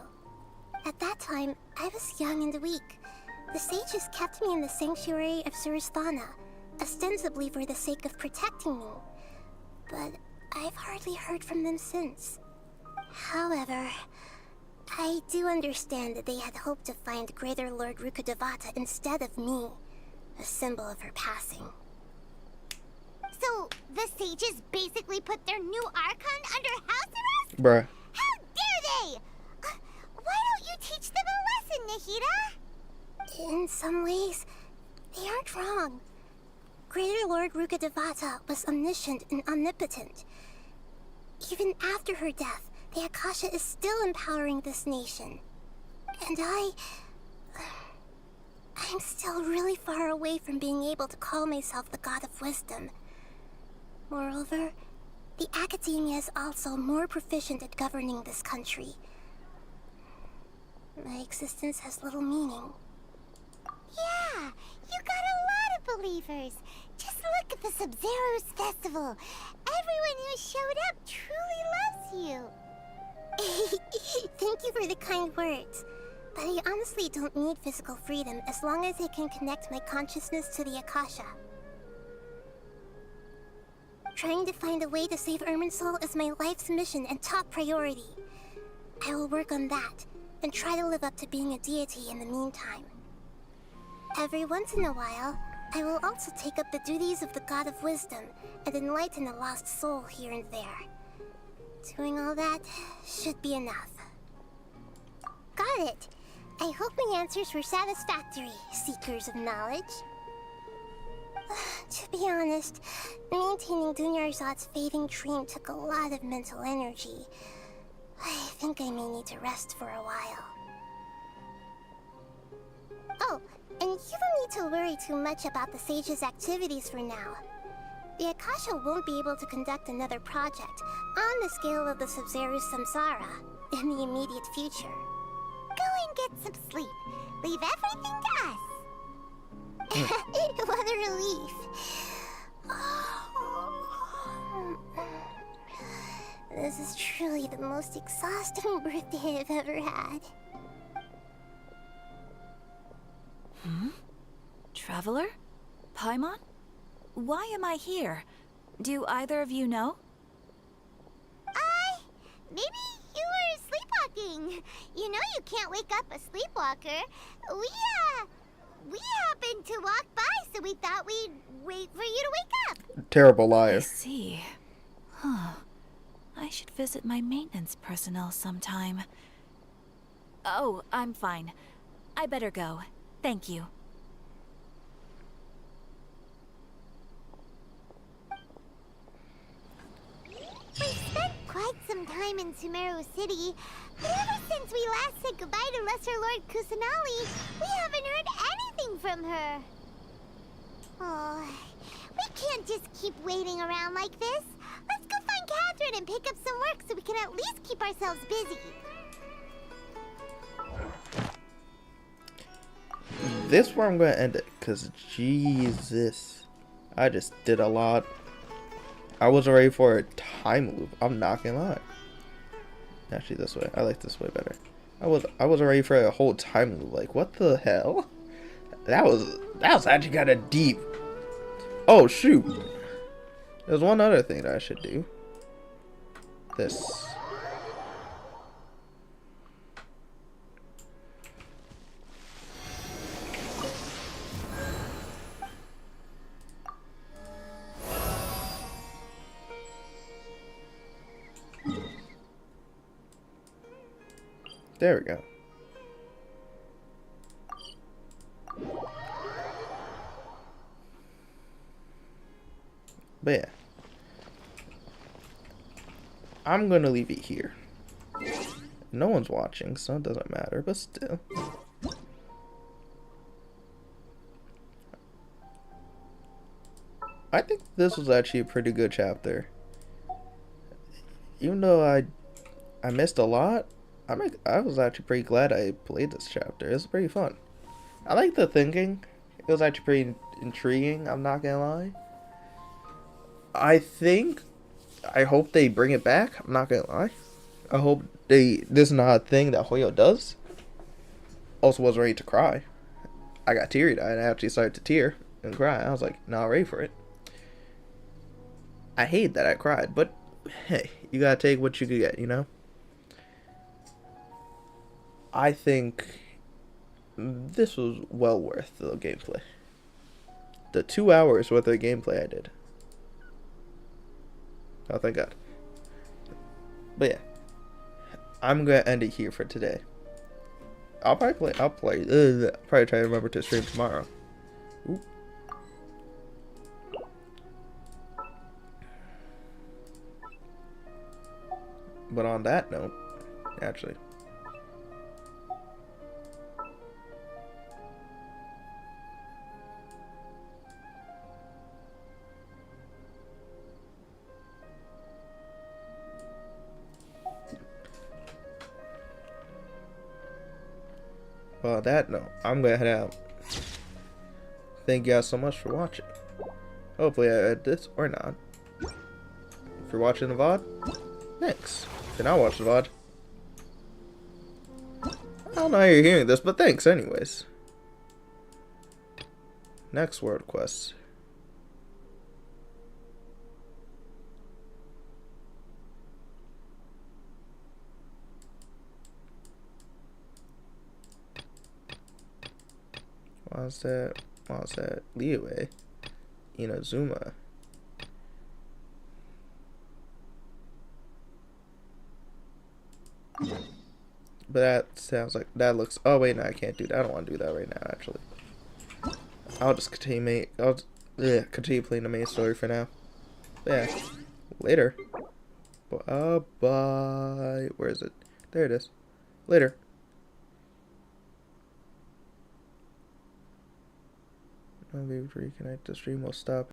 At that time, I was young and weak. The sages kept me in the sanctuary of Surasthana, ostensibly for the sake of protecting me. But I've hardly heard from them since. However, I do understand that they had hoped to find Greater Lord Rukkhadevata instead of me, a symbol of her passing. So, the sages basically put their new Archon under house arrest? Bruh. How dare they! Why don't you teach them a lesson, Nahida? In some ways, they aren't wrong. Greater Lord Rukkhadevata was omniscient and omnipotent. Even after her death, the Akasha is still empowering this nation. And I'm still really far away from being able to call myself the God of Wisdom. Moreover, the academia is also more proficient at governing this country. My existence has little meaning. Yeah, you got a lot of believers. Just look at the Sub-Zero's festival. Everyone who showed up truly loves you. Thank you for the kind words. But I honestly don't need physical freedom as long as I can connect my consciousness to the Akasha. Trying to find a way to save Irminsul is my life's mission and top priority. I will work on that, and try to live up to being a deity in the meantime. Every once in a while, I will also take up the duties of the God of Wisdom and enlighten a lost soul here and there. Doing all that should be enough. Got it. I hope my answers were satisfactory, seekers of knowledge. To be honest, maintaining Dunyarzad's fading dream took a lot of mental energy. I think I may need to rest for a while. Oh, and you don't need to worry too much about the sage's activities for now. The Akasha won't be able to conduct another project on the scale of the Sub-Zero Samsara in the immediate future. Go and get some sleep. Leave everything to us. What a relief. This is truly the most exhausting birthday I've ever had. Traveler? Paimon? Why am I here? Do either of you know? Maybe you were sleepwalking. You know you can't wake up a sleepwalker. We happened to walk by, so we thought we'd wait for you to wake up. Terrible liar. I see. Huh. I should visit my maintenance personnel sometime. Oh, I'm fine. I better go. Thank you. time in Sumeru City, but ever since we last said goodbye to Lesser Lord Kusanali, we haven't heard anything from her. Oh, we can't just keep waiting around like this. Let's go find Catherine and pick up some work so we can at least keep ourselves busy. This is where I'm going to end it, because Jesus, I just did a lot. I wasn't ready for a time loop. I'm not gonna lie. Actually, this way. I like this way better. I wasn't ready for a whole time loop. Like, what the hell? That was actually kind of deep. Oh shoot! There's one other thing that I should do. This. There we go. But yeah. I'm gonna leave it here. No one's watching, so it doesn't matter, but still. I think this was actually a pretty good chapter. Even though I missed a lot, I was actually pretty glad I played this chapter. It was pretty fun. I like the thinking. It was actually pretty intriguing, I'm not gonna lie. I hope they bring it back, I'm not gonna lie. I hope this is not a thing that Hoyo does. Also was ready to cry. I got teary-eyed. I actually started to tear and cry. I was like, not ready for it. I hate that I cried, but hey, you gotta take what you could get, you know? I think this was well worth the gameplay. The 2 hours worth of gameplay I did. Oh, thank God. But yeah, I'm gonna end it here for today. I'll probably probably try to remember to stream tomorrow. Oop. But on that note, actually. Well, on that note, I'm gonna head out. Thank you guys so much for watching. Hopefully I edit this or not. If you're watching the VOD, thanks. If you're not watching the VOD, I don't know how you're hearing this, but thanks anyways. Next world quest. What's that? What's that? Leeway. Inazuma. But that sounds like that looks. Oh wait, no, I can't do that. I don't want to do that right now. Actually, I'll just continue. Continue playing the main story for now. But yeah, later. Bye. Where is it? There it is. Later. Maybe reconnect. The stream will stop.